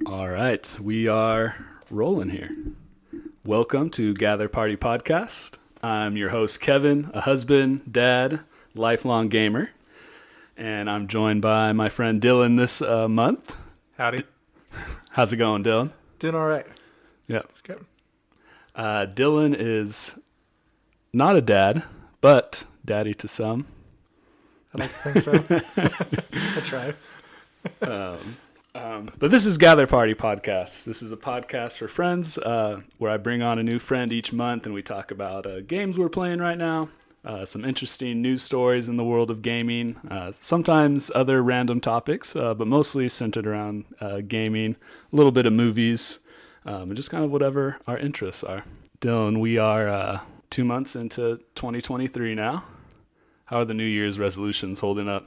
All right, we are rolling here. Welcome to GatherPartyPodcast. I'm your host, Kevin, a husband, dad, lifelong gamer, and I'm joined by my friend Dillon this month. Howdy. How's it going, Dillon? Doing all right. Yeah. It's good. Dillon is not a dad, but daddy to some. I like to think so. I try. But this is Gather Party Podcast. This is a podcast for friends where I bring on a new friend each month and we talk about games we're playing right now, some interesting news stories in the world of gaming, sometimes other random topics, but mostly centered around gaming, a little bit of movies, and just kind of whatever our interests are. Dylan, we are 2 months into 2023 now. How are the New Year's resolutions holding up?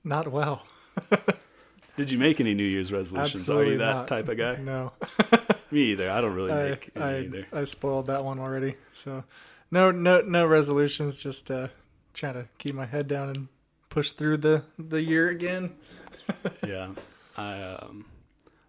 Not well. Did you make any New Year's resolutions? Absolutely Are you that not. type of guy? No. Me either. I don't really make any either. I spoiled that one already. So no resolutions, just trying to keep my head down and push through the year again. Yeah. I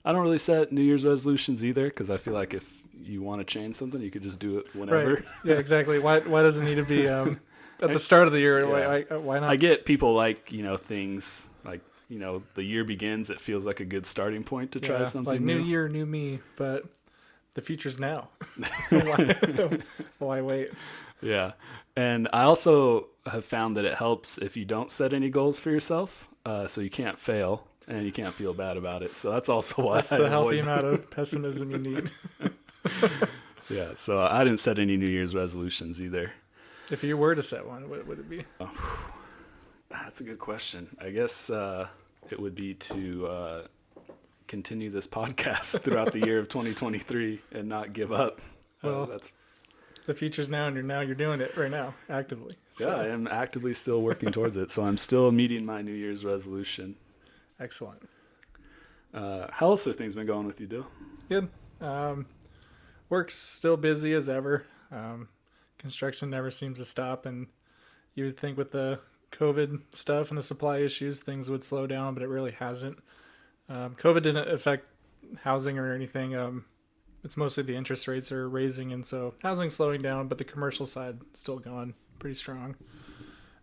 don't really set New Year's resolutions either because I feel like if you want to change something, you could just do it whenever. Right. Yeah, exactly. Why does it need to be at the start of the year? Yeah. Why not? I get people like, things like, the year begins, it feels like a good starting point to try something like new. New year, new me, but the future's now. Why wait? Yeah. And I also have found that it helps if you don't set any goals for yourself, so you can't fail and you can't feel bad about it. So that's also why That's the healthy amount of pessimism you need. Yeah, so I didn't set any New Year's resolutions either. If you were to set one, what would it be? That's a good question. I guess it would be to continue this podcast throughout the year of 2023 and not give up. Well, that's the future's now, and you're doing it right now, actively. So. Yeah, I am actively still working towards it. So I'm still meeting my New Year's resolution. Excellent. How else have things been going with you, Dill? Good. Work's still busy as ever. Construction never seems to stop, and you would think with the COVID stuff and the supply issues, things would slow down, but it really hasn't. COVID didn't affect housing or anything. It's mostly the interest rates are raising, and so housing's slowing down, but the commercial side still going pretty strong.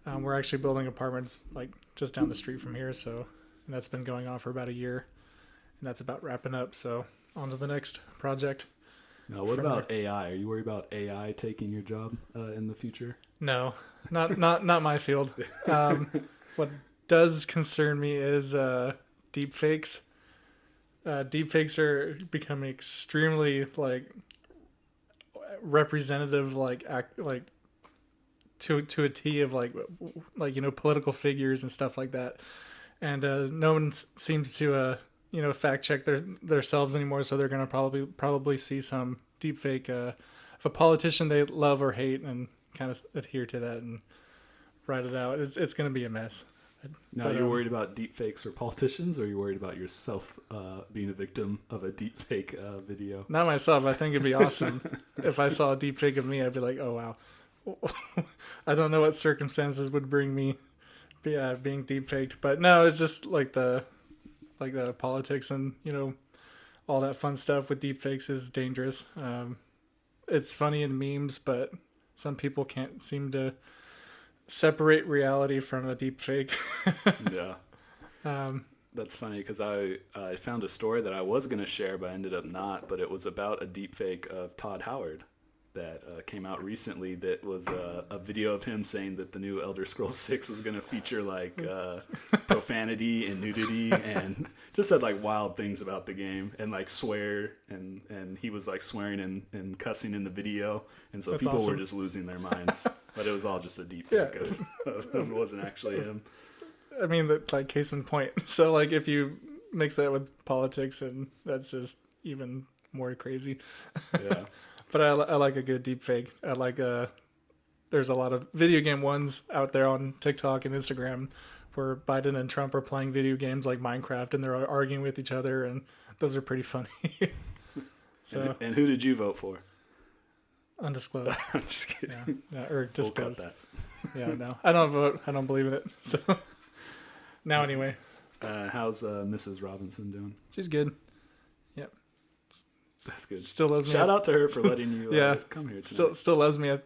We're actually building apartments like just down the street from here, and that's been going on for about a year, and that's about wrapping up. So on to the next project. Now, what about AI? Are you worried about AI taking your job in the future? No, not my field. What does concern me is deep fakes. Deep fakes are becoming extremely representative, to a T of political figures and stuff like that. And no one seems to fact check themselves anymore. So they're gonna probably see some deep fake of a politician they love or hate and kind of adhere to that and write it out. It's going to be a mess. Now, you're worried about deep fakes for politicians, or are you worried about yourself being a victim of a deep fake video? Not myself. I think it'd be awesome if I saw a deep fake of me. I'd be like, oh wow. I don't know what circumstances would bring me being deep faked, but no, it's just like the politics and all that fun stuff with deep fakes is dangerous. It's funny in memes, but some people can't seem to separate reality from a deep fake. Yeah. That's funny because I found a story that I was going to share, but I ended up not. But it was about a deep fake of Todd Howard that came out recently that was a video of him saying that the new Elder Scrolls 6 was going to feature profanity and nudity and just said wild things about the game and swear and he was swearing and cussing in the video, and so that's people awesome. Were just losing their minds. But it was all just a deep fake of it wasn't actually him. I mean, that's case in point. So if you mix that with politics, and that's just even more crazy. Yeah. But I like a good deep fake. I like there's a lot of video game ones out there on TikTok and Instagram where Biden and Trump are playing video games like Minecraft and they're arguing with each other, and those are pretty funny. So and who did you vote for? Undisclosed. I'm just kidding. Yeah, or disclosed. We'll cut that. Yeah, no. I don't vote. I don't believe in it. So now anyway. How's Mrs. Robinson doing? She's good. That's good. Still loves me. Shout out to her for letting you come here tonight. Still loves me,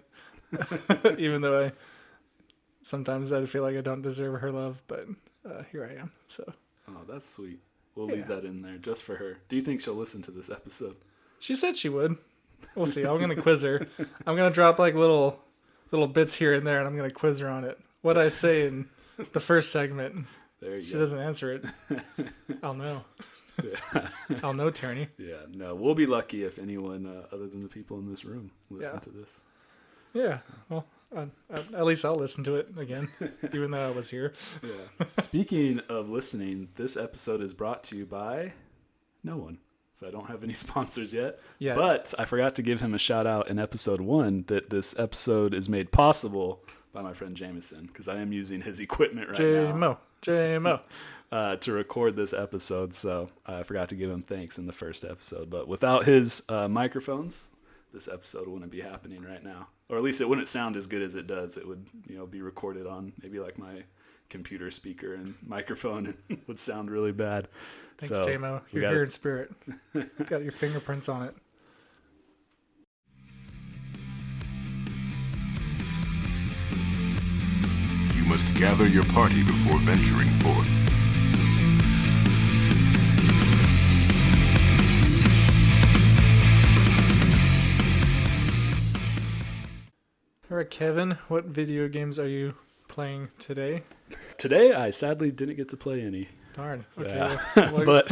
even though sometimes I feel like I don't deserve her love, but here I am. So. Oh, that's sweet. We'll leave that in there just for her. Do you think she'll listen to this episode? She said she would. We'll see. I'm gonna quiz her. I'm gonna drop like little bits here and there, and I'm gonna quiz her on it. What I say in the first segment. There you she go. Doesn't answer it. I'll know. Yeah. I'll know, Tierney. Yeah, no, we'll be lucky if anyone other than the people in this room listen to this. Yeah, well, at least I'll listen to it again, even though I was here. Yeah. Speaking of listening, this episode is brought to you by no one. So I don't have any sponsors yet. Yeah. But I forgot to give him a shout out in episode 1 that this episode is made possible by my friend Jameson, because I am using his equipment right now. JMO. To record this episode, so I forgot to give him thanks in the first episode. But without his microphones, this episode wouldn't be happening right now, or at least it wouldn't sound as good as it does. It would, be recorded on maybe like my computer speaker and microphone, and would sound really bad. Thanks, JMO. You're here in spirit. Got your fingerprints on it. You must gather your party before venturing forth. All right, Kevin, what video games are you playing today? Today, I sadly didn't get to play any. Darn. Okay. Yeah. But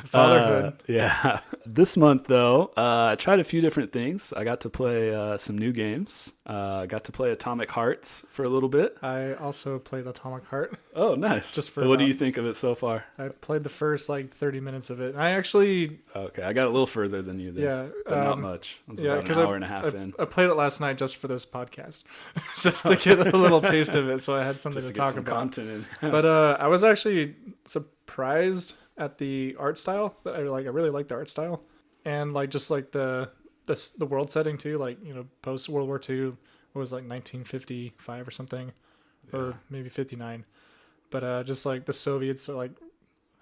fatherhood. Yeah. This month, though, I tried a few different things. I got to play some new games. I got to play Atomic Hearts for a little bit. I also played Atomic Heart. Oh, nice. What do you think of it so far? I played the first 30 minutes of it. I actually... Okay, I got a little further than you then. Yeah. But not much. I was about an hour and a half in. I played it last night just for this podcast. Just to get a little taste of it, so I had something to talk about. Content in. But I was actually surprised at the art style. I really like the art style, and the world setting too. Post World War II, what was 1955 or something, or maybe 59. But just the Soviets are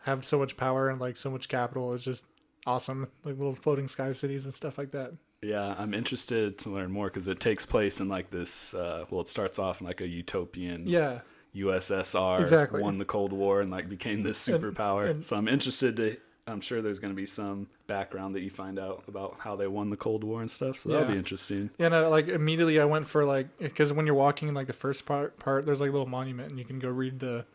have so much power and so much capital. It's just awesome. Little floating sky cities and stuff like that. Yeah, I'm interested to learn more because it takes place in this. It starts off in a utopian. Yeah. USSR won the Cold War and became this superpower. So I'm interested I'm sure there's going to be some background that you find out about how they won the Cold War and stuff. So that'll be interesting. Yeah, no, immediately I went for because when you're walking in the first part, there's a little monument and you can go read the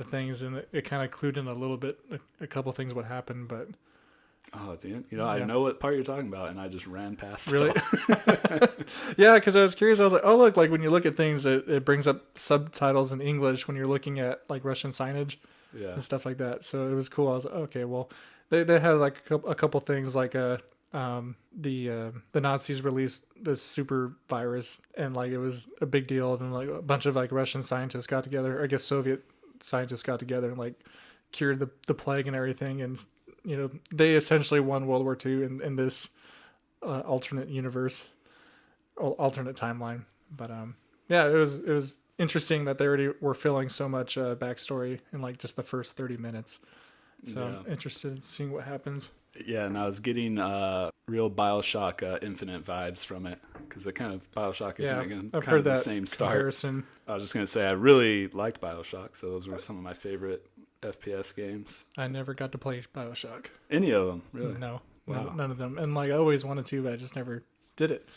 things, and it kind of clued in a little bit, a couple things what happened, but. Oh, damn. I know what part you're talking about, and I just ran past it. Really? Yeah, because I was curious. I was like, oh, look, when you look at things, it brings up subtitles in English when you're looking at Russian signage and stuff like that. So it was cool. I was like, okay, well, they had a couple things the Nazis released this super virus, and it was a big deal, and a bunch of Russian scientists got together, I guess Soviet scientists got together and cured the plague and everything, and they essentially won World War II in this alternate universe, alternate timeline. But it was interesting that they already were filling so much backstory in just the first 30 minutes. So I'm interested in seeing what happens. Yeah, and I was getting real BioShock Infinite vibes from it, because the kind of BioShock Infinite I've heard the that same start. Comparison. I was just going to say I really liked BioShock, so those were some of my favorite FPS games. I never got to play BioShock. Any of them, really? No, none of them. And I always wanted to, but I just never did it.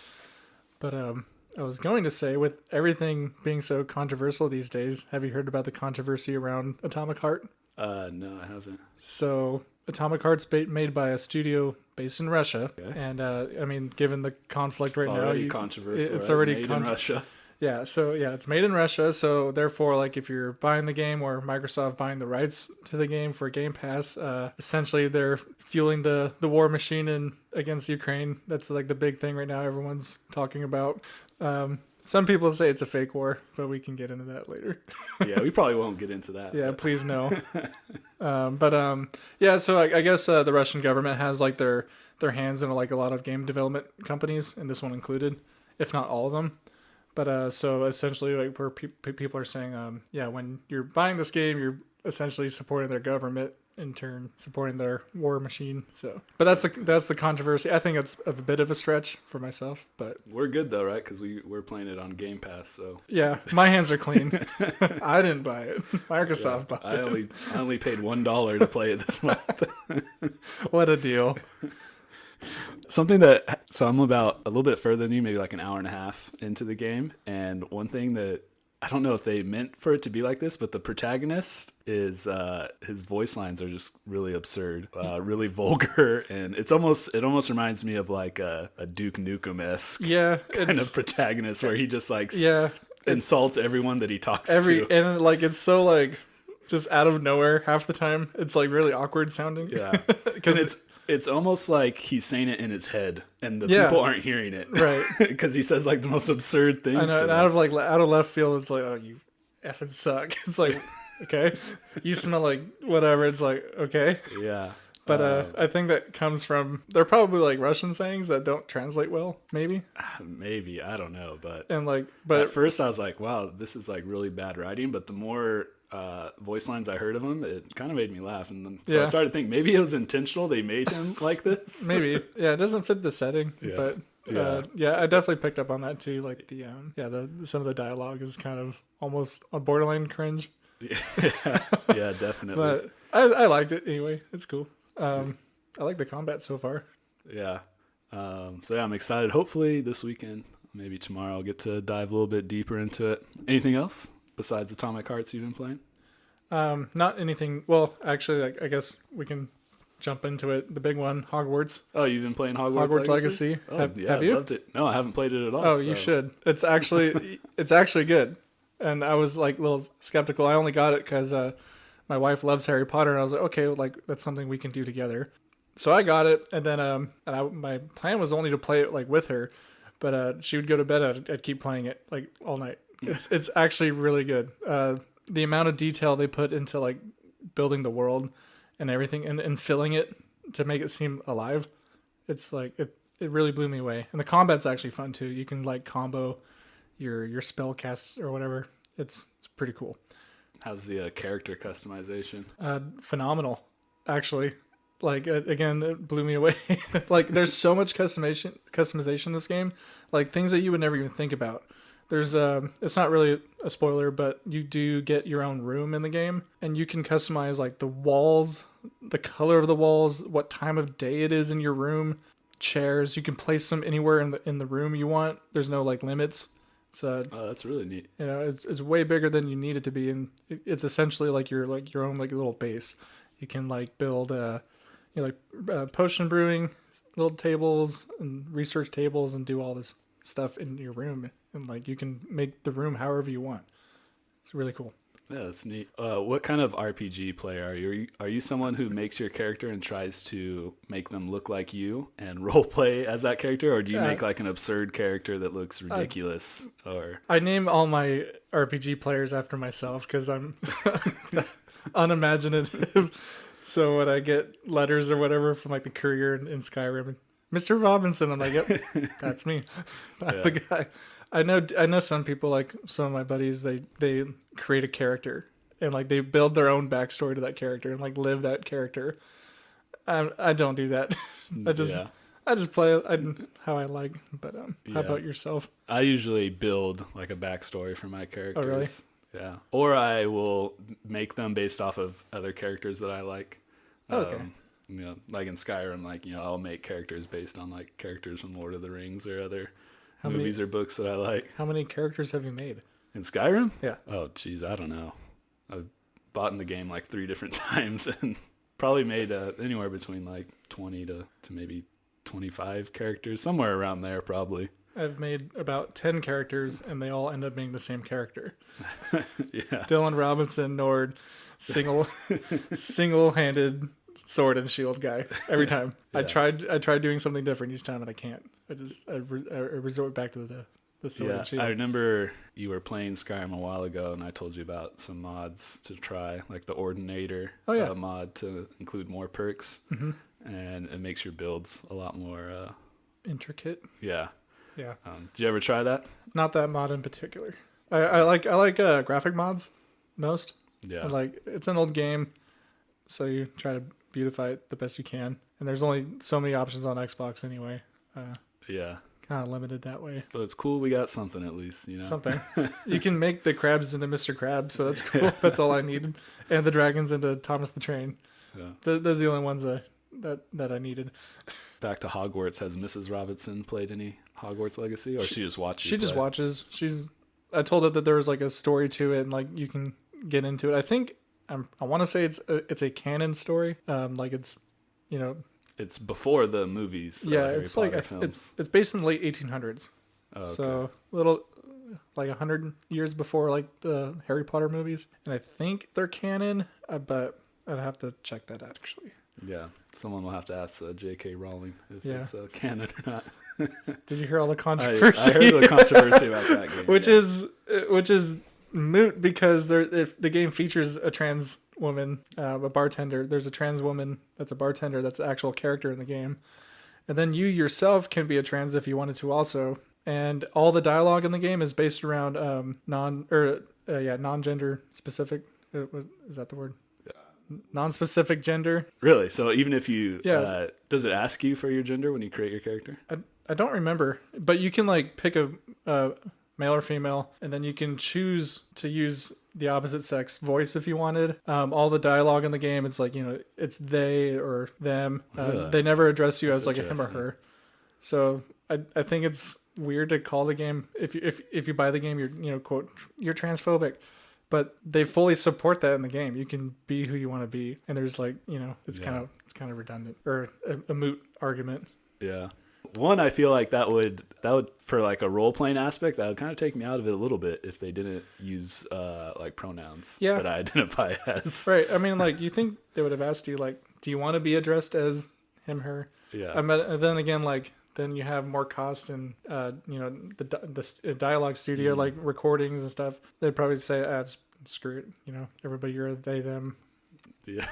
But I was going to say, with everything being so controversial these days, have you heard about the controversy around Atomic Heart? No, I haven't. So Atomic Heart's made by a studio based in Russia, and given the conflict right now, already controversial. It's already made in Russia. Yeah, so it's made in Russia, so therefore, if you're buying the game or Microsoft buying the rights to the game for Game Pass, essentially they're fueling the war machine against Ukraine. That's the big thing right now everyone's talking about. Some people say it's a fake war, but we can get into that later. Yeah, we probably won't get into that. Yeah, please no. So I guess the Russian government has their hands in a lot of game development companies, and this one included, if not all of them. But so essentially, where people are saying, when you're buying this game, you're essentially supporting their government, in turn supporting their war machine. So, but that's the controversy. I think it's a bit of a stretch for myself, but We're good though, right? Because we're playing it on Game Pass, so yeah, my hands are clean. I didn't buy it. Microsoft bought I it. only paid $1 to play it this month. What a deal. So I'm about a little bit further than you, maybe like an hour and a half into the game, and one thing that I don't know if they meant for it to be like this, but the protagonist is his voice lines are just really absurd, really vulgar, and it almost reminds me of like a Duke Nukem-esque kind of protagonist where he just like insults everyone that he talks to. And like it's so like just out of nowhere half the time. It's like really awkward sounding. Yeah, because it's almost like he's saying it in his head, and the people aren't hearing it, right? Because he says like the most absurd things. I know, and out of left field, it's like, oh, you effing suck. It's like, okay, you smell like whatever. It's like, okay, yeah. But I think that comes from they're probably like Russian sayings that don't translate well. Maybe I don't know, but at first I was like, wow, this is like really bad writing. But the more voice lines I heard of him, it kind of made me laugh, and then I started to think maybe it was intentional. They made him like this. Maybe, yeah, it doesn't fit the setting, but I definitely picked up on that too. Like the some of the dialogue is kind of almost a borderline cringe. Yeah, definitely. But I liked it anyway. It's cool. I like the combat so far. Yeah. So I'm excited. Hopefully this weekend, maybe tomorrow, I'll get to dive a little bit deeper into it. Anything else besides Atomic Hearts you've been playing? Not anything. Well, actually, I guess we can jump into it. The big one, Hogwarts. Oh, you've been playing Hogwarts Legacy? Oh, have I you? loved it. No, I haven't played it at all. Oh, you should. It's actually good. And I was like a little skeptical. I only got it because my wife loves Harry Potter, and I was like, okay, like that's something we can do together. So I got it, and then my plan was only to play it like with her, but she would go to bed. I'd keep playing it like all night. It's actually really good. The amount of detail they put into like building the world and everything, and filling it to make it seem alive. It's like it really blew me away. And the combat's actually fun too. You can like combo your spell casts or whatever. It's pretty cool. How's the character customization? Phenomenal, actually. Like again, it blew me away. Like there's so much customization in this game, like things that you would never even think about. There's it's not really a spoiler, but you do get your own room in the game, and you can customize like the walls, the color of the walls, what time of day it is in your room, chairs. You can place them anywhere in the room you want. There's no like limits. Oh, that's really neat. You know, it's way bigger than you need it to be, and it's essentially like your own like little base. You can like build potion brewing little tables and research tables and do all this stuff in your room, and like you can make the room however you want. It's really cool. Yeah, that's neat. What kind of RPG player are you? Are you someone who makes your character and tries to make them look like you and role play as that character, or do you make like an absurd character that looks ridiculous? Or I name all my RPG players after myself because I'm unimaginative. So when I get letters or whatever from like the courier in Skyrim, Mr. Robinson, I'm like, yep, that's me. I'm the guy. I know some people, like some of my buddies, they create a character and like they build their own backstory to that character and like live that character. I don't do that. I just play how I like. But how about yourself? I usually build like a backstory for my characters. Oh, really? Yeah. Or I will make them based off of other characters that I like. Okay. You know, like in Skyrim, like, you know, I'll make characters based on like characters from Lord of the Rings or other movies or books that I like. How many characters have you made? In Skyrim? Yeah. Oh, geez, I don't know. I've bought in the game like 3 different times and probably made anywhere between like 20 to maybe 25 characters, somewhere around there probably. I've made about 10 characters, and they all end up being the same character. Yeah. Dillon Robinson, Nord, single-handed sword and shield guy every time. Yeah. I tried doing something different each time, and I can't. I resort back to the sword and shield. I remember you were playing Skyrim a while ago, and I told you about some mods to try, like the Ordinator mod to include more perks, and it makes your builds a lot more intricate. Yeah. Yeah. Did you ever try that? Not that mod in particular. I like graphic mods most. Yeah. And, like, it's an old game, so you try to beautify it the best you can. And there's only so many options on Xbox anyway. Yeah. Kind of limited that way. But it's cool we got something at least, you know? Something. You can make the crabs into Mr. Krabs, so that's cool. That's all I needed. And the dragons into Thomas the Train. Yeah. Those are the only ones that I needed. Back to Hogwarts. Has Mrs. Robinson played any Hogwarts Legacy? Or she just watches? She just watches. I told her that there was like a story to it and like you can get into it. I think I want to say it's a canon story. Like it's, you know, it's before the movies. Yeah, Harry it's Potter like films. it's based in the late 1800s. Oh, okay. So little like 100 years before like the Harry Potter movies, and I think they're canon, but I'd have to check that actually. Yeah, someone will have to ask J.K. Rowling if Yeah. it's canon or not. Did you hear all the controversy? I heard the controversy about that game. which is moot because if the game features a trans woman, a bartender. There's a trans woman that's a bartender that's an actual character in the game, and then you yourself can be a trans if you wanted to also. And all the dialogue in the game is based around non-gender specific. Is that the word? Non-specific gender. Really? So even if you, Yeah. does it ask you for your gender when you create your character? I don't remember, but you can like pick a male or female, and then you can choose to use the opposite sex voice if you wanted. All the dialogue in the game, it's like, you know, it's they or them. They never address you as like a him or her. So I think it's weird to call the game if you buy the game, you're transphobic. But they fully support that in the game. You can be who you want to be, and there's like, you know, it's kind of redundant or a moot argument. Yeah. One, I feel like that would for like a role playing aspect, that would kind of take me out of it a little bit if they didn't use like pronouns that I identify as. Right. I mean, like, you think they would have asked you like, do you want to be addressed as him, her? Yeah. And then again, like, then you have more cost and the dialogue studio, like recordings and stuff. They'd probably say, screw it, you know, everybody, you're a they, them. Yeah.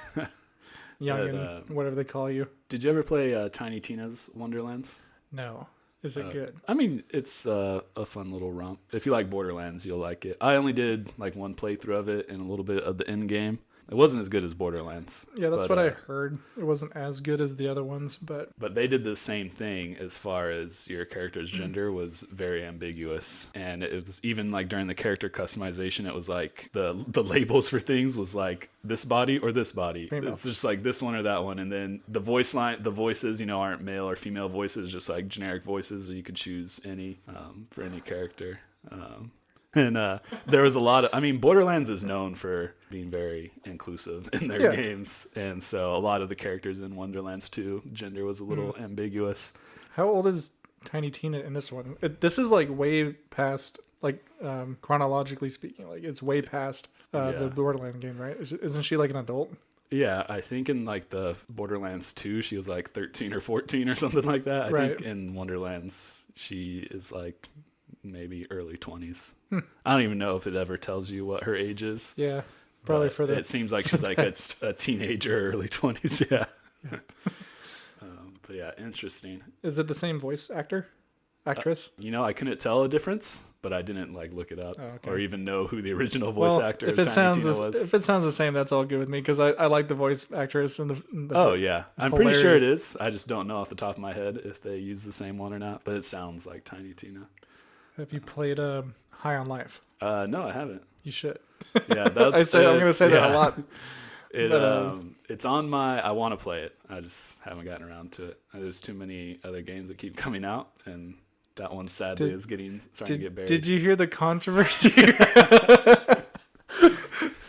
Young and whatever they call you. Did you ever play Tiny Tina's Wonderlands? No. Is it good? I mean, it's a fun little romp. If you like Borderlands, you'll like it. I only did like one playthrough of it and a little bit of the end game. It wasn't as good as Borderlands. Yeah, that's what I heard. It wasn't as good as the other ones, but they did the same thing as far as your character's gender was very ambiguous. And it was even like during the character customization, it was like the labels for things was like this body or this body. Female. It's just like this one or that one. And then the voices, you know, aren't male or female voices, just like generic voices, or you could choose any for any character. And there was a lot of, I mean, Borderlands is known for being very inclusive in their games. And so a lot of the characters in Wonderlands 2, gender was a little ambiguous. How old is Tiny Tina in this one? This is like way past, like chronologically speaking, like it's way past the Borderlands game, right? Isn't she like an adult? Yeah, I think in like the Borderlands 2, she was like 13 or 14 or something like that. I think in Wonderlands, she is like maybe early 20s. I don't even know if it ever tells you what her age is. Yeah, probably for that. It seems like she's like a teenager, early 20s. Yeah. But yeah, interesting. Is it the same voice actress? You know, I couldn't tell a difference, but I didn't like look it up or even know who the original voice actor of Tiny Tina was. If it sounds the same, that's all good with me because I like the voice actress and the Oh yeah, I'm pretty sure it is. I just don't know off the top of my head if they use the same one or not. But it sounds like Tiny Tina. Have you played High on Life? No, I haven't. You should. Yeah, that's. I'm going to say that a lot. It's on my. I want to play it. I just haven't gotten around to it. There's too many other games that keep coming out, and that one sadly is starting to get buried. Did you hear the controversy?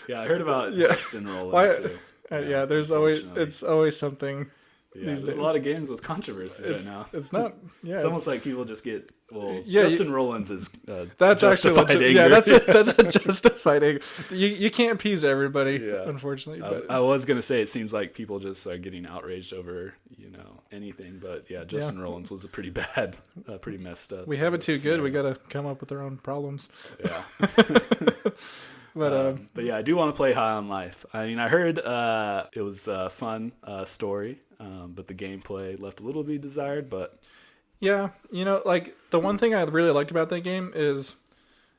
Yeah, I heard about Justin Roland too. Yeah, it's always something. Yeah, there's a lot of games with controversy right now. It's not. Yeah, it's almost like people just get. Well, Justin Rollins is. That's justified actually. anger. Yeah, that's a justified anger. You can't appease everybody, unfortunately. I was gonna say it seems like people just are getting outraged over anything, but Justin Rollins was a pretty bad, pretty messed up. We have it too good. We got to come up with our own problems. Yeah. But yeah, I do want to play High on Life. I mean, I heard it was a fun story, but the gameplay left a little to be desired. But yeah, like the one thing I really liked about that game is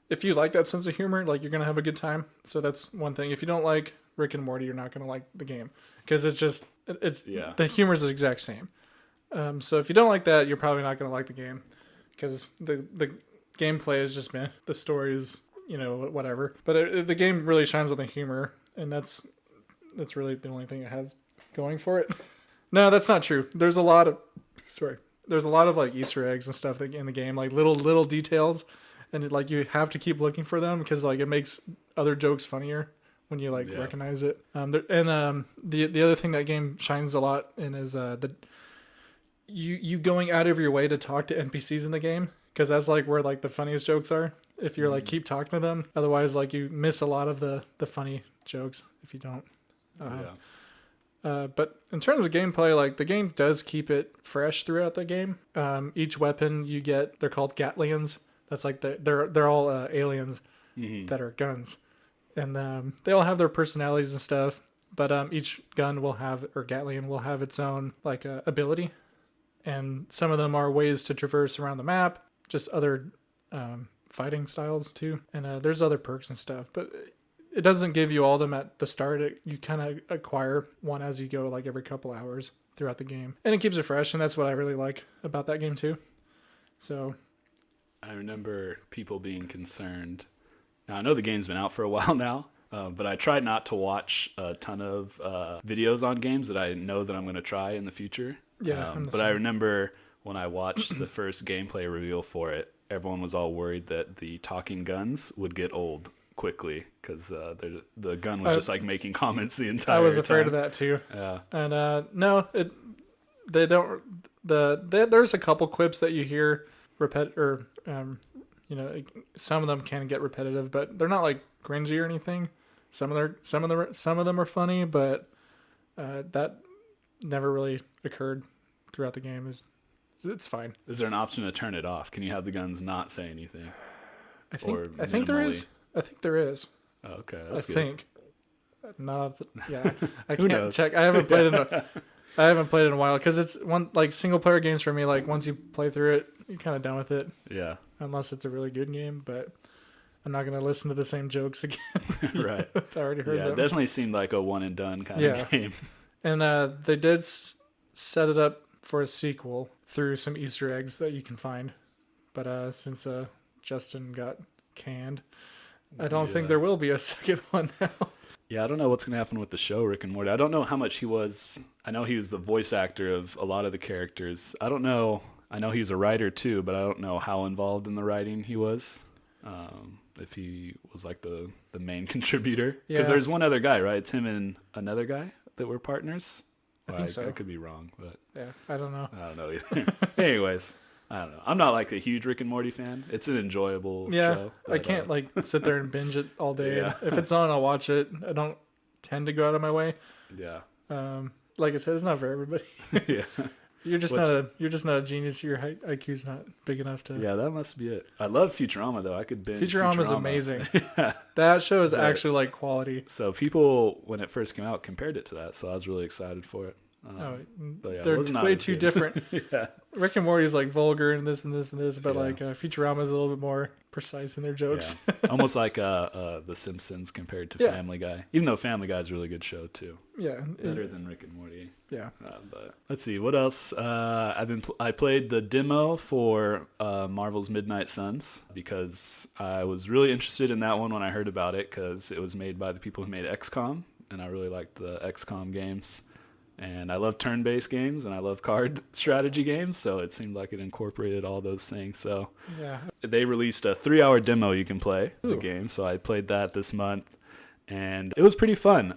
if you like that sense of humor, like you're gonna have a good time. So that's one thing. If you don't like Rick and Morty, you're not gonna like the game because the humor is the exact same. So if you don't like that, you're probably not gonna like the game because the gameplay is just meh. The story is whatever. But the game really shines on the humor, and that's really the only thing it has going for it. No, that's not true. There's a lot of like Easter eggs and stuff in the game, like little details. And like you have to keep looking for them because like it makes other jokes funnier when you recognize it. The other thing that game shines a lot in is you going out of your way to talk to NPCs in the game because that's like where like the funniest jokes are. If you're like keep talking to them, otherwise like you miss a lot of the funny jokes if you don't. But in terms of gameplay, like the game does keep it fresh throughout the game. Each weapon you get, they're called Gatlians. That's like they're all aliens that are guns, and they all have their personalities and stuff. But each gun will have, or Gatlian will have its own like ability, and some of them are ways to traverse around the map. Just other fighting styles too, and there's other perks and stuff. But it doesn't give you all of them at the start. You kind of acquire one as you go, like every couple hours throughout the game, and it keeps it fresh. And that's what I really like about that game too. So. I remember people being concerned. Now, I know the game's been out for a while now, but I tried not to watch a ton of videos on games that I know that I'm going to try in the future. Yeah, but I remember when I watched the first gameplay reveal for it, everyone was all worried that the talking guns would get old quickly because the gun was just like making comments the entire time. I was afraid of that too. Yeah. And no, they don't. There's a couple quips that you hear some of them can get repetitive, but they're not like cringy or anything. Some of them are funny, but that never really occurred throughout the game. It's fine. Is there an option to turn it off? Can you have the guns not say anything? I think there is. I think there is. Oh, okay, that's good. I think. I can't check. I haven't played it in a while because it's one like single player games for me. Like once you play through it, you're kind of done with it. Yeah. Unless it's a really good game, but I'm not gonna listen to the same jokes again. Right. I already heard them. Yeah, it definitely seemed like a one and done kind of game. And they did set it up for a sequel through some Easter eggs that you can find, but since Justin got canned, I don't think there will be a second one now. Yeah, I don't know what's going to happen with the show, Rick and Morty. I don't know how much he was. I know he was the voice actor of a lot of the characters. I don't know. I know he was a writer too, but I don't know how involved in the writing he was. If he was like the main contributor. Because there's one other guy, right? It's him and another guy that were partners. I think so. I could be wrong, but yeah, I don't know. I don't know either. Anyways. I don't know. I'm not like a huge Rick and Morty fan. It's an enjoyable show. But, I can't like sit there and binge it all day. Yeah. If it's on, I'll watch it. I don't tend to go out of my way. Yeah. Like I said, it's not for everybody. Yeah. You're just not a genius. Your IQ's not big enough to. Yeah, that must be it. I love Futurama though. I could binge Futurama. Futurama's amazing. Yeah. That show is actually like quality. So people, when it first came out, compared it to that. So I was really excited for it. But yeah, they're way too different. Yeah. Rick and Morty is like vulgar and this and this and this, but like Futurama is a little bit more precise in their jokes. Yeah. Almost like The Simpsons compared to Family Guy. Even though Family Guy is a really good show too. Yeah, better than Rick and Morty. Yeah. But let's see what else. I played the demo for Marvel's Midnight Suns because I was really interested in that one when I heard about it because it was made by the people who made XCOM, and I really liked the XCOM games. And I love turn-based games, and I love card strategy games, so it seemed like it incorporated all those things. So they released a 3-hour demo you can play the game, so I played that this month, and it was pretty fun.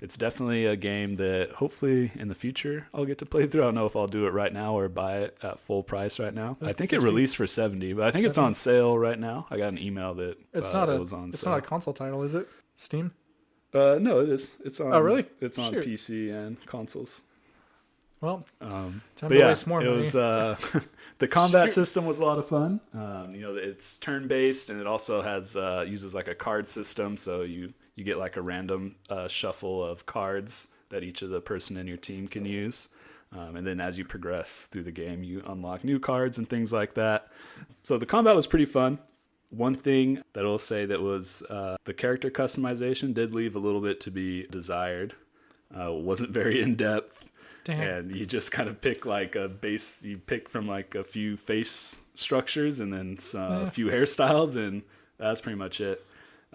It's definitely a game that hopefully in the future I'll get to play through. I don't know if I'll do it right now or buy it at full price right now. I think it released for $70, but I think it's on sale right now. I got an email that it was on sale. It's not a console title, is it? Steam? No, it is. It's on. Oh, really? It's on PC and consoles. Well, time to but yeah, waste more money. It was the combat system was a lot of fun. It's turn based, and it also has uses like a card system, so you get like a random shuffle of cards that each of the person in your team can use. And then as you progress through the game, you unlock new cards and things like that. So the combat was pretty fun. One thing that I'll say that was the character customization did leave a little bit to be desired. Wasn't very in depth. Damn. And you just kind of pick like a base. You pick from like a few face structures and then a few hairstyles, and that's pretty much it.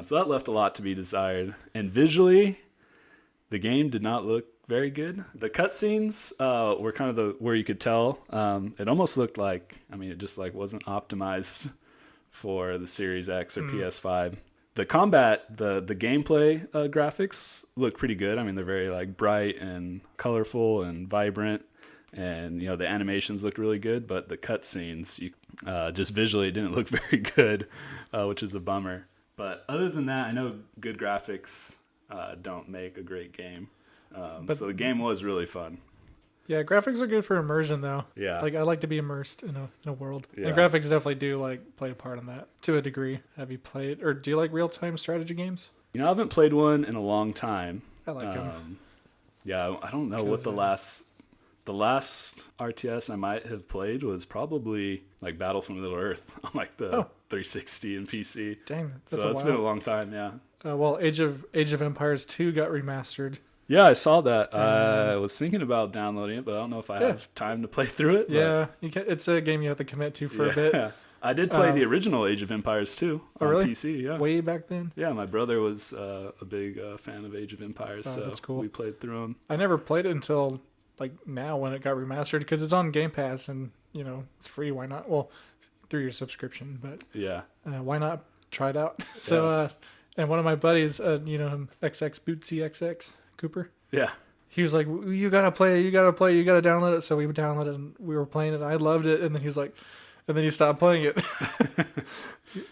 So that left a lot to be desired. And visually, the game did not look very good. The cutscenes were kind of where you could tell. It almost looked like, it just like wasn't optimized for the Series X or PS5. The combat, the gameplay graphics look pretty good. They're very like bright and colorful and vibrant, and the animations looked really good. But the cutscenes, just visually, it didn't look very good, which is a bummer. But other than that, I know good graphics don't make a great game. So the game was really fun. Yeah, graphics are good for immersion, though. Yeah. Like, I like to be immersed in a world. Yeah. And graphics definitely do, like, play a part in that, to a degree. Have you played, or do you like real-time strategy games? I haven't played one in a long time. I like them. Yeah, I don't know what the last RTS I might have played was probably, like, Battle from Middle-earth on, like, the 360 and PC. Dang, that's so it's been a long time, yeah. Well, Age of Empires 2 got remastered. Yeah, I saw that. I was thinking about downloading it, but I don't know if I have time to play through it. Yeah, it's a game you have to commit to for a bit. I did play the original Age of Empires 2 on PC. Yeah, way back then. Yeah, my brother was a big fan of Age of Empires, so that's cool. we played through them. I never played it until like now when it got remastered, because it's on Game Pass and it's free. Why not? Well, through your subscription, but yeah, why not try it out? So, and one of my buddies, him, XX Bootsy XX Cooper. Yeah. He was like, you gotta play it, you gotta download it. So we downloaded it and we were playing it. I loved it. And then he's like, and then he stopped playing it.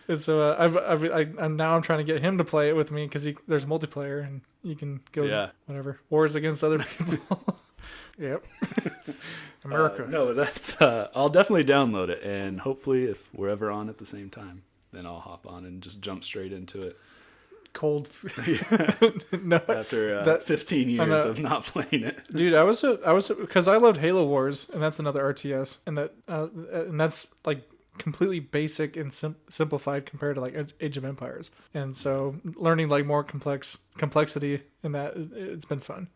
And so I'm trying to get him to play it with me, because there's multiplayer and you can go whatever wars against other people. Yep. America. No, that's I'll definitely download it, and hopefully if we're ever on at the same time, then I'll hop on and just jump straight into it. Cold. No, after 15 years of not playing it, dude. I was because I loved Halo Wars, and that's another RTS, and that's like completely basic and simplified compared to like Age of Empires, and so learning like more complexity in that, it's been fun.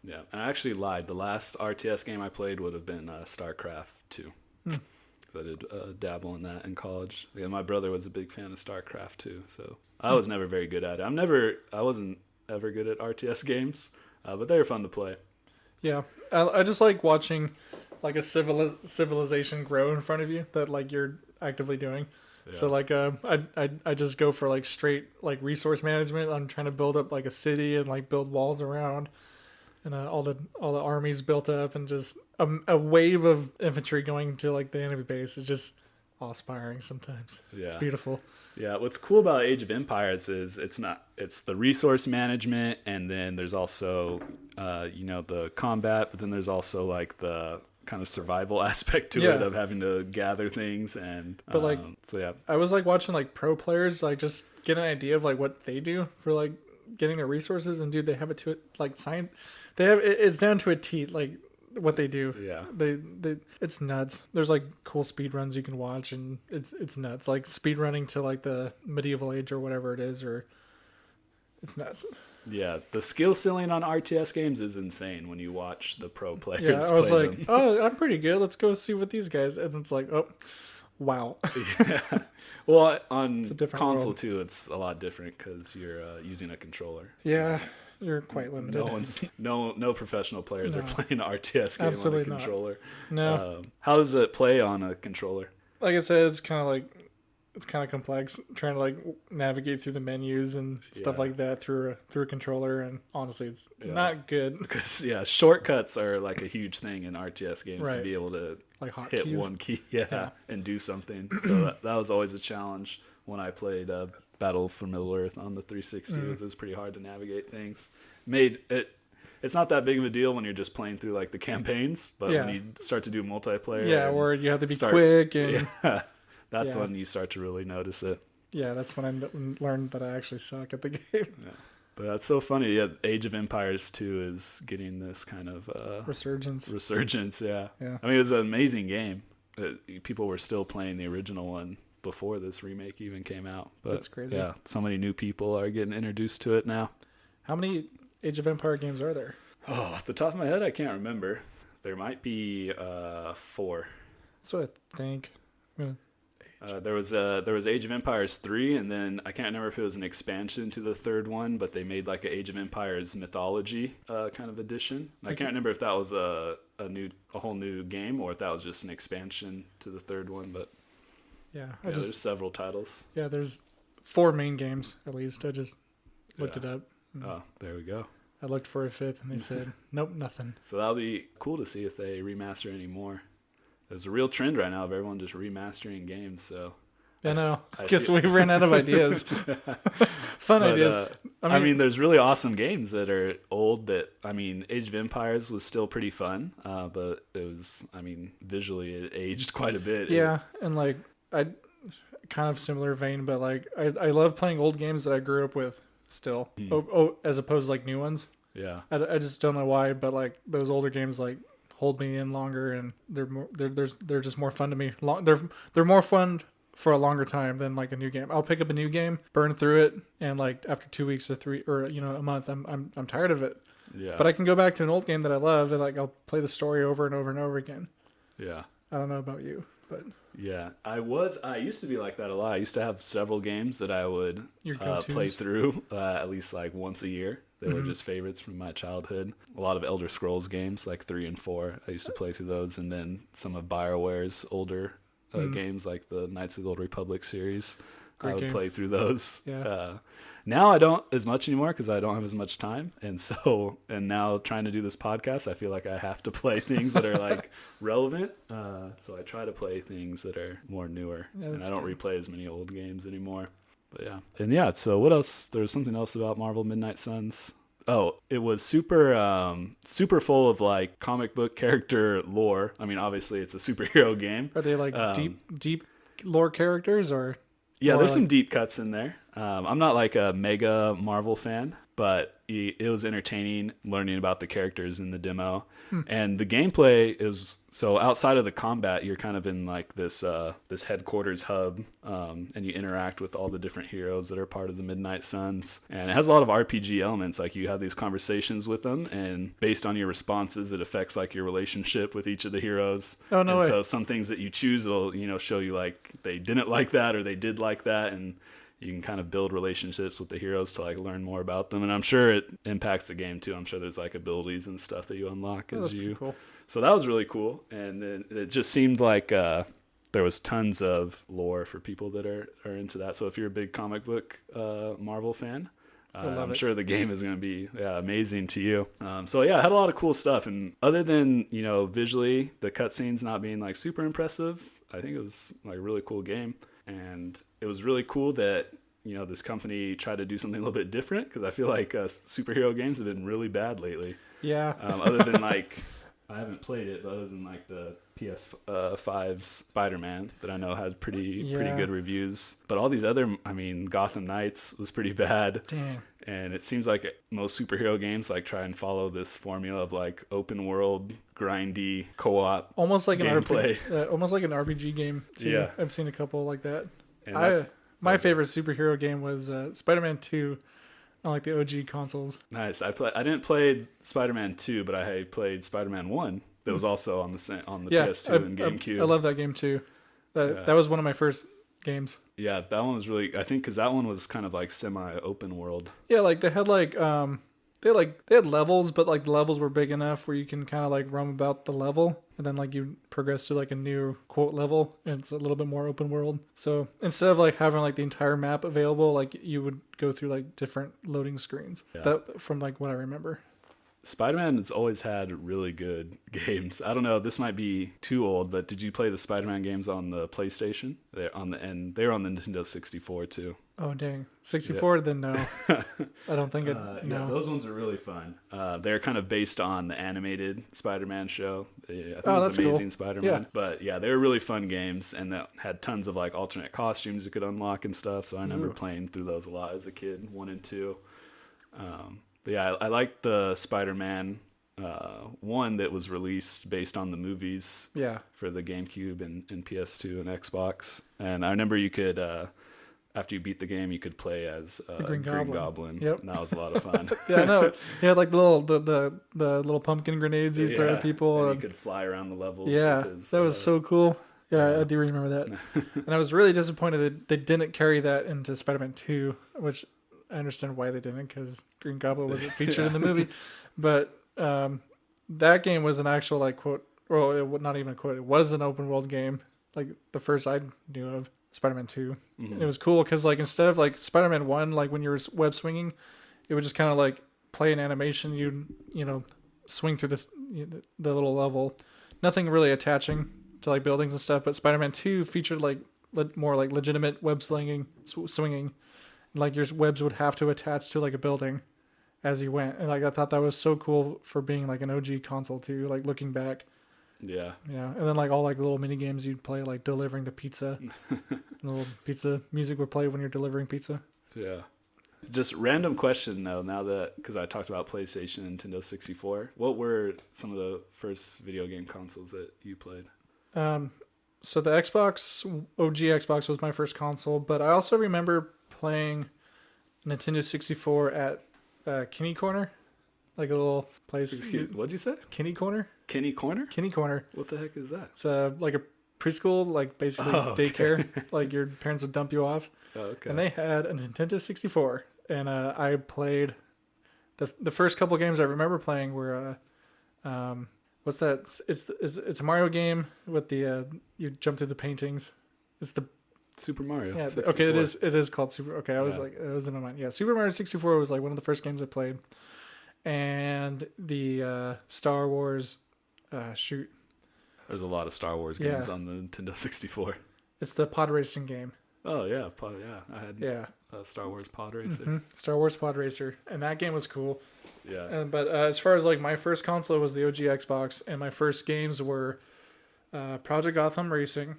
Yeah, and I actually lied. The last RTS game I played would have been StarCraft 2. I did dabble in that in college. Yeah, my brother was a big fan of StarCraft too, so I was never very good at it. I wasn't ever good at RTS games, but they were fun to play. Yeah, I just like watching like a civilization grow in front of you that like you're actively doing. Yeah. So like I just go for like straight like resource management. I'm trying to build up like a city and like build walls around. And all the armies built up, and just a wave of infantry going to like the enemy base is just awe-inspiring sometimes. Yeah. It's beautiful. Yeah, what's cool about Age of Empires is it's the resource management, and then there's also the combat, but then there's also like the kind of survival aspect to it of having to gather things, and I was like watching like pro players like just get an idea of like what they do for like getting their resources, and dude, they have it to it like science. They have it's down to a T, like what they do. Yeah, they it's nuts. There's like cool speed runs you can watch, and it's nuts. Like speed running to like the medieval age or whatever it is, or it's nuts. Yeah, the skill ceiling on RTS games is insane when you watch the pro players. Yeah, I was play like, them. Oh, I'm pretty good. Let's go see what these guys. And it's like, oh, wow. Yeah. Well, on console world. too, it's a lot different because you're using a controller. Yeah. You're quite limited. No professional players are playing an RTS game on a controller. No. How does it play on a controller? Like I said, it's kind of complex trying to like navigate through the menus and stuff like that through a controller, and honestly, it's not good. Because shortcuts are like a huge thing in RTS games to be able to like hit keys. one key, and do something. So that was always a challenge when I played Battle for Middle-earth on the 360. It was pretty hard to navigate things. It's not that big of a deal when you're just playing through like the campaigns, but when you start to do multiplayer, where you have to be quick, and that's when you start to really notice it. Yeah, that's when I learned that I actually suck at the game. Yeah. But that's so funny. Yeah, Age of Empires 2 is getting this kind of resurgence. Yeah. I mean, it was an amazing game. People were still playing the original one before this remake even came out. But That's crazy. yeah, so many new people are getting introduced to it now. How many Age of Empire games are there? Oh, off the top of my head, I can't remember. There might be 4. That's what I think. Yeah. There was Age of Empires 3, and then I can't remember if it was an expansion to the third one, but they made like an Age of Empires mythology kind of edition. I can't remember if that was a whole new game or if that was just an expansion to the third one. But Yeah, there's several titles. Yeah, there's 4 main games at least. I just looked it up. Oh, there we go. I looked for a 5th, and they said, nope, nothing. So that'll be cool to see if they remaster any more. There's a real trend right now of everyone just remastering games. So I know. I guess we ran out of ideas. Fun ideas. I mean, there's really awesome games that are old that, Age of Empires was still pretty fun, but it was, visually it aged quite a bit. Yeah, and like, I kind of similar vein, but like, I love playing old games that I grew up with still, as opposed to like new ones. Yeah. I just don't know why, but like those older games like hold me in longer, and they're just more fun to me. They're more fun for a longer time than like a new game. I'll pick up a new game, burn through it, and like after 2 weeks or 3 or a month, I'm tired of it. Yeah. But I can go back to an old game that I love, and like I'll play the story over and over and over again. Yeah. I don't know about you, but yeah, I used to be like that a lot. I used to have several games that I would Your play through at least like once a year. They were just favorites from my childhood. A lot of Elder Scrolls games, like 3 and 4. I used to play through those, and then some of BioWare's older games, like the Knights of the Old Republic series. Great I would game. play through those. Yeah. Now I don't as much anymore because I don't have as much time, and now trying to do this podcast, I feel like I have to play things that are like relevant. So I try to play things that are more newer, and I don't replay as many old games anymore. But yeah, so what else? There was something else about Marvel Midnight Suns. Oh, it was super full of like comic book character lore. Obviously it's a superhero game. Are they like deep lore characters or? Yeah, there's some deep cuts in there. I'm not like a mega Marvel fan, but it was entertaining learning about the characters in the demo. And the gameplay is, so outside of the combat, you're kind of in like this headquarters hub, and you interact with all the different heroes that are part of the Midnight Suns. And it has a lot of RPG elements, like you have these conversations with them, and based on your responses, it affects like your relationship with each of the heroes. Oh, no way. So some things that you choose will, show you like they didn't like that or they did like that, and you can kind of build relationships with the heroes to like learn more about them. And I'm sure it impacts the game too. I'm sure there's like abilities and stuff that you unlock as you. Cool. So that was really cool. And then it just seemed like there was tons of lore for people that are into that. So if you're a big comic book Marvel fan, I'm sure the game is going to be amazing to you. So yeah, it had a lot of cool stuff. And other than, visually, the cutscenes not being like super impressive, I think it was like a really cool game. And it was really cool that, this company tried to do something a little bit different, because I feel like superhero games have been really bad lately. Yeah. Other than like, I haven't played it, but other than like the PS5's Spider-Man that I know has pretty good reviews. But all these other, Gotham Knights was pretty bad. Dang. And it seems like most superhero games like try and follow this formula of like open world, grindy co-op, almost like gameplay. Almost like an RPG game too. Yeah. I've seen a couple like that. And my favorite superhero game was Spider-Man 2 on like the OG consoles. Nice. I didn't play Spider-Man 2, but I played Spider-Man 1. That was also on the PS2 and GameCube. I love that game too. That was one of my first games. Yeah, that one was really, I think, because that one was kind of like semi-open world. Yeah, like they had like they had levels, but like the levels were big enough where you can kind of like roam about the level, and then like you progress to like a new quote level, and it's a little bit more open world. So instead of like having like the entire map available, like you would go through like different loading screens. Yeah. That from like what I remember. Spider-Man has always had really good games. I don't know, this might be too old, but did you play the Spider-Man games on the PlayStation? They're on the Nintendo 64 too. Oh dang, 64? Yeah. Then no, I don't think it. No. Yeah, those ones are really fun. They're kind of based on the animated Spider-Man show. I think it's Amazing cool. Spider-Man. Yeah. But yeah, they were really fun games, and that had tons of like alternate costumes you could unlock and stuff. So I remember playing through those a lot as a kid, 1 and 2. But yeah, I like the Spider-Man one that was released based on the movies Yeah. for the GameCube and PS2 and Xbox. And I remember you could, after you beat the game, you could play as The Green Goblin. Yep. And that was a lot of fun. Yeah, I know. He had like the little pumpkin grenades you throw at people. And you could fly around the levels. Yeah, with his, that was so cool. Yeah, I do remember that. And I was really disappointed that they didn't carry that into Spider-Man 2, which I understand why they didn't, because Green Goblin wasn't featured in the movie. But that game was an actual, like, quote, well, not even a quote, it was an open world game, like the first I knew of, Spider-Man 2. Mm-hmm. It was cool because, like, instead of like Spider-Man 1, like when you were web swinging, it would just kind of like play an animation. You'd, swing through the little level, nothing really attaching to like buildings and stuff. But Spider-Man 2 featured like more like legitimate web swinging, like your webs would have to attach to like a building as you went. And like I thought that was so cool for being like an OG console too, like looking back. Yeah. And then like all like little mini games you'd play, like delivering the pizza. And the little pizza music would play when you're delivering pizza. Yeah. Just random question though, now that, because I talked about PlayStation and Nintendo 64, what were some of the first video game consoles that you played? So the Xbox, OG Xbox was my first console, but I also remember playing Nintendo 64 at Kinney Corner, like a little place. Excuse me, what'd you say? Kinney Corner? Kinney Corner? Kinney Corner. What the heck is that? It's like a preschool, like basically daycare. Like your parents would dump you off. Oh, okay. And they had a Nintendo 64, and I played the first couple games I remember playing were what's that? It's a Mario game with the you jump through the paintings. It's the Super Mario. Yeah. 64. Okay. It is called Super. Okay. I was like, it was in my mind. Yeah. Super Mario 64 was like one of the first games I played, and the Star Wars shoot. There's a lot of Star Wars games on the Nintendo 64. It's the pod racing game. Oh yeah, I had Star Wars Pod Racer. Mm-hmm. Star Wars Pod Racer, and that game was cool. Yeah. But as far as like my first console was the OG Xbox, and my first games were Project Gotham Racing.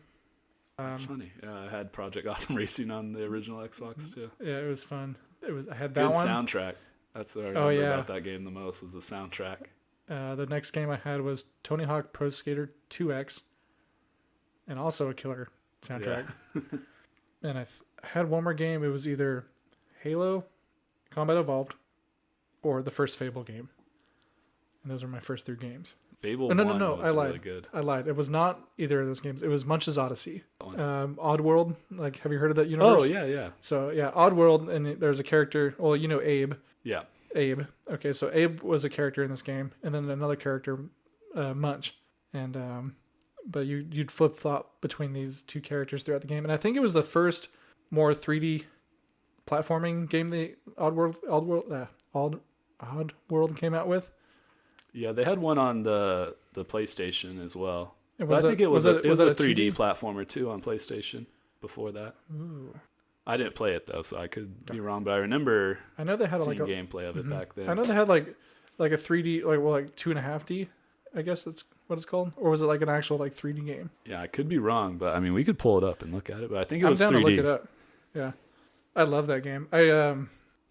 That's funny. Yeah, I had Project Gotham Racing on the original Xbox too. Yeah, it was fun. I had that Good one. soundtrack. That's what I remember about that game the most, was the soundtrack. The next game I had was Tony Hawk Pro Skater 2X, and also a killer soundtrack. Yeah. And I had one more game. It was either Halo, Combat Evolved, or the first Fable game. And those were my first 3 games. Fable no, 1 was I lied. really good. I lied. It was not either of those games. It was Munch's Odyssey. Oddworld. Like, have you heard of that universe? Oh, yeah. So, yeah, Oddworld, and there's a character. Well, you know Abe. Yeah. Abe. Okay, so Abe was a character in this game, and then another character, Munch. And but you'd flip-flop between these two characters throughout the game. And I think it was the first more 3D platforming game the Oddworld came out with. Yeah, they had one on the PlayStation as well. I think it was a 3D platformer too on PlayStation before that. Ooh. I didn't play it though, so I could be wrong, but I remember they had seeing gameplay of it back then. I know they had like a 3D, like 2.5D, I guess that's what it's called, or was it like an actual like 3D game? Yeah, I could be wrong, but I mean we could pull it up and look at it. But I think it was down 3D. To look it up. Yeah, I love that game.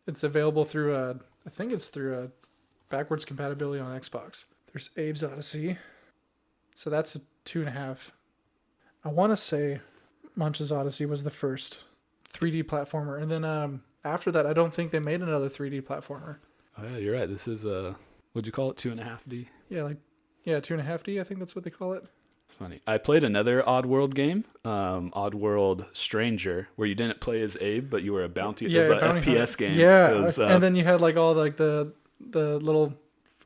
It's available through I think it's through backwards compatibility on Xbox. There's Abe's Odyssey, so that's a 2.5. I want to say Munch's Odyssey was the first 3D platformer, and then after that, I don't think they made another 3D platformer. Oh yeah, you're right. This is what'd you call it? 2.5D. Yeah, 2.5D. I think that's what they call it. It's funny. I played another Oddworld game, Oddworld Stranger, where you didn't play as Abe, but you were a bounty. Yeah, it was an FPS game. Yeah, was, and then you had like all like the little,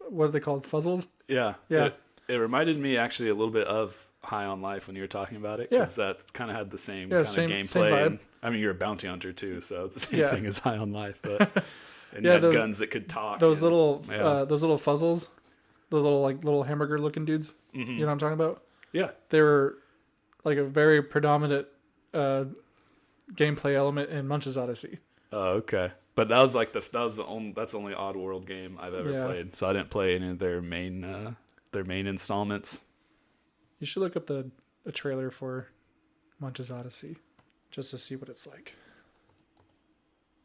what are they called? Fuzzles. Yeah. It reminded me actually a little bit of High on Life when you were talking about it, because that kind of had the same kind of gameplay. Same vibe. And, I mean, you're a bounty hunter too, so it's the same thing as High on Life, but and you had guns that could talk. Those little fuzzles, the little hamburger looking dudes. Mm-hmm. You know what I'm talking about? Yeah, they were like a very predominant gameplay element in Munch's Odyssey. Oh, okay. But that's the only Oddworld game I've ever played. So I didn't play any of their main installments. You should look up a trailer for Munch's Odyssey just to see what it's like.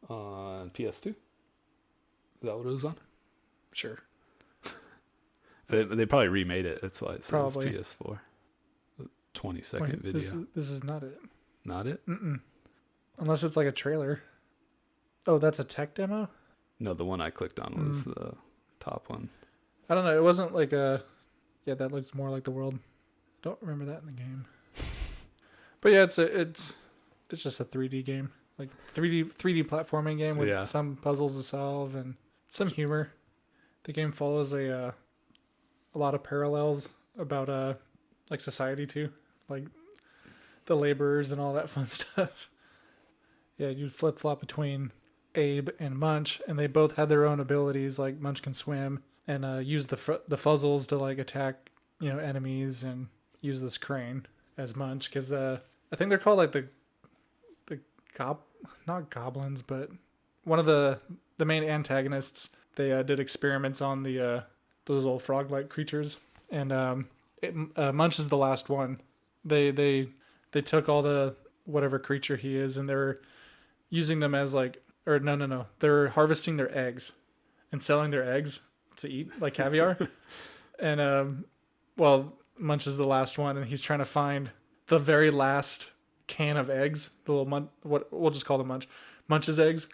On PS2? Is that what it was on? Sure. They probably remade it. That's why it says Probably. PS4. 20-second Wait, video. this is not it. Not it? Mm-mm. Unless it's like a trailer. Oh, that's a tech demo? No, the one I clicked on was the top one. I don't know. It wasn't like a... Yeah, that looks more like the world. Don't remember that in the game. But yeah, it's just a 3D game. Like 3D platforming game with some puzzles to solve and some humor. The game follows a lot of parallels about like society too. Like the laborers and all that fun stuff. Yeah, you flip-flop between Abe and Munch, and they both had their own abilities. Like Munch can swim and use the fuzzles to like attack, enemies, and use this crane as Munch, because I think they're called like the not goblins, but one of the main antagonists. They did experiments on the those little frog-like creatures, and Munch is the last one. They took all the whatever creature he is, and they're using them as like, or no, they're harvesting their eggs and selling their eggs to eat like caviar. And Munch is the last one, and he's trying to find the very last can of eggs. The little what we'll just call them Munch's eggs.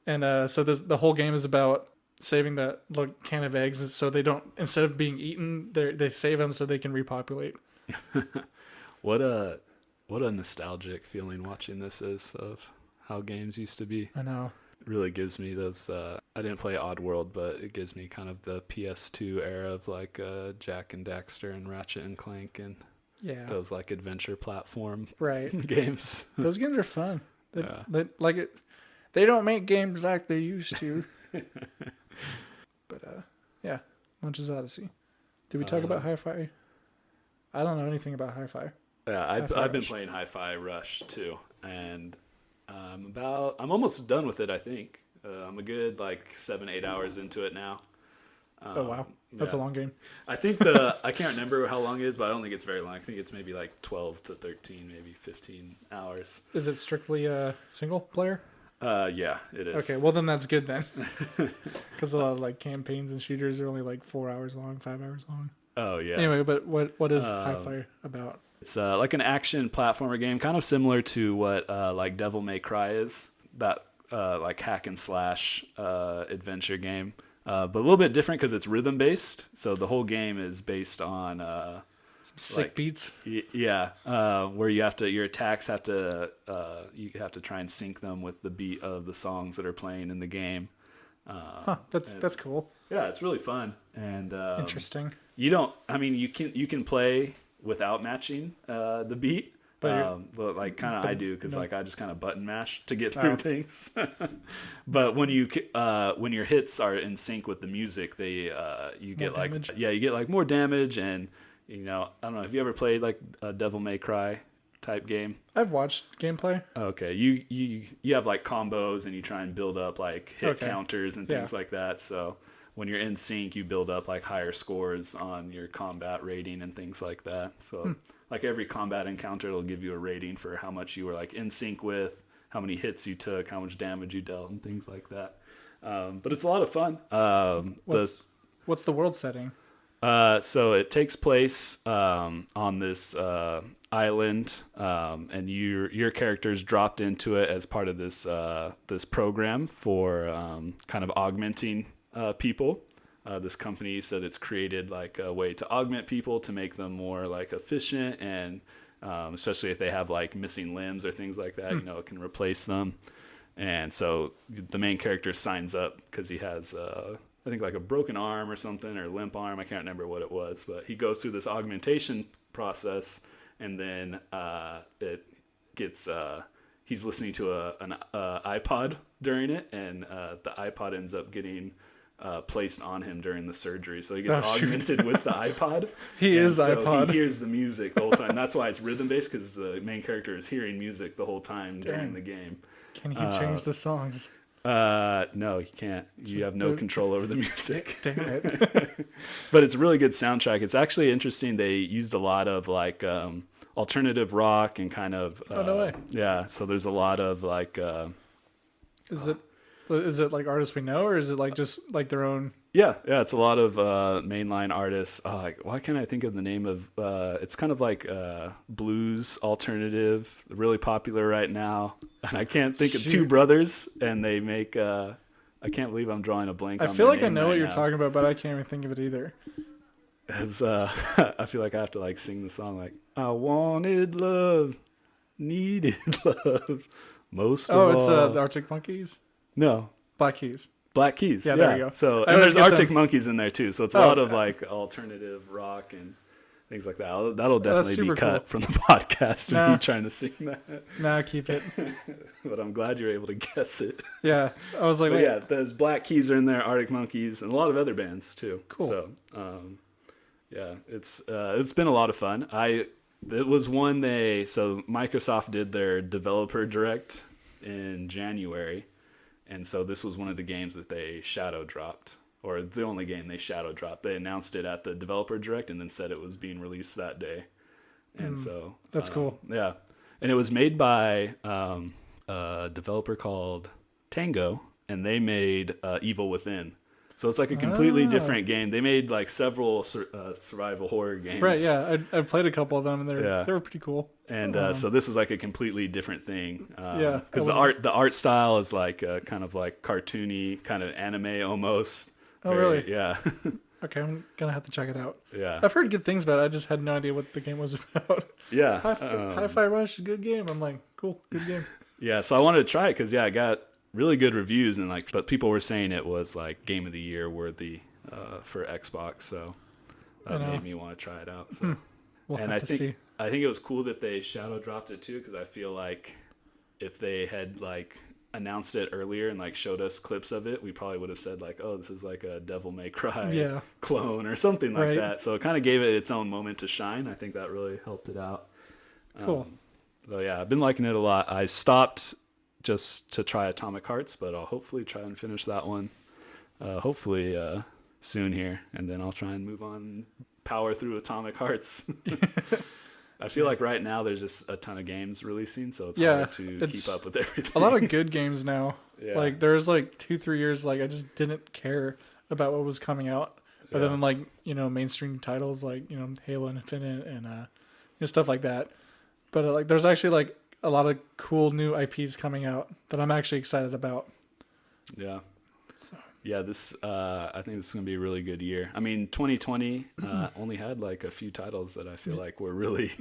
And so the whole game is about saving that little can of eggs, so they don't, instead of being eaten, they save them so they can repopulate. What a nostalgic feeling watching this is of how games used to be. I know. It really gives me those. I didn't play Oddworld, but it gives me kind of the PS2 era of like Jack and Daxter and Ratchet and Clank and those like adventure platform games. Those games are fun. They don't make games like they used to. But Munch's Odyssey. Did we talk about Hi-Fi? I don't know anything about Hi-Fi. Yeah, I've been playing Hi-Fi Rush too, and I'm almost done with it. I think I'm a good 7-8 hours into it now. Oh wow, that's a long game. I think I can't remember how long it is, but I don't think it's very long. I think it's maybe 12 to 13, maybe 15 hours. Is it strictly single player? Yeah, it is. Okay, well then that's good then, because a lot of campaigns and shooters are only 4 hours long, 5 hours long. Oh yeah. Anyway, but what is Hi-Fi about? It's like an action platformer game, kind of similar to what Devil May Cry is. That hack and slash adventure game, but a little bit different because it's rhythm based. So the whole game is based on some sick beats. Where your attacks have to you have to try and sync them with the beat of the songs that are playing in the game. That's cool. Yeah, it's really fun and interesting. You can play without matching the beat, but I do because I just kind of button mash to get through things. But when your hits are in sync with the music, you get more damage, and I don't know. Have you ever played a Devil May Cry type game? I've watched gameplay. Okay, you have combos, and you try and build up hit counters and things like that. So when you're in sync, you build up higher scores on your combat rating and things like that. So every combat encounter, it'll give you a rating for how much you were in sync with, how many hits you took, how much damage you dealt, and things like that. But it's a lot of fun. What's the world setting? So it takes place on this island, and your character's dropped into it as part of this program for kind of augmenting people. This company said it's created a way to augment people to make them more efficient, and especially if they have missing limbs or things like that, it can replace them. And so the main character signs up because he has I think a broken arm or something, or limp arm. I can't remember what it was, but he goes through this augmentation process, and then it gets he's listening to an iPod during it, and the iPod ends up getting placed on him during the surgery, so he gets augmented with the iPod. He iPod. He hears the music the whole time. That's why it's rhythm based, because the main character is hearing music the whole time during the game. Can he change the songs? No, you can't. You have no control over the music. Damn it. But it's a really good soundtrack. It's actually interesting. They used a lot of alternative rock and kind of no way. Yeah, so there's a lot of Is it artists we know, or is it just their own Yeah, it's a lot of mainline artists. Why can't I think of the name of? It's kind of like blues alternative, really popular right now. And I can't think of two brothers, and they make. I can't believe I'm drawing a blank. I on feel their like I name know right what you're now. talking about, but I can't even think of it either. As I feel like I have to like sing the song like I wanted love, needed love, most of all. Oh, it's the Arctic Monkeys. No, Black Keys. Black Keys. Yeah, there you go. So I and always there's get Arctic them. Monkeys in there too. So it's a lot of like alternative rock and things like that. That'll definitely be super cut cool. from the podcast. Nah. Me trying to sing that, Nah, keep it. but I'm glad you're able to guess it. Yeah, I was like, But wait. yeah, those Black Keys are in there, Arctic Monkeys, and a lot of other bands too. Cool. So yeah, it's been a lot of fun. It was one so Microsoft did their developer direct in January, and so this was one of the games that they shadow dropped, or the only game they shadow dropped. They announced it at the developer direct and then said it was being released that day, and so That's cool. Yeah, and it was made by a developer called Tango, and they made Evil Within. So it's like a completely different game. They made like several survival horror games. Right, yeah. I played a couple of them, and they were pretty cool. And so this is like a completely different thing. Yeah, Because the art style is like kind of like cartoony, kind of anime almost. Oh, really? Yeah. Okay, I'm going to have to check it out. Yeah. I've heard good things about it. I just had no idea what the game was about. Yeah. Hi-Fi Rush, good game. I'm like, cool, good game. Yeah, so I wanted to try it because, I got really good reviews, and but people were saying it was like game of the year worthy for Xbox, so that made me want to try it out. So. We'll And have to see. I think it was cool that they shadow dropped it too, because I feel like if they had like announced it earlier and like showed us clips of it, we probably would have said like, oh, this is like a Devil May Cry clone or something like that. So it kind of gave it its own moment to shine. I think that really helped it out. Cool. So yeah, I've been liking it a lot. I stopped just to try Atomic Hearts, but I'll hopefully try and finish that one hopefully soon here, and then I'll try and move on and power through Atomic Hearts. I feel like right now there's just a ton of games releasing, so it's hard to keep up with everything. A lot of good games now. Yeah. Like there's like 2-3 years like I just didn't care about what was coming out, other than like mainstream titles like Halo Infinite and stuff like that. But like there's actually like a lot of cool new IPs coming out that I'm actually excited about. Yeah. Yeah, this I think this is going to be a really good year. I mean, 2020 only had like a few titles that I feel like were really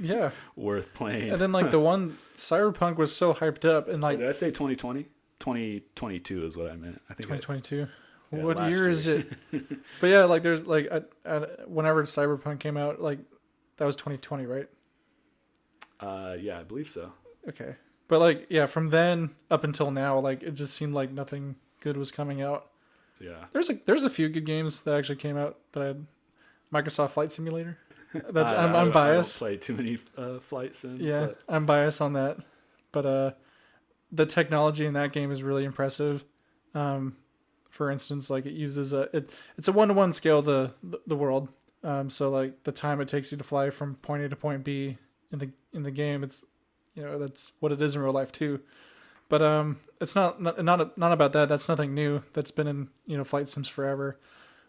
worth playing. And then like the one Cyberpunk was so hyped up, and like did I say 2020? 2022 is what I meant. I think 2022. Yeah, what last year is it? But yeah, like there's like whenever Cyberpunk came out, like that was 2020, right? Yeah, I believe so. Okay. But like from then up until now, like it just seemed like nothing good was coming out. Yeah. There's a few good games that actually came out that I had. Microsoft Flight Simulator. That's I I'm biased. don't play too many flight sims. Yeah, But I'm biased on that. But the technology in that game is really impressive. For instance, like it uses it's a 1-to-1 scale the world. So like the time it takes you to fly from point A to point B in the game, it's that's what it is in real life too. But it's not about that. That's nothing new. That's been in flight sims forever.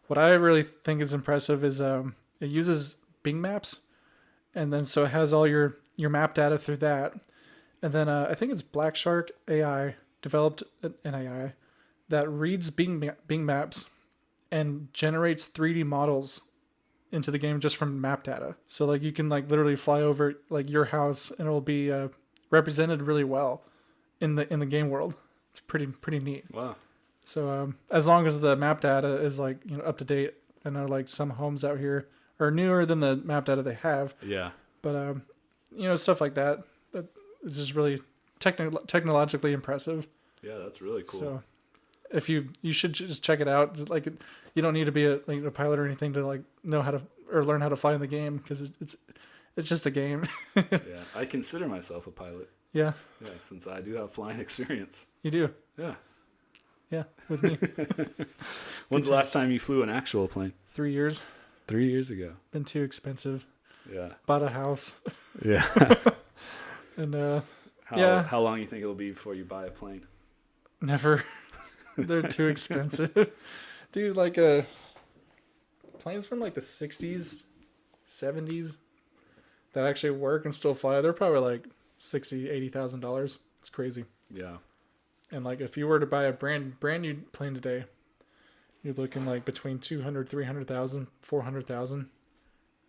What I really think is impressive is it uses Bing Maps, and then so it has all your map data through that. And then I think it's Black Shark AI developed an AI that reads Bing Maps and generates 3D models into the game just from map data. So like you can like literally fly over like your house and it'll be represented really well in the game world. It's pretty neat. wow. So as long as the map data is like up to date, I know like some homes out here are newer than the map data they have. Yeah. But stuff like that it's just really technologically impressive. Yeah, that's really cool. So if you should just check it out. Like you don't need to be a pilot or anything to like know how to or learn how to fly in the game, because it's just a game. Yeah, I consider myself a pilot. Yeah, Since I do have flying experience. you do. Yeah. With me. When's the last time you flew an actual plane? 3 years. 3 years ago. Been too expensive. Yeah. Bought a house. Yeah. And How long you think it'll be before you buy a plane? never. They're too expensive. Dude, like planes from like the 60s, 70s that actually work and still fly, they're probably like $60,000-$80,000. It's crazy. Yeah. And like if you were to buy a brand new plane today, you're looking like between 200, 300,000, 400,000.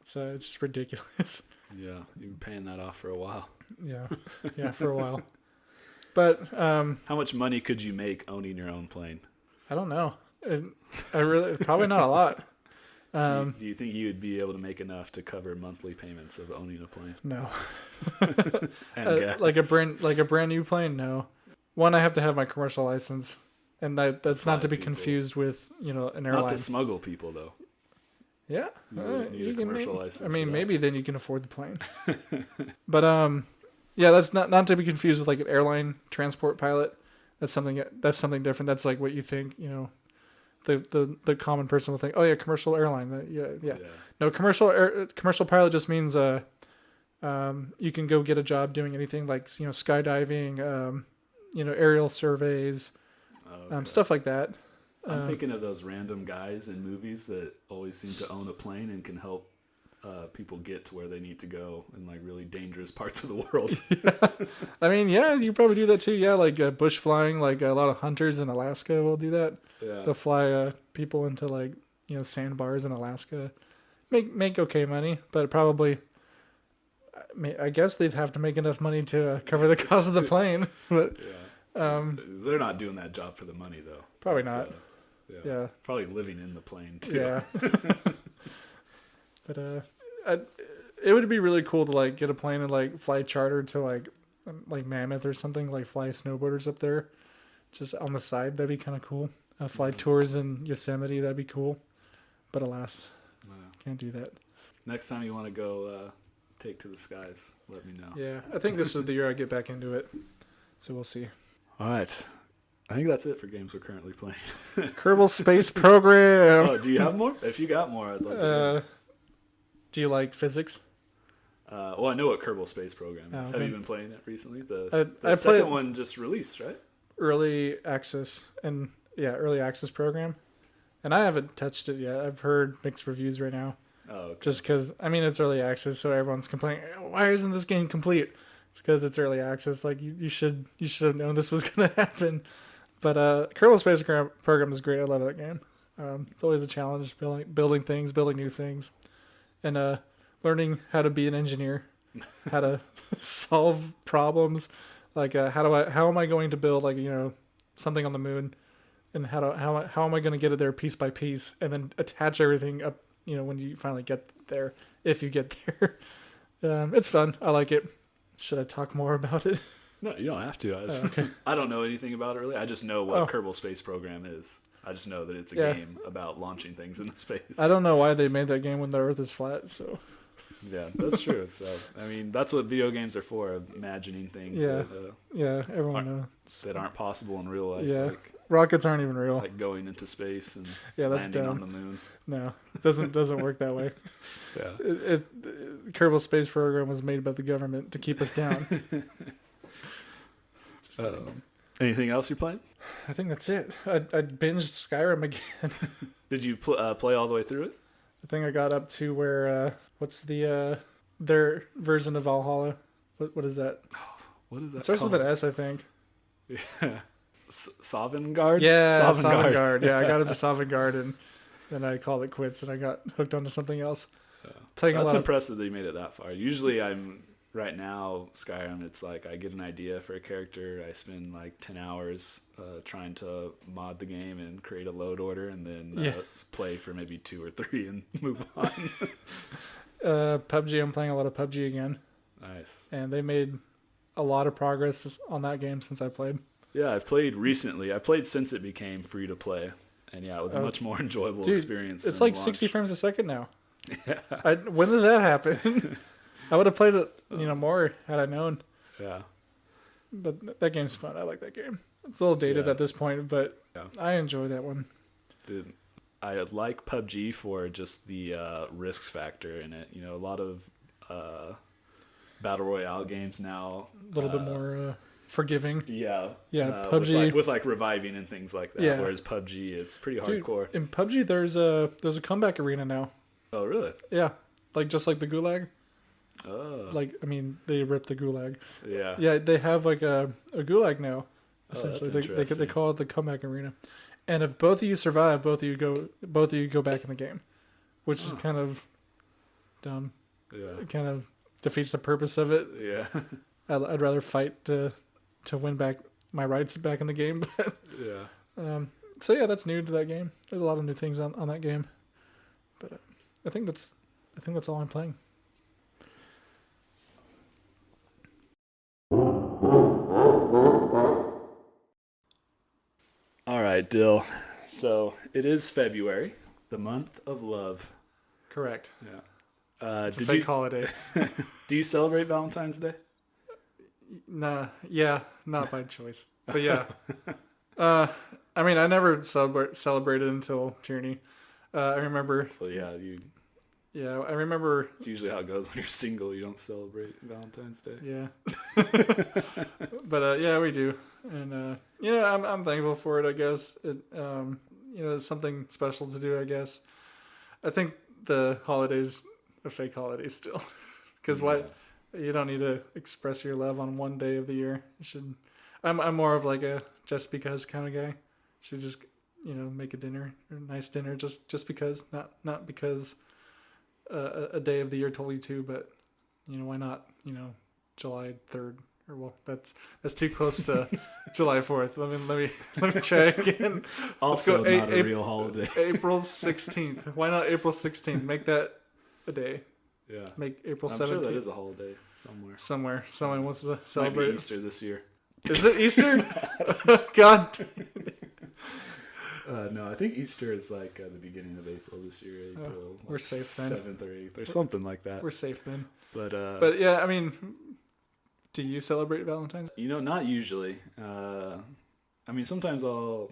So it's just ridiculous. Yeah, you've been paying that off for a while. Yeah, for a while. But how much money could you make owning your own plane? I don't know. I really probably not a lot. Do you think you would be able to make enough to cover monthly payments of owning a plane? No. And gas? Like a brand new plane, no. One, I have to have my commercial license, and that's not to be confused with an airline. Not to smuggle people though. Yeah, you need a commercial license. I mean, maybe then you can afford the plane. But yeah, that's not to be confused with like an airline transport pilot. That's something different. That's like what you think. The common person will think, oh yeah, commercial airline. Yeah. No, commercial pilot just means you can go get a job doing anything like skydiving, aerial surveys, stuff like that. I'm thinking of those random guys in movies that always seem to own a plane and can help people get to where they need to go in like really dangerous parts of the world. I mean, yeah, you probably do that too. Yeah, like bush flying, like a lot of hunters in Alaska will do that. Yeah. They'll fly people into like sandbars in Alaska, make okay money, but probably. I guess they'd have to make enough money to cover the cost of the plane. But they're not doing that job for the money though. Probably not. Yeah. Probably living in the plane too. Yeah. But it would be really cool to like get a plane and like fly charter to like Mammoth or something, like fly snowboarders up there, just on the side. That'd be kind of cool. Fly tours in Yosemite. That'd be cool. But alas, can't do that. Next time you want to go take to the skies, let me know. Yeah, I think this is the year I get back into it. So we'll see. All right. I think that's it for games we're currently playing. Kerbal Space Program. Oh, do you have more? If you got more, I'd love to know. Do you like physics? Well, I know what Kerbal Space Program is. Okay. Have you been playing it recently? The I second played one just released, right? Early access program. And I haven't touched it yet. I've heard mixed reviews right now. Oh, okay. Just because, I mean, it's early access, so everyone's complaining, why isn't this game complete? It's because it's early access. Like, you should have known this was going to happen. But Kerbal Space Program is great. I love that game. It's always a challenge, building things, building new things. And learning how to be an engineer, how to solve problems. Like, how am I going to build, like, something on the moon? And how am I going to get it there piece by piece and then attach everything up, when you finally get there, if you get there. It's fun. I like it. Should I talk more about it? No, you don't have to. Okay. I don't know anything about it really. I just know what Kerbal Space Program is. I just know that it's a game about launching things into space. I don't know why they made that game when the Earth is flat. So. Yeah, that's true. So I mean, that's what video games are for: imagining things. Everyone knows that aren't possible in real life. Yeah, like, rockets aren't even real. Like going into space and that's landing dumb. on the moon. No, it doesn't work that way. Yeah, Kerbal Space Program was made by the government to keep us down. Anything else you playing? I think that's it. I binged Skyrim again. Did you play all the way through it? I think I got up to where what's the their version of Valhalla? What is that? What is that? It starts called? with an S, I think. Yeah, Sovngarde. Yeah, Sovngarde. Yeah, I got up to Sovngarde and then I called it quits and I got hooked onto something else. That's impressive that you made it that far. Usually right now, Skyrim, it's like I get an idea for a character. I spend like 10 hours trying to mod the game and create a load order and then play for maybe 2 or 3 and move on. PUBG, I'm playing a lot of PUBG again. Nice. And they made a lot of progress on that game since I played. Yeah, I've played recently. I played since it became free to play. And yeah, it was a much more enjoyable experience. It's like 60 frames a second now. Yeah. When did that happen? I would have played it, more had I known. Yeah. But that game's fun. I like that game. It's a little dated at this point, but I enjoy that one. Dude, I like PUBG for just the risks factor in it. A lot of battle royale games now. A little bit more forgiving. Yeah. Yeah, PUBG with reviving and things like that. Yeah. Whereas PUBG, it's pretty Dude, hardcore. in PUBG, there's a comeback arena now. Oh, really? Yeah, like just like the Gulag. Oh. Like, I mean, they ripped the Gulag. Yeah. Yeah, they have like a Gulag now. Oh, that's Essentially, they interesting. call it the comeback arena. And if both of you survive, both of you go back in the game, which is kind of dumb. Yeah. It kind of defeats the purpose of it. Yeah. I'd rather fight to win back my rights back in the game. Yeah. So yeah, that's new to that game. There's a lot of new things on that game, but I think that's all I'm playing. All right, Dill. So it is February, the month of love. Correct. Yeah. It's a fake holiday. Do you celebrate Valentine's Day? Nah, yeah, not by choice, but yeah. I mean, I never celebrated until Tyranny. I remember. Well, yeah. Yeah, I remember. It's usually how it goes when you're single. You don't celebrate Valentine's Day. Yeah. But yeah, we do, and yeah, I'm thankful for it. I guess it, it's something special to do. I guess. I think the holiday's a fake holiday still, because why? You don't need to express your love on one day of the year. You should. I'm more of like a just because kind of guy. Should just make a dinner, or a nice dinner, just because, not because a day of the year told you to, but why not? July 3rd, or well, that's too close to July 4th. Let me try again. Also, Let's go not a real holiday. April 16th. Why not April 16th? Make that a day. Yeah. Make April 17th. I'm sure that is a holiday somewhere. Someone wants to Might celebrate be Easter this year. Is it Easter? God. No, I think Easter is like the beginning of April this year. April, we're safe then. 7th or 8th or something like that. We're safe then. But yeah, I mean, do you celebrate Valentine's? Not usually. I mean, sometimes I'll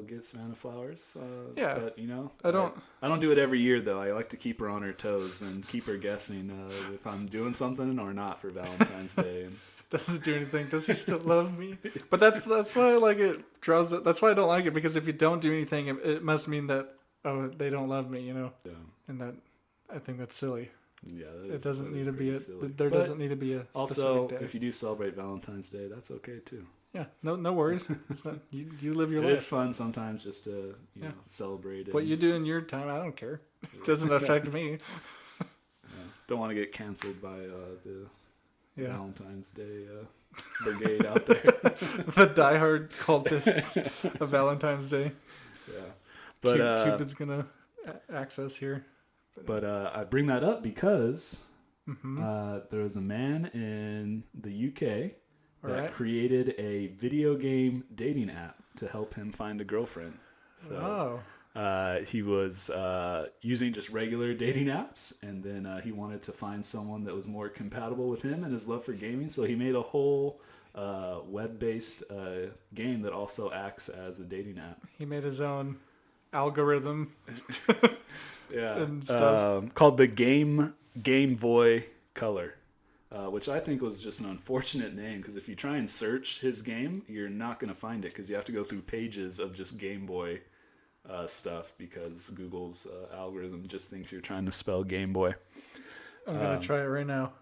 get Savannah flowers. Yeah, but I don't do it every year though. I like to keep her on her toes and keep her guessing if I'm doing something or not for Valentine's Day. And doesn't do anything. Does he still love me? But that's why I like it. That's why I don't like it, because if you don't do anything, it must mean that they don't love me. Yeah. And that I think that's silly. Yeah, it doesn't need to be silly. There doesn't need to be a also specific day. If you do celebrate Valentine's Day, that's okay too. Yeah, no worries. It's not you live your life. It's fun sometimes just to celebrate. What you do in your time, I don't care. It doesn't affect me. Don't want to get canceled by the Valentine's Day brigade out there. The diehard cultists of Valentine's Day. Yeah, but Cupid's gonna access here. But I bring that up because there was a man in the UK that created a video game dating app to help him find a girlfriend. So he was using just regular dating apps, and then he wanted to find someone that was more compatible with him and his love for gaming. So he made a whole web-based game that also acts as a dating app. He made his own algorithm. And stuff. Called the Game Boy Color. Which I think was just an unfortunate name, because if you try and search his game, you're not going to find it, because you have to go through pages of just Game Boy stuff, because Google's algorithm just thinks you're trying to spell Game Boy. I'm going to try it right now.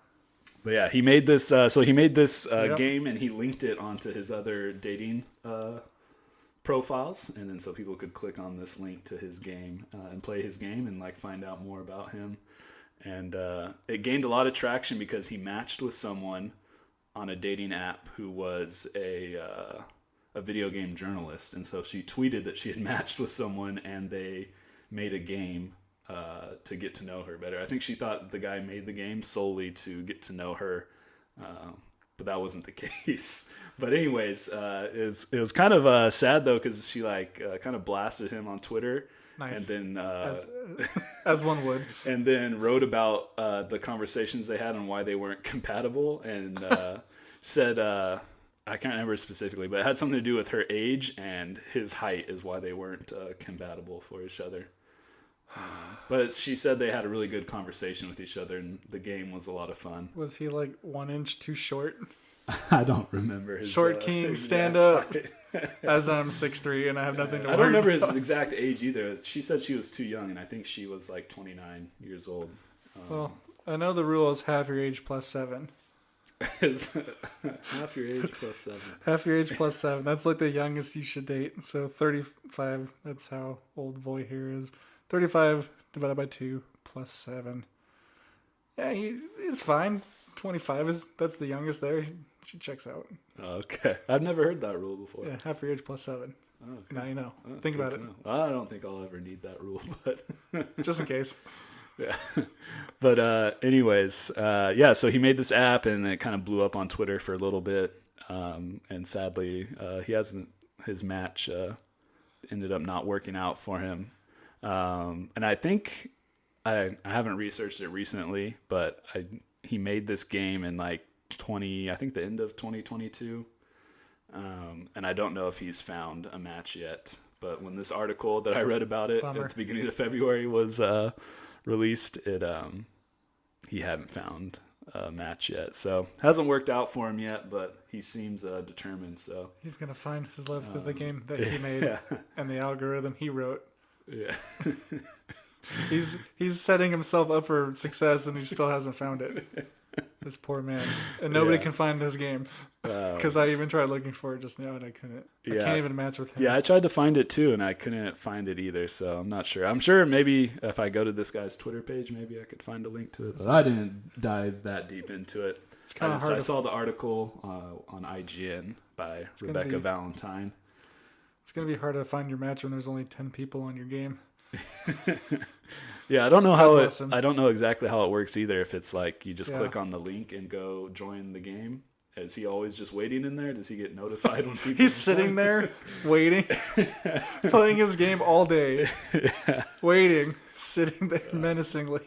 But yeah, he made this. So he made this game, and he linked it onto his other dating profiles, and then so people could click on this link to his game and play his game and find out more about him. And it gained a lot of traction because he matched with someone on a dating app who was a video game journalist. And so she tweeted that she had matched with someone, and they made a game to get to know her better. I think she thought the guy made the game solely to get to know her, but that wasn't the case. But anyways, it was kind of sad though, because she kind of blasted him on Twitter. Nice. And then as one would, and then wrote about the conversations they had and why they weren't compatible, and said I can't remember specifically, but it had something to do with her age and his height is why they weren't compatible for each other. But she said they had a really good conversation with each other, and the game was a lot of fun. Was he 1 inch too short? I don't remember his Short king, stand up. As I'm 6'3" and I have nothing to worry I don't remember about. his exact age either. She said she was too young, and I think she was like 29 years old. Well, I know the rule is half your age plus 7. Half your age plus 7. Half your age plus 7. That's like the youngest you should date. So 35, that's how old Voy here is. 35 divided by 2 plus 7. Yeah, it's fine. 25 that's the youngest there. She checks out. Okay. I've never heard that rule before. Yeah, half your age plus 7. Okay. Now you know. Oh, Think about it. I don't think I'll ever need that rule, but Just in case. yeah. But anyways, so he made this app and it kind of blew up on Twitter for a little bit. And sadly, his match ended up not working out for him. And I think I haven't researched it recently, but he made this game in like I think the end of 2022. And I don't know if he's found a match yet, but when this article that I read about it Bummer. at the beginning of February was released, he hadn't found a match yet. So hasn't worked out for him yet, but he seems determined. So He's going to find his love through the game that he made yeah. and the algorithm he wrote. Yeah. He's setting himself up for success and he still hasn't found it. This poor man. And nobody can find this game. Because I even tried looking for it just now and I couldn't. I can't even match with him. Yeah, I tried to find it too and I couldn't find it either, so I'm not sure. I'm sure maybe if I go to this guy's Twitter page, maybe I could find a link to it. But I didn't dive that deep into it. It's kind of hard. I saw the article on IGN by Rebecca Valentine. It's going to be hard to find your match when there's only 10 people on your game. Yeah, I don't know exactly how it works either. If it's like you just click on the link and go join the game. Is he always just waiting in there? Does he get notified when people? He's sitting there waiting, playing his game all day, waiting, sitting there menacingly.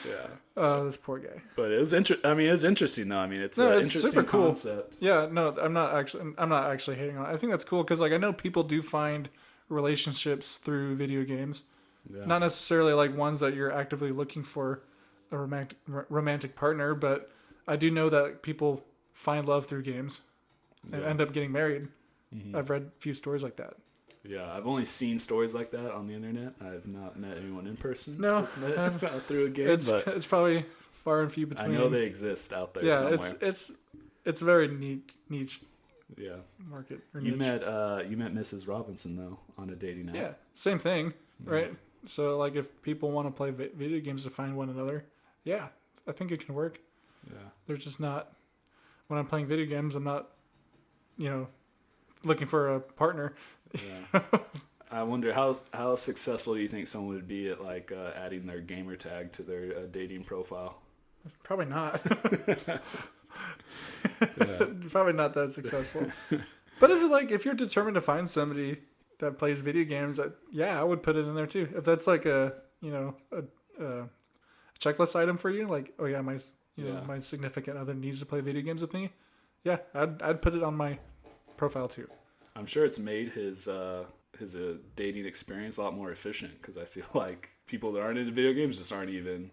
Yeah. Oh, this poor guy. But it was interesting though. I mean, it's an interesting super cool concept. Yeah, no, I'm not actually hating on it. I think that's cool because like I know people do find relationships through video games. Yeah. Not necessarily like ones that you're actively looking for a romantic partner, but I do know that people find love through games and end up getting married. Mm-hmm. I've read a few stories like that. Yeah, I've only seen stories like that on the internet. I've not met anyone in person. No, that's met through a game. It's probably far and few between. I know they exist out there somewhere. It's a very niche. Yeah, market. Or you niche. met Mrs. Robinson though on a dating app. Yeah, same thing, right? So like if people want to play video games to find one another, yeah, I think it can work. Yeah, there's just not. When I'm playing video games, I'm not, looking for a partner. Yeah. I wonder how successful do you think someone would be at like adding their gamer tag to their dating profile? Probably not. Probably not that successful. But if you're determined to find somebody that plays video games, I would put it in there too. If that's like a checklist item for you, like my significant other needs to play video games with me. Yeah, I'd put it on my profile too. I'm sure it's made his dating experience a lot more efficient because I feel like people that aren't into video games just aren't even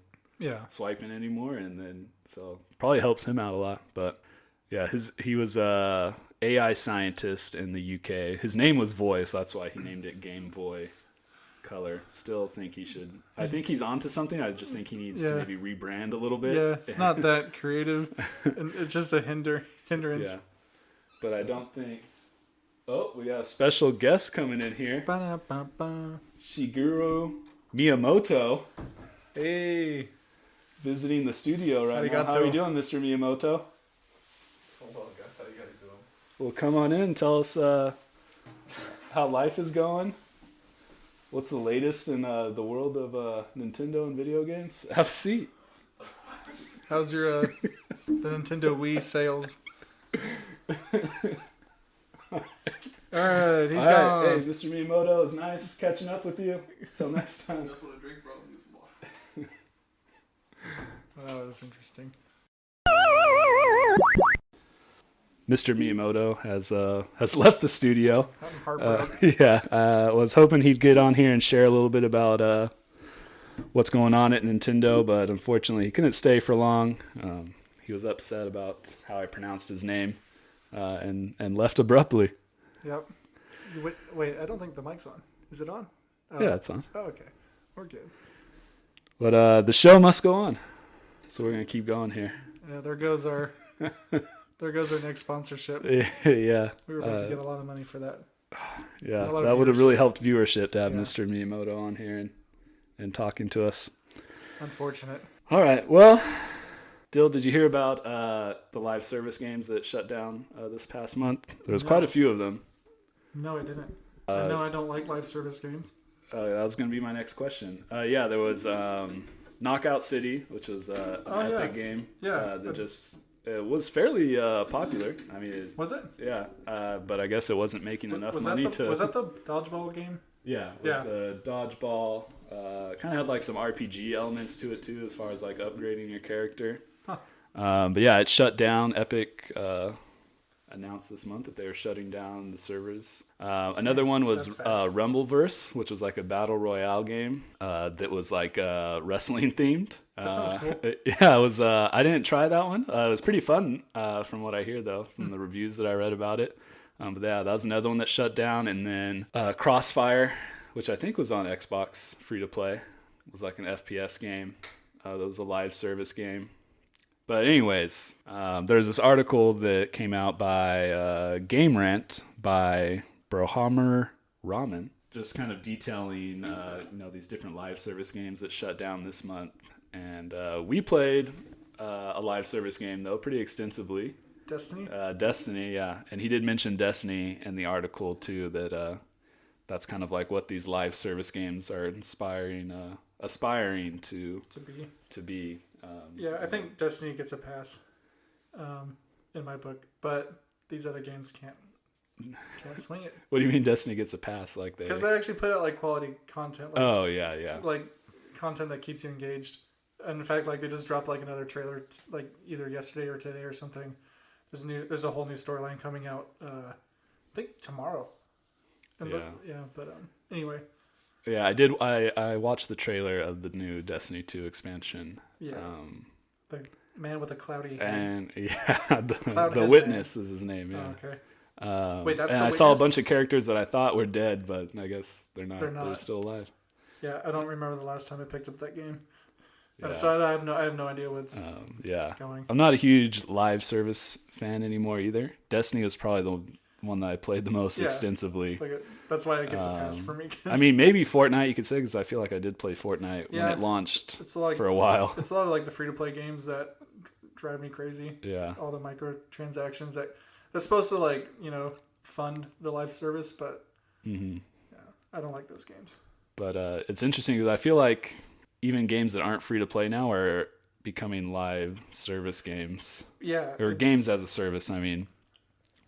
swiping anymore, and then so probably helps him out a lot. But yeah, he was a AI scientist in the UK. His name was Voy, so that's why he named it Game Voy Color. Still think he should. I think he's onto something. I just think he needs to maybe rebrand a little bit. Yeah, it's not that creative. It's just a hindrance. Yeah, but I don't think. Oh, we got a special guest coming in here. Ba-da-ba-ba. Shigeru Miyamoto. Hey. Visiting the studio right now. How are you doing, Mr. Miyamoto? Hello, guys. How you guys doing? Well, come on in. Tell us how life is going. What's the latest in the world of Nintendo and video games? Have a seat. How's your the Nintendo Wii sales? All right, he's gone. Hey, Mr. Miyamoto, it's nice catching up with you. Till next time. Just want to drink, bro. Need some water. Well, that was interesting. Mr. Miyamoto has left the studio. I'm heartbroken. Was hoping he'd get on here and share a little bit about what's going on at Nintendo, but unfortunately he couldn't stay for long. he was upset about how I pronounced his name, and left abruptly. Yep. Wait, I don't think the mic's on. Is it on? Yeah, it's on. Oh, okay. We're good. But the show must go on, so we're gonna keep going here. Yeah, there goes our next sponsorship. Yeah. We were about to get a lot of money for that. Yeah, A lot of that would have viewership. really helped viewership to have Yeah. Mr. Miyamoto on here and talking to us. Unfortunate. All right, well, Dill, did you hear about the live service games that shut down this past month? There was quite a few of them. No, I didn't. I know I don't like live service games. That was going to be my next question. Yeah, there was Knockout City, which was an epic game. Yeah. It was fairly popular. I mean, Was it? Yeah, but I guess it wasn't making enough money to. Was that the dodgeball game? Yeah, it was a dodgeball. Kind of had like some RPG elements to it too, as far as like upgrading your character. Huh. But yeah, it shut down. Epic announced this month that they were shutting down the servers. Another one was Rumbleverse, which was like a battle royale game that was like wrestling themed. That sounds cool. Yeah, it was. I didn't try that one. It was pretty fun from what I hear, though, from the reviews that I read about it. But yeah, that was another one that shut down. And then Crossfire, which I think was on Xbox free to play, it was like an FPS game. That was a live service game. But anyways, there's this article that came out by Game Rant by Brohammer Ramen, just kind of detailing these different live service games that shut down this month. And we played a live service game, though, pretty extensively. Destiny? Destiny, yeah. And he did mention Destiny in the article, too, that that's kind of like what these live service games are aspiring to be. Yeah, I think Destiny gets a pass in my book, but these other games can't swing it. What do you mean Destiny gets a pass? Like because they actually put out like quality content. Like, yeah. Like content that keeps you engaged. And in fact, like they just dropped like another trailer, like either yesterday or today or something. There's a whole new storyline coming out. I think tomorrow. And anyway. Yeah, I did. I watched the trailer of the new Destiny 2 expansion. Yeah. The man with the cloudy head. And yeah, the head Witness is his name. Yeah. Oh, okay. Wait, that's and the I saw a Witness? bunch of characters that I thought were dead, but I guess they're not. They're not. They're still alive. Yeah, I don't remember the last time I picked up that game. Yeah. So I have no idea what's going. I'm not a huge live service fan anymore either. Destiny was probably the one that I played the most extensively. That's why it gets a pass for me. I mean, maybe Fortnite you could say, because I feel like I did play Fortnite when it launched for a while. It's a lot of like the free-to-play games that drive me crazy. Yeah. All the microtransactions that's supposed to fund the live service, but I don't like those games. But it's interesting because I feel like even games that aren't free to play now are becoming live service games. Yeah. Or games as a service, I mean.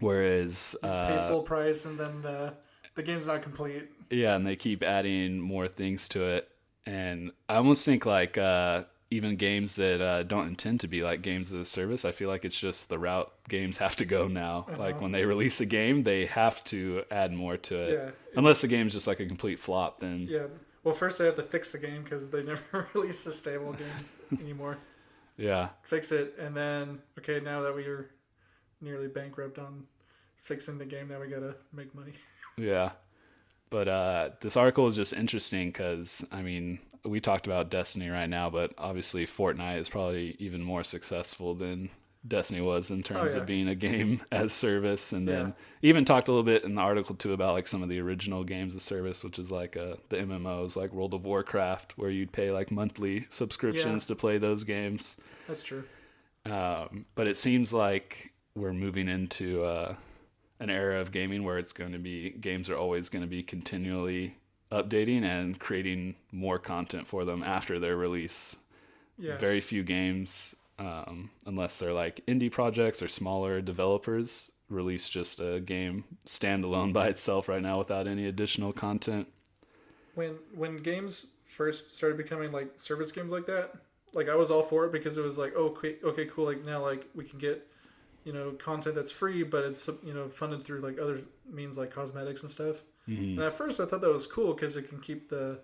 Whereas pay full price and then the game's not complete. Yeah, and they keep adding more things to it. And I almost think like even games that don't intend to be like games as a service, I feel like it's just the route games have to go now. Like when they release a game, they have to add more to it. Yeah. Unless the game's just like a complete flop, then Yeah. Well, first they have to fix the game because they never release a stable game anymore. Yeah. Fix it, and then now that we are nearly bankrupt on fixing the game, now we gotta make money. Yeah. But this article is just interesting because, I mean, we talked about Destiny right now, but obviously Fortnite is probably even more successful than Destiny was in terms of being a game as service. And then even talked a little bit in the article too about like some of the original games as service, which is like the MMOs like World of Warcraft, where you'd pay like monthly subscriptions to play those games. That's true. But it seems like we're moving into an era of gaming where games are always going to be continually updating and creating more content for them after their release. Yeah. Very few games, unless they're like indie projects or smaller developers, release just a game standalone by itself right now without any additional content. When games first started becoming like service games like that, like I was all for it because it was like, okay, cool. Like now, like we can get, content that's free, but it's, funded through like other means like cosmetics and stuff. Mm-hmm. And at first I thought that was cool because it can keep the,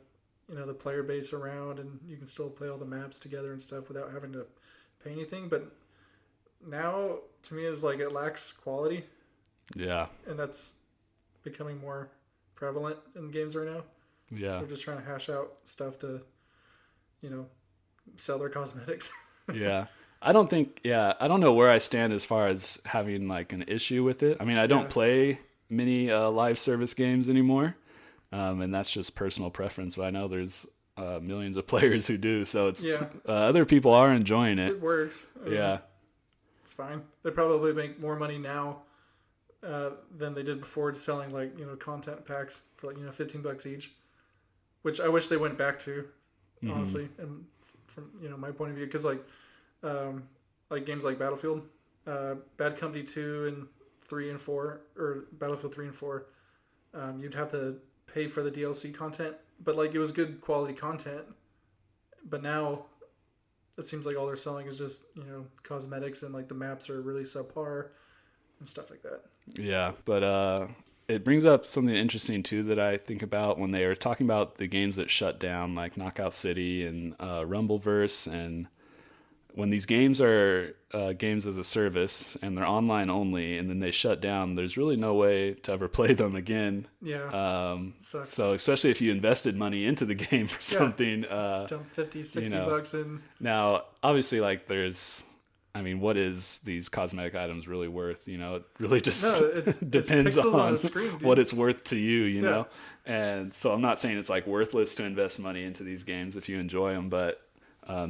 the player base around and you can still play all the maps together and stuff without having to pay anything. But now to me is like it lacks quality, Yeah. and that's becoming more prevalent in games right now. Yeah. They're just trying to hash out stuff to, sell their cosmetics. Yeah. I don't know where I stand as far as having like an issue with it. I mean, I don't play many live service games anymore. And that's just personal preference, but I know there's millions of players who do. So it's other people are enjoying it. It works. I mean, it's fine. They probably make more money now than they did before selling like, content packs for like, $15 each, which I wish they went back to, honestly. And from, my point of view, because like games like Battlefield, Bad Company 2 and 3 and 4, or Battlefield 3 and 4, you'd have to pay for the DLC content, but like it was good quality content. But now it seems like all they're selling is just, cosmetics, and like the maps are really subpar and stuff like that. Yeah, but it brings up something interesting too that I think about when they are talking about the games that shut down, like Knockout City and Rumbleverse, and when these games are games as a service and they're online only, and then they shut down, there's really no way to ever play them again. Yeah. Sucks. So especially if you invested money into the game for something. Dump 50, 60 bucks in. Now, obviously, like what is these cosmetic items really worth? It really just depends on the screen, what it's worth to you, you know? And so I'm not saying it's like worthless to invest money into these games if you enjoy them, but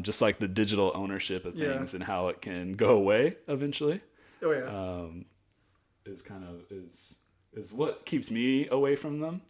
just like the digital ownership of things and how it can go away eventually. Oh yeah. Is what keeps me away from them.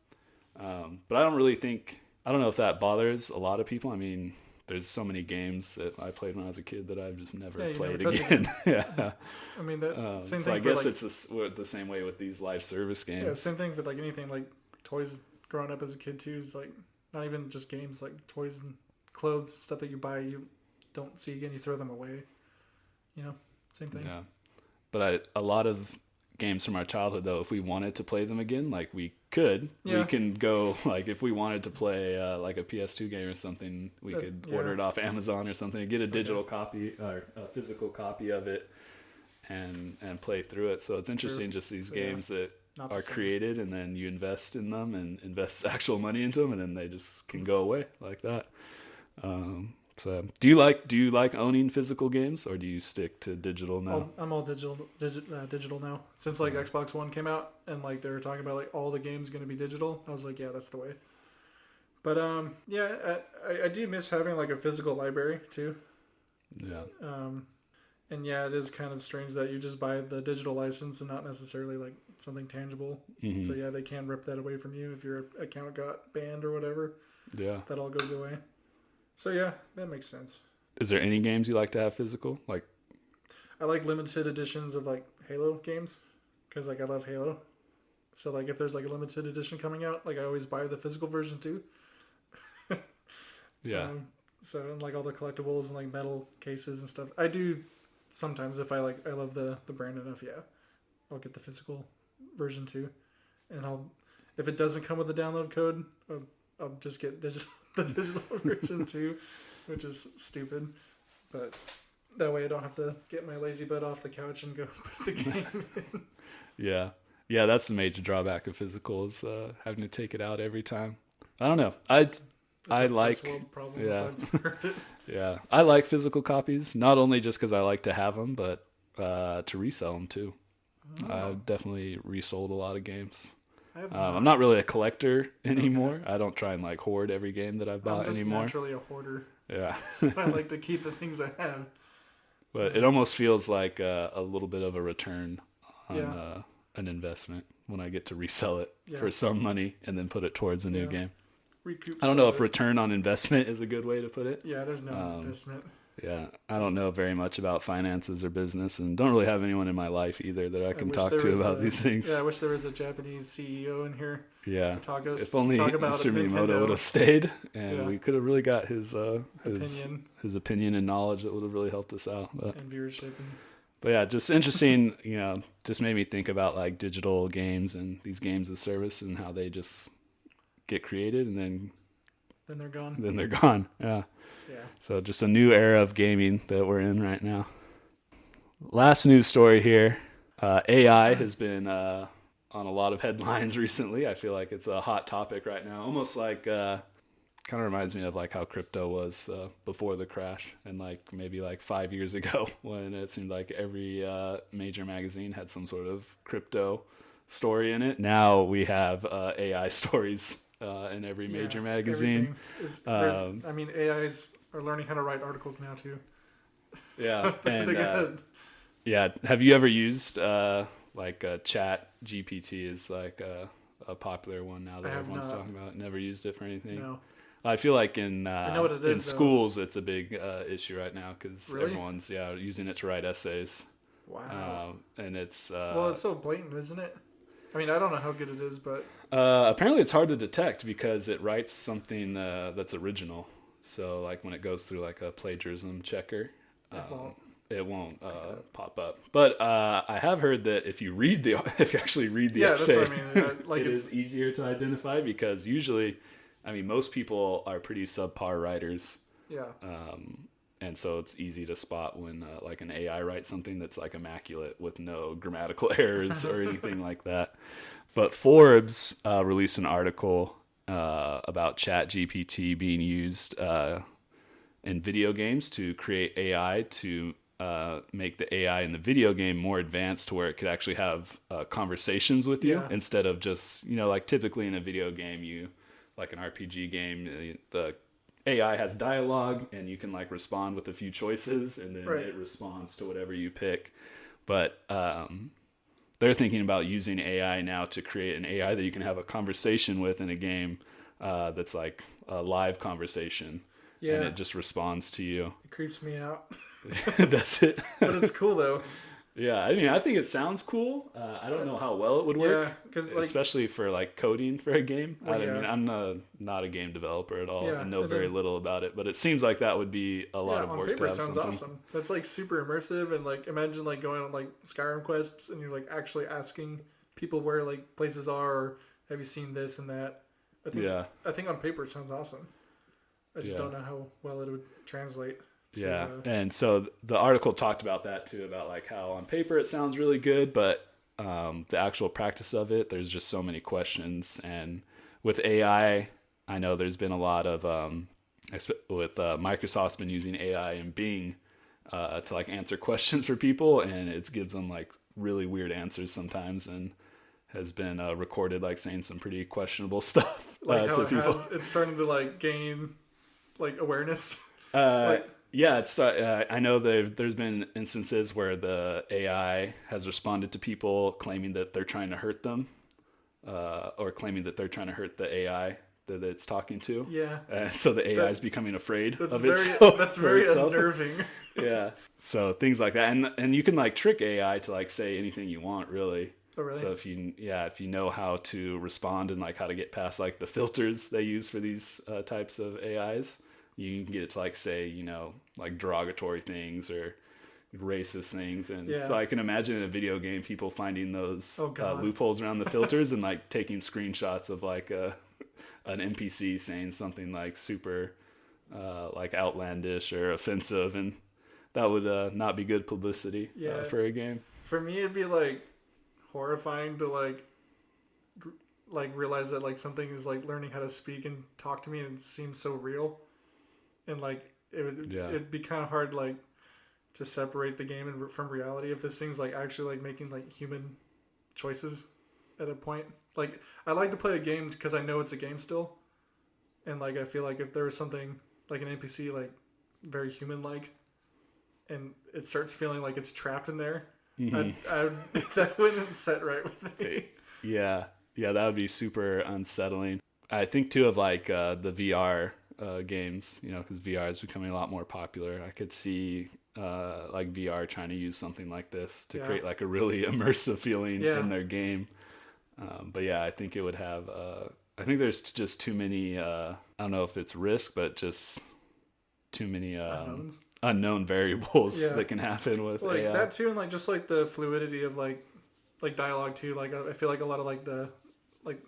But I don't know if that bothers a lot of people. I mean, there's so many games that I played when I was a kid that I've just never played again. Yeah. I mean, that same so thing. I guess it's the same way with these live service games. Yeah, same thing with like anything like toys. Growing up as a kid too is like not even just games, like toys and clothes, stuff that you buy, you don't see again, you throw them away. Same thing. Yeah, but a lot of games from our childhood, though, if we wanted to play them again, like we could. Yeah. We can go, like if we wanted to play like a PS2 game or something, we could order it off Amazon or something and get a digital copy or a physical copy of it and play through it. So it's interesting, just these games that are created and then you invest in them and invest actual money into them, and then they just can go away like that. So do you like owning physical games, or do you stick to digital now? I'm all digital now. Since like Xbox One came out and like they were talking about like all the games going to be digital, I was like, yeah, that's the way. But I do miss having like a physical library too. Yeah. And yeah, it is kind of strange that you just buy the digital license and not necessarily like something tangible. Mm-hmm. So yeah, they can rip that away from you if your account got banned or whatever. Yeah. That all goes away. So yeah, that makes sense. Is there any games you like to have physical? Like, I like limited editions of like Halo games because like I love Halo. So like if there's like a limited edition coming out, like I always buy the physical version too. Yeah. So and like all the collectibles and like metal cases and stuff, I do sometimes if I love the brand enough. Yeah, I'll get the physical version too, and if it doesn't come with a download code, I'll just get the digital version too, which is stupid, but that way I don't have to get my lazy butt off the couch and go put the game in. Yeah, that's the major drawback of physical is having to take it out every time. I don't know. I like first world problem if I've heard it. Yeah, I like physical copies, not only just because I like to have them, but to resell them too. I've definitely resold a lot of games. I'm not really a collector anymore. Okay. I don't try and like hoard every game that I've bought anymore. I'm just naturally a hoarder. Yeah. So I like to keep the things I have. But it almost feels like a little bit of a return on an investment when I get to resell it for some money and then put it towards a new game. I don't know if return on investment is a good way to put it. Yeah, there's no investment. Yeah, I don't know very much about finances or business, and don't really have anyone in my life either that I can talk to about these things. Yeah, I wish there was a Japanese CEO in here. Yeah, to talk about Mr. Miyamoto would have stayed, and we could have really got his opinion and knowledge that would have really helped us out. And viewership. But yeah, just interesting. Just made me think about like digital games and these games as service and how they just get created and then they're gone. Yeah. So just a new era of gaming that we're in right now. Last news story here. AI has been on a lot of headlines recently. I feel like it's a hot topic right now. Almost like kind of reminds me of like how crypto was before the crash, and like maybe like 5 years ago when it seemed like every major magazine had some sort of crypto story in it. Now we have AI stories in every major magazine. AIs are learning how to write articles now too. Yeah, So and yeah, have you ever used Chat GPT is like a popular one now that everyone's talking about? Never used it for anything. No. I feel like in I know what it is, in schools it's a big issue right now because Really? everyone's using it to write essays. Wow. And it's well, it's so blatant, isn't it? I mean, I don't know how good it is, but apparently it's hard to detect because it writes something that's original. So like when it goes through like a plagiarism checker, it won't pop up. But I have heard that if you actually read the essay, that's what I mean. it is easier to identify because usually, I mean, most people are pretty subpar writers. Yeah. And so it's easy to spot when like an AI writes something that's like immaculate with no grammatical errors or anything like that. But Forbes released an article about ChatGPT being used in video games to create AI to make the AI in the video game more advanced to where it could actually have conversations with you instead of just, like typically in a video game, like an RPG game, the AI has dialogue and you can like respond with a few choices and then it responds to whatever you pick. But they're thinking about using AI now to create an AI that you can have a conversation with in a game that's like a live conversation. Yeah. And it just responds to you. It creeps me out. Does it? But it's cool though. Yeah, I mean, I think it sounds cool. I don't know how well it would work, especially for like coding for a game. I mean, I'm not a game developer at all and know very little about it, but it seems like that would be a lot of work. On paper, to have sounds awesome. That's like super immersive, and like imagine like going on like Skyrim quests and you're like actually asking people where like places are, or have you seen this and that. I think on paper it sounds awesome. I just don't know how well it would translate. And so the article talked about that too, about like how on paper it sounds really good, but the actual practice of it, there's just so many questions. And with AI, I know there's been a lot of with Microsoft's been using AI and Bing to like answer questions for people, and it gives them like really weird answers sometimes, and has been recorded like saying some pretty questionable stuff to people. It's starting to like gain like awareness. Yeah, I know there's been instances where the AI has responded to people claiming that they're trying to hurt them, or claiming that they're trying to hurt the AI that it's talking to. Yeah. So the AI is becoming afraid of itself. That's very unnerving. Yeah. So things like that, and you can like trick AI to like say anything you want, really. Oh, really? So if you know how to respond and like how to get past like the filters they use for these types of AIs. You can get it to like say, like derogatory things or racist things. And so I can imagine in a video game, people finding those loopholes around the filters and like taking screenshots of like an NPC saying something like super like outlandish or offensive. And that would not be good publicity for a game. For me, it'd be like horrifying to like realize that like something is like learning how to speak and talk to me and it seems so real. And like it'd be kind of hard like to separate the game from reality if this thing's like actually like making like human choices at a point. Like I like to play a game because I know it's a game still, and like I feel like if there was something like an NPC like very human like, and it starts feeling like it's trapped in there, that wouldn't set right with me. Yeah, that would be super unsettling. I think too of like the VR games, because VR is becoming a lot more popular. I could see like VR trying to use something like this to create like a really immersive feeling in their game. But I think it would have. I think there's just too many. I don't know if it's risk, but just too many unknown variables that can happen with like AI. That too, and like just like the fluidity of like dialogue too. Like I feel like a lot of like the like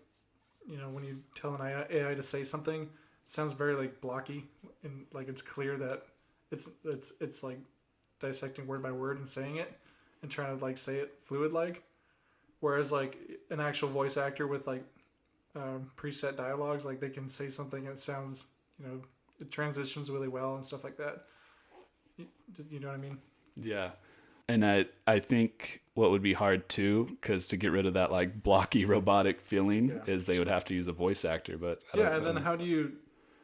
when you tell an AI to say something, it sounds very like blocky, and like it's clear that it's like dissecting word by word and saying it and trying to like say it fluid like. Whereas like an actual voice actor with like preset dialogues, like they can say something and it sounds, it transitions really well and stuff like that. You know what I mean? Yeah. And I think what would be hard too, because to get rid of that like blocky robotic feeling is they would have to use a voice actor. But then how do you?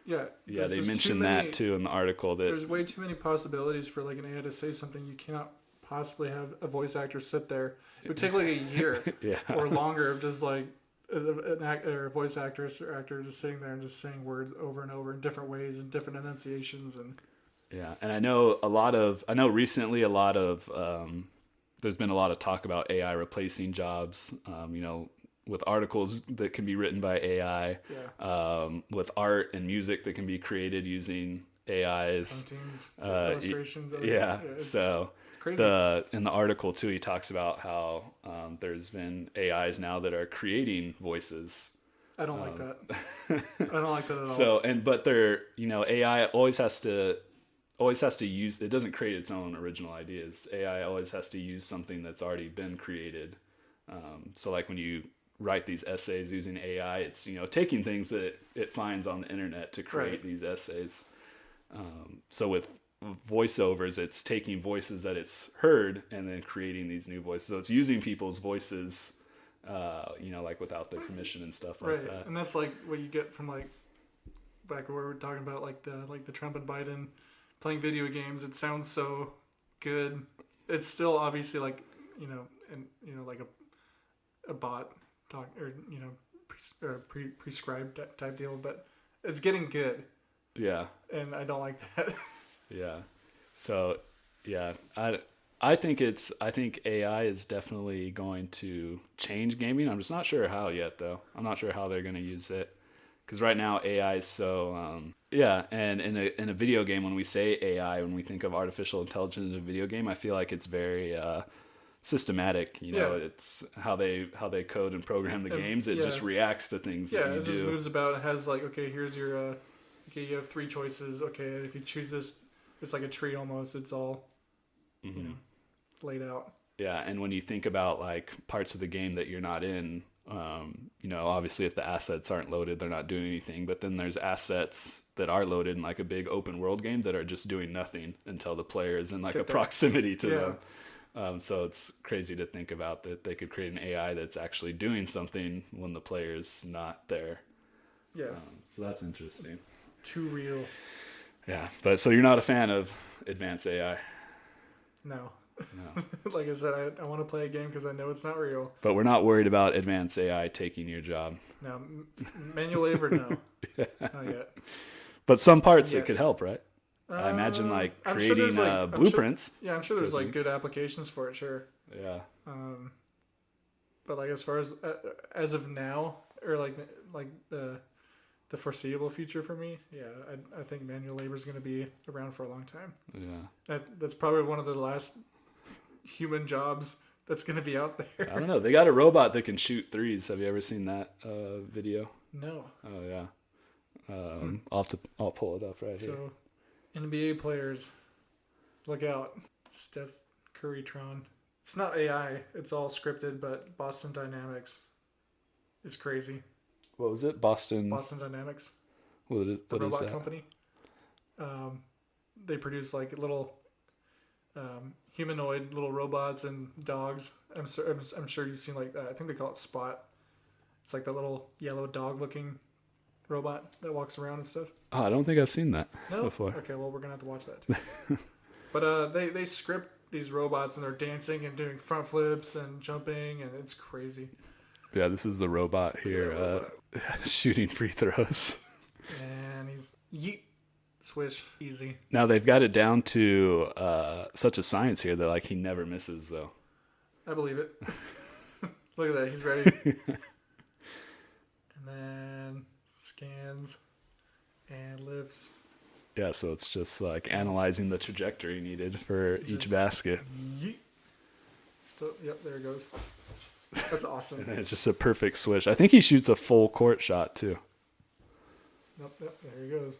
Yeah, they mentioned that too in the article. That there's way too many possibilities for like an AI to say something. You cannot possibly have a voice actor sit there. It would take like a year or longer of just like a voice actress or actor just sitting there and just saying words over and over in different ways and different enunciations and. Yeah, and I know recently there's been a lot of talk about AI replacing jobs, with articles that can be written by AI, with art and music that can be created using AIs. Paintings, illustrations. So it's crazy. In the article too, he talks about how there's been AIs now that are creating voices. I don't like that. I don't like that at all. So, but they're, AI always has to use, it doesn't create its own original ideas. AI always has to use something that's already been created. So like when you write these essays using AI, it's, taking things that it finds on the internet to create these essays. So with voiceovers, it's taking voices that it's heard and then creating these new voices. So it's using people's voices, like without their permission and stuff like that. And that's like what you get from like back where we were talking about like the Trump and Biden playing video games. It sounds so good. It's still obviously like like a bot talk or prescribed type deal, but it's getting good. Yeah. And I don't like that. Yeah. So yeah, I think AI is definitely going to change gaming. I'm just not sure how yet though. I'm not sure how they're going to use it. Because right now AI is so and in a video game, when we say AI, when we think of artificial intelligence in a video game, I feel like it's very systematic. It's how they code and program the games. It just reacts to things that you do. It just moves about. It has like, okay, here's your you have 3 choices. Okay, if you choose this, it's like a tree almost. It's all laid out. Yeah, and when you think about like parts of the game that you're not in. Obviously if the assets aren't loaded, they're not doing anything, but then there's assets that are loaded in like a big open world game that are just doing nothing until the player is in like a proximity to them. So it's crazy to think about that they could create an AI that's actually doing something when the player's not there. Yeah. So that's interesting. It's too real. Yeah. But so you're not a fan of advanced AI? No. Like I said, I want to play a game because I know it's not real. But we're not worried about advanced AI taking your job. No, manual labor, no. Not yet. But some parts it could help, right? I imagine like creating blueprints. I'm sure there's like good applications for it, sure. Yeah. But like as far as of now, or like the foreseeable future for me, I think manual labor is going to be around for a long time. Yeah. That's probably one of the last human jobs that's going to be out there. I don't know. They got a robot that can shoot threes. Have you ever seen that video? No. Oh yeah. I'll pull it up here. So, NBA players, look out! Steph Currytron. It's not AI. It's all scripted, but Boston Dynamics is crazy. What was it? Boston Dynamics. What is robot that? Company. They produce like little humanoid little robots and dogs. I'm sure you've seen like that. I think they call it Spot. It's like the little yellow dog looking robot that walks around and stuff. Oh, I don't think I've seen that before. Okay, well we're gonna have to watch that too. But they script these robots and they're dancing and doing front flips and jumping and it's crazy. Yeah, this is the robot here shooting free throws. And he's yeet. Swish, easy. Now they've got it down to such a science here that like he never misses though. I believe it. Look at that, he's ready. And then scans and lifts. Yeah, so it's just like analyzing the trajectory needed for each basket. Yeet. Still, yep, there it goes. That's awesome. And it's just a perfect swish. I think he shoots a full court shot too. Yep, there he goes.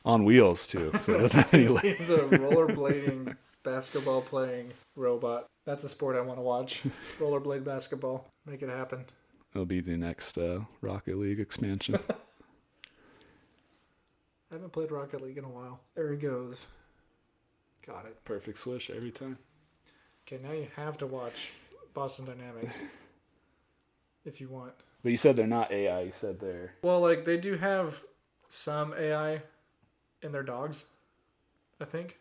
on wheels too. So it doesn't have any legs. He's a rollerblading, basketball playing robot. That's a sport I want to watch. Rollerblade basketball. Make it happen. It'll be the next Rocket League expansion. I haven't played Rocket League in a while. There he goes. Got it. Perfect swish every time. Okay, now you have to watch Boston Dynamics if you want. But you said they're not AI. You said they're... Well, like, they do have some AI in their dogs, I think.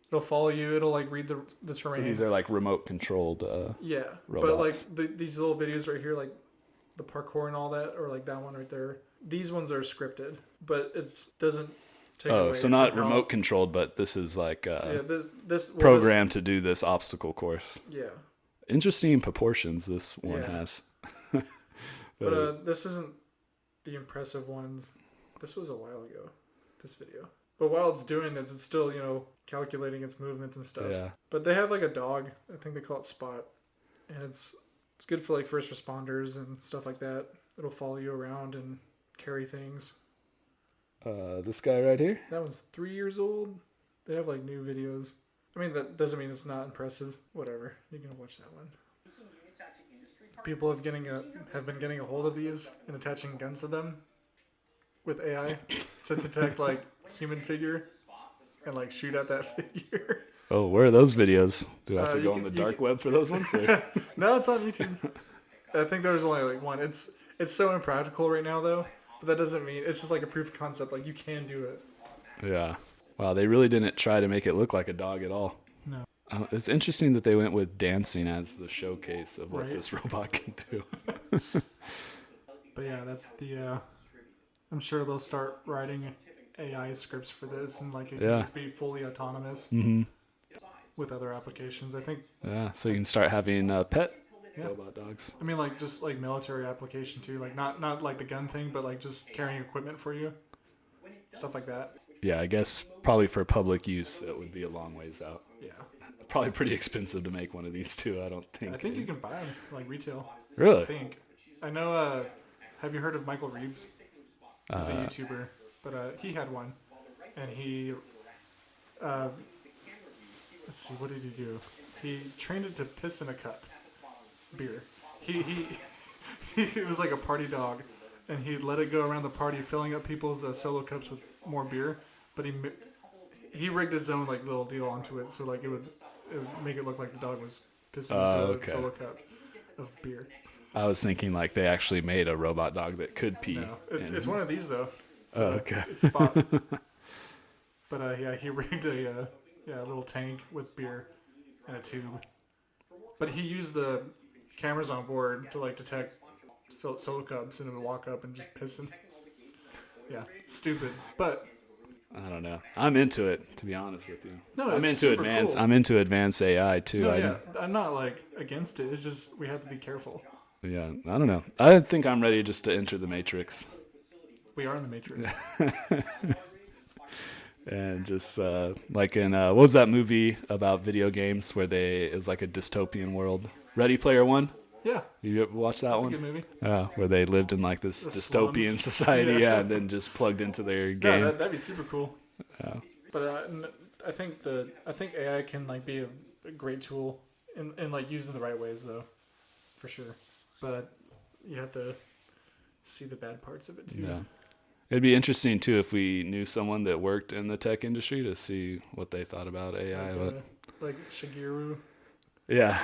It'll follow you. It'll, like, read the terrain. So these are like remote controlled yeah, robots. but, like, these little videos right here, like, the parkour and all that, or, like, that one right there, these ones are scripted, but it doesn't take away. Oh, so not remote controlled, but this is like this programmed to do this obstacle course. Yeah. Interesting proportions this one has. But this isn't the impressive ones. This was a while ago, this video. But while it's doing this, it's still, calculating its movements and stuff. Yeah. But they have like a dog. I think they call it Spot. And it's good for like first responders and stuff like that. It'll follow you around and carry things. This guy right here? That one's 3 years old. They have like new videos. I mean, that doesn't mean it's not impressive. Whatever. You can watch that one. People have been getting a hold of these and attaching guns to them with AI to detect like human figure and like shoot at that figure. Oh, where are those videos? Do I have to go on the you dark web for those ones? Or? No, it's on YouTube. I think there's only like one. It's so impractical right now though, but that doesn't mean it's just like a proof of concept. Like you can do it. Yeah. Wow, they really didn't try to make it look like a dog at all. No. It's interesting that they went with dancing as the showcase of what Right. this robot can do. But yeah, that's the. I'm sure they'll start writing AI scripts for this, and like it can just be fully autonomous with other applications. I think. Yeah, so you can start having pet robot dogs. I mean, like just like military application too, like not like the gun thing, but like just carrying equipment for you, stuff like that. Yeah, I guess probably for public use, it would be a long ways out. Yeah. Probably pretty expensive to make one of these too, I don't think. I think you can buy them like retail. Really? I think. I know. Have you heard of Michael Reeves? He's a YouTuber, but he had one, and he. Let's see, what did he do? He trained it to piss in a cup, beer. He was like a party dog, and he'd let it go around the party, filling up people's solo cups with more beer. But he rigged his own like little deal onto it, so like it would make it look like the dog was pissing into a solo cup of beer. I was thinking like they actually made a robot dog that could pee. No, it's one of these though. So okay. It's Spot. But yeah, he rigged a little tank with beer and a tube. But he used the cameras on board to like detect solo cups, and it would walk up and just piss in. Yeah, stupid, but I don't know. I'm into it, to be honest with you. No, I'm it's into super advanced. cool. I'm into advanced AI too. no, I'm not like against it. It's just we have to be careful. Yeah, I don't know. I think I'm ready just to enter the Matrix We are in the Matrix. and just like in what was that movie about video games where it was like a dystopian world? Ready Player One. Yeah, You ever watched that it's a one? good movie. Where they lived in like this The dystopian slums. society, Yeah. and then just plugged into their Yeah, game. that'd be super cool. Yeah. But I think AI can like be a great tool in like used in the right ways though, for sure. But you have to see the bad parts of it too. Yeah. It'd be interesting too if we knew someone that worked in the tech industry to see what they thought about AI. Like Shigeru, Yeah,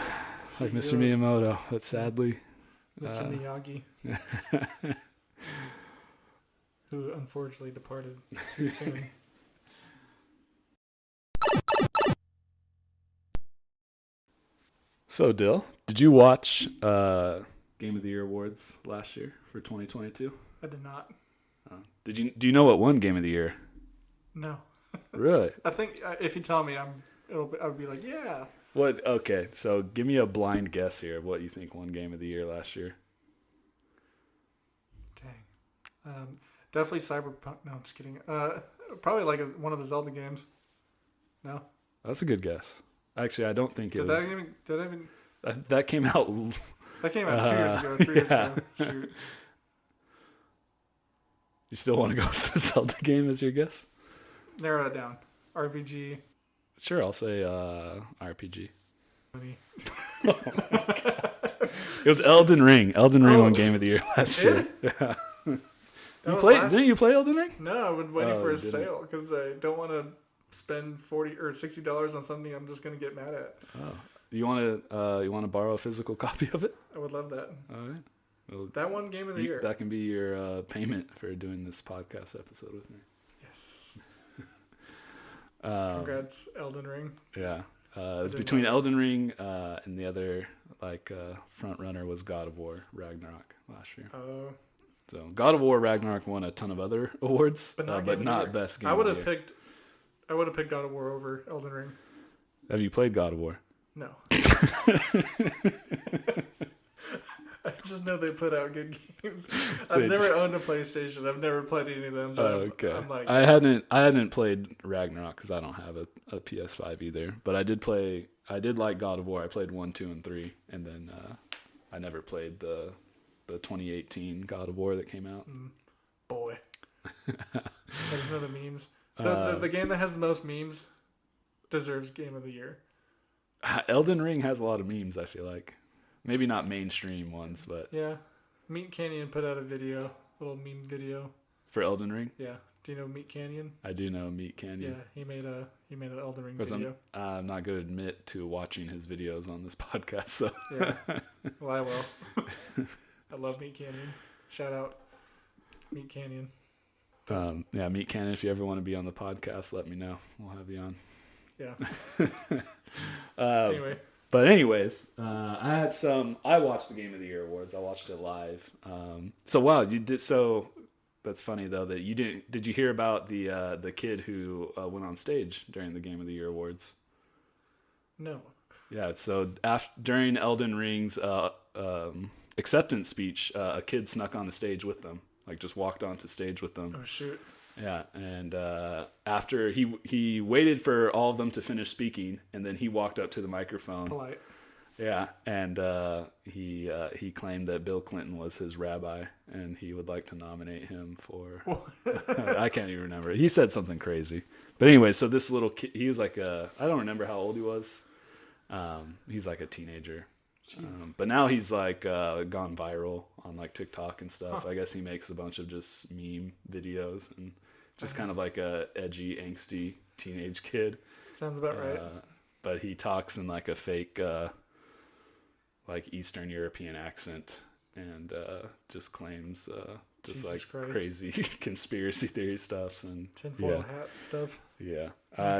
like Mr. CEO. Miyamoto, but sadly, Mr. Miyagi, who unfortunately departed too soon. So Dill, did you watch Game of the Year awards last year for 2022? I did not. Do you know what won Game of the Year? No. Really? I think if you tell me, I would be like, yeah. What? Okay, so give me a blind guess here of what you think won Game of the Year last year. Dang. Definitely Cyberpunk. No, I'm just kidding. Probably like one of the Zelda games. No. That's a good guess. Actually, I don't think it Did was. that even? That came out. That came out 2 years ago, 3 years yeah. ago. Shoot. You still want to go with the Zelda game as your guess? Narrow it down. RPG. Sure, I'll say RPG. Money. It was Elden Ring. Elden Ring won Game of the Year last year. Yeah. Didn't you play Elden Ring? No, I've been waiting for a you didn't. sale because I don't want to spend $40 or $60 on something I'm just gonna get mad at. Oh, you want to borrow a physical copy of it? I would love that. All right. Well, That one Game of the Year. that can be your payment for doing this podcast episode with me. Yes. Congrats, Elden Ring. Yeah. It was between Elden Ring and the other front runner was God of War Ragnarok last year. So God of War Ragnarok won a ton of other awards, but not best game. I would have picked God of War over Elden Ring. Have you played God of War? No. I just know they put out good games. I've never owned a PlayStation. I've never played any of them. But okay. I'm like, I hadn't played Ragnarok because I don't have a PS5 either. But I did like God of War. I played 1, 2, and 3, and then I never played the 2018 God of War that came out. Boy, I just know the memes. The game that has the most memes deserves Game of the Year. Elden Ring has a lot of memes. I feel like. Maybe not mainstream ones, but yeah, Meat Canyon put out a little meme video for Elden Ring. Yeah, do you know Meat Canyon? I do know Meat Canyon. Yeah, he made an Elden Ring video. I'm not going to admit to watching his videos on this podcast, so yeah. Well, I will. I love Meat Canyon. Shout out Meat Canyon. Yeah, Meat Canyon. If you ever want to be on the podcast, let me know. We'll have you on. Yeah. Anyway. But anyways, I watched the Game of the Year awards. I watched it live. So wow, you did. So that's funny though that you didn't. Did you hear about the kid who went on stage during the Game of the Year awards? No. Yeah. So during Elden Ring's acceptance speech, a kid snuck on the stage with them. Like just walked onto stage with them. Oh shoot. Yeah, and after he waited for all of them to finish speaking, and then he walked up to the microphone. Polite. Yeah, and he claimed that Bill Clinton was his rabbi, and he would like to nominate him for. I can't even remember. He said something crazy, but anyway, so this little kid, he was like I don't remember how old he was. He's like a teenager. But now he's like gone viral on like TikTok and stuff. I guess he makes a bunch of just meme videos and just kind of like a edgy, angsty teenage kid. Sounds about right. But he talks in like a fake, like Eastern European accent and just claims just Jesus like Christ. crazy conspiracy theory stuff and tinfoil hat stuff. Yeah.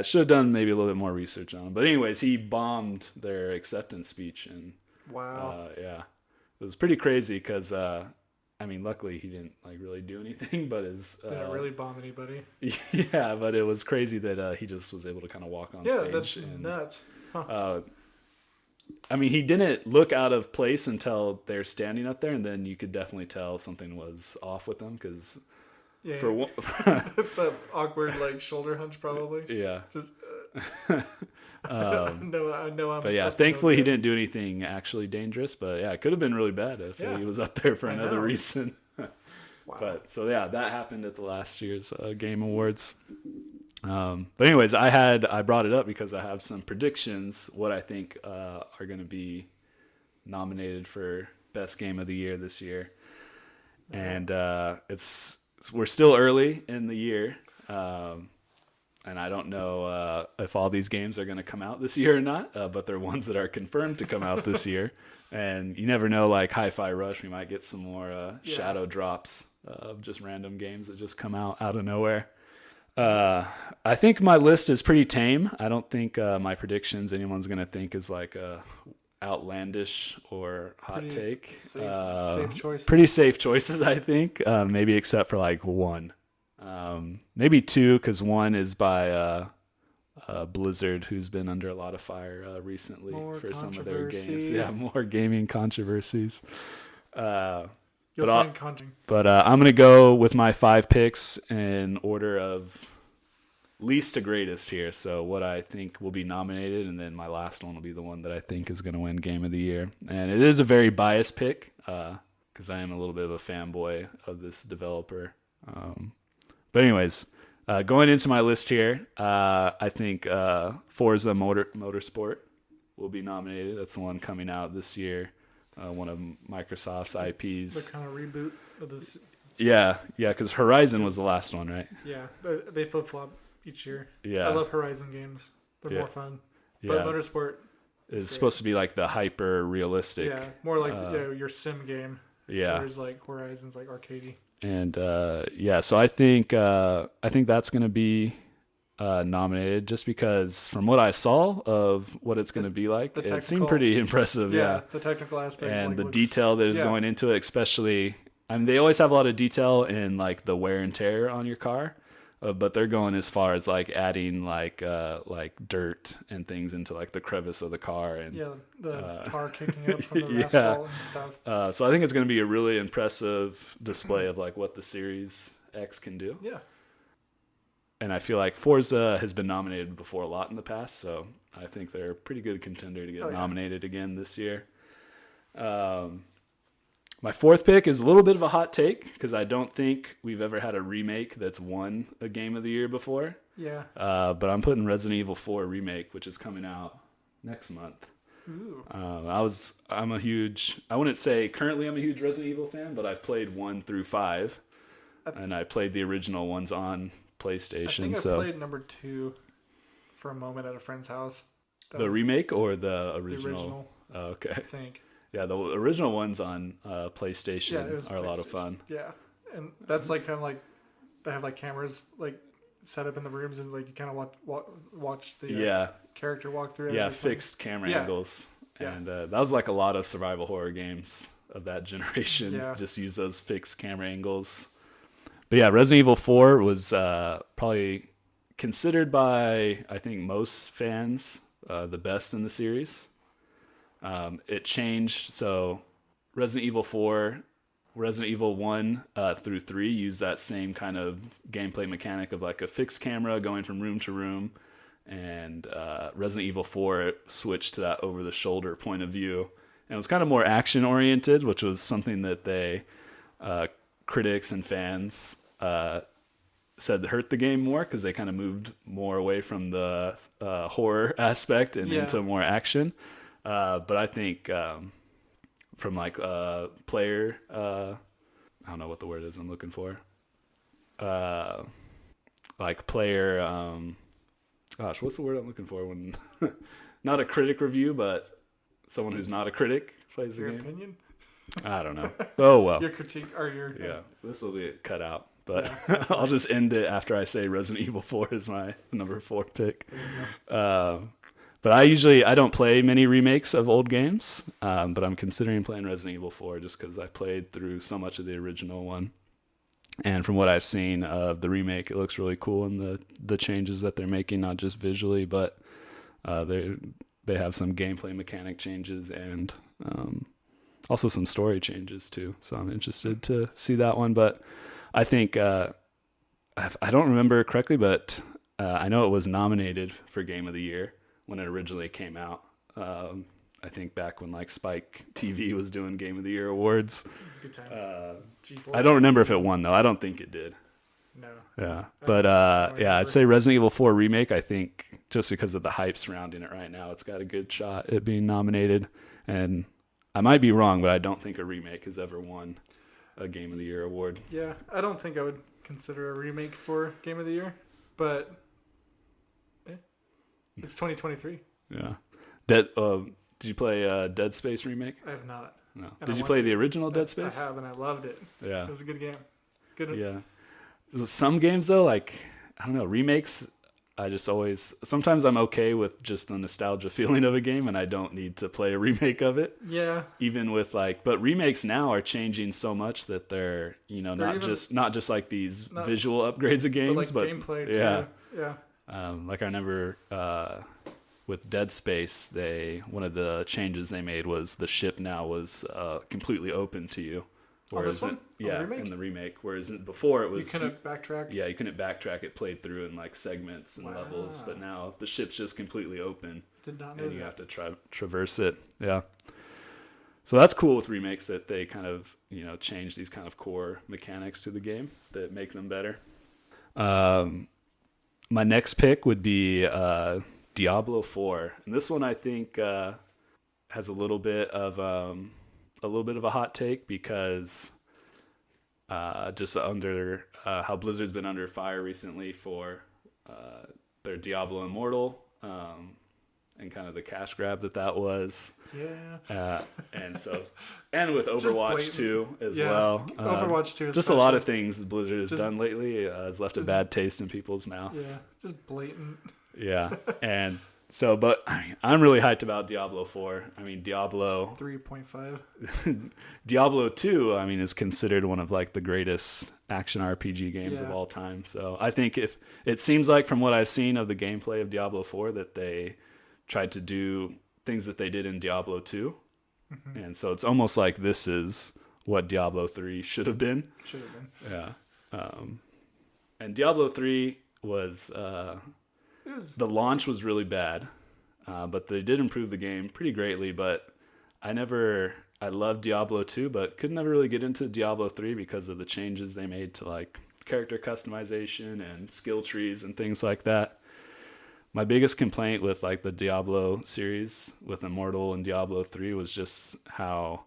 Should have done maybe a little bit more research on him. But anyways, he bombed their acceptance speech and. Wow. Yeah, it was pretty crazy because luckily he didn't like really do anything, but didn't really bomb anybody. Yeah, but it was crazy that he just was able to kind of walk on stage. Yeah, that's nuts. Huh. He didn't look out of place until they're standing up there, and then you could definitely tell something was off with them because. Yeah, for one, the awkward like shoulder hunch probably. Yeah. Just. I know. But yeah, thankfully he didn't do anything actually dangerous. But yeah, it could have been really bad if he was up there for another reason. Wow. But so yeah, that happened at the last year's Game Awards. But anyways, I brought it up because I have some predictions what I think are going to be nominated for Best Game of the Year this year, and we're still early in the year. And I don't know if all these games are going to come out this year or not, but they're ones that are confirmed to come out this year. And you never know, like Hi-Fi Rush, we might get some more shadow drops of just random games that just come out of nowhere. I think my list is pretty tame. I don't think my predictions anyone's going to think is like outlandish or hot take. Safe choices. Pretty safe choices, I think, maybe except for like one. Maybe two, because one is by Blizzard, who's been under a lot of fire recently for some of their games. Yeah, more gaming controversies. But I'm going to go with my 5 picks in order of least to greatest here. So what I think will be nominated, and then my last one will be the one that I think is going to win Game of the Year. And it is a very biased pick because I am a little bit of a fanboy of this developer. But anyways, going into my list here, I think Forza Motorsport will be nominated. That's the one coming out this year. One of Microsoft's IPs. The kind of reboot of this. Yeah, because Horizon was the last one, right? Yeah, they flip-flop each year. Yeah. I love Horizon games. They're more fun. But Yeah. Motorsport It's supposed to be like the hyper realistic. Yeah, more like your sim game. Yeah. Whereas like Horizon's like arcadey. And so I think that's going to be nominated just because from what I saw of what it's going to be like, it seemed pretty impressive. Yeah, the technical aspect and the looks, detail that is going into it, especially. I mean, they always have a lot of detail in like the wear and tear on your car, but they're going as far as like adding like dirt and things into like the crevice of the car and the tar kicking up from the asphalt and stuff. So I think it's going to be a really impressive display of like what the Series X can do. Yeah. And I feel like Forza has been nominated before a lot in the past, so I think they're a pretty good contender to get nominated again this year. My fourth pick is a little bit of a hot take because I don't think we've ever had a remake that's won a Game of the Year before. Yeah. But I'm putting Resident Evil 4 Remake, which is coming out next month. Ooh. I'm a huge, I wouldn't say currently I'm a huge Resident Evil fan, but I've played 1 through 5, and I played the original ones on PlayStation. I think I played number 2 for a moment at a friend's house. The remake or the original? The original. Oh, okay. I think. Yeah, the original ones on PlayStation are a lot of fun. Yeah, and that's like kind of like they have like cameras like set up in the rooms and like you kind of watch the character walk through. Yeah, fixed camera angles. Yeah. And that was like a lot of survival horror games of that generation. Yeah. Just use those fixed camera angles. But yeah, Resident Evil 4 was probably considered by, I think, most fans the best in the series. It changed. So Resident Evil 4, Resident Evil 1 through 3 use that same kind of gameplay mechanic of like a fixed camera going from room to room. And Resident Evil 4 switched to that over-the-shoulder point of view. And it was kind of more action-oriented, which was something that they, critics and fans, said hurt the game more because they kind of moved more away from the horror aspect and into more action. But I think from like player, I don't know what the word is I'm looking for. Like player, what's the word I'm looking for when not a critic review, but someone who's not a critic plays the game. Your opinion? I don't know. Oh well. Your critique or your This will be cut out, but I'll just end it after I say Resident Evil 4 is my number 4 pick. But I don't play many remakes of old games, but I'm considering playing Resident Evil 4 just because I played through so much of the original one. And from what I've seen of the remake, it looks really cool, and the changes that they're making, not just visually, but they have some gameplay mechanic changes and also some story changes too. So I'm interested to see that one. But I think I don't remember correctly, but I know it was nominated for Game of the Year when it originally came out. I think back when like Spike TV was doing Game of the Year awards. Good times. I don't remember if it won though. I don't think it did. No. Yeah. But I'd say Resident Evil 4 Remake, I think just because of the hype surrounding it right now, it's got a good shot at being nominated. And I might be wrong, but I don't think a remake has ever won a Game of the Year award. Yeah, I don't think I would consider a remake for Game of the Year, but it's 2023. Yeah. Did you play Dead Space Remake? I have not. No. And Did you play the original Dead Space? I have, and I loved it. Yeah. It was a good game. Good. Yeah. So some games though, like I don't know, remakes. Sometimes I'm okay with just the nostalgia feeling of a game, and I don't need to play a remake of it. Yeah. Even with but remakes now are changing so much that they're not just like these visual upgrades of games, but gameplay too. Yeah. Like I remember with Dead Space, one of the changes they made was the ship now was completely open to you. Whereas this one? In the remake. Whereas before it was... You couldn't backtrack? Yeah, you couldn't backtrack. It played through in like segments and levels. But now the ship's just completely open. Did not know and that. You have to traverse it. Yeah. So that's cool with remakes that they kind of, change these kind of core mechanics to the game that make them better. My next pick would be Diablo 4. And this one I think has a little bit of a hot take because just under how Blizzard's been under fire recently for their Diablo Immortal. And kind of the cash grab that was. Yeah. And with Overwatch 2 as well. Overwatch 2 just a lot of things Blizzard has done lately has left a bad taste in people's mouths. Yeah, just blatant. Yeah. And so, but I'm really hyped about Diablo 4. I mean, Diablo 3.5. Diablo 2, I mean, is considered one of like the greatest action RPG games of all time. So I think if it seems like from what I've seen of the gameplay of Diablo 4 that they tried to do things that they did in Diablo 2. Mm-hmm. And so it's almost like this is what Diablo 3 should have been. Yeah. And Diablo 3 was, the launch was really bad, but they did improve the game pretty greatly. But I loved Diablo 2, but could never really get into Diablo 3 because of the changes they made to like character customization and skill trees and things like that. My biggest complaint with like the Diablo series with Immortal and Diablo 3 was just how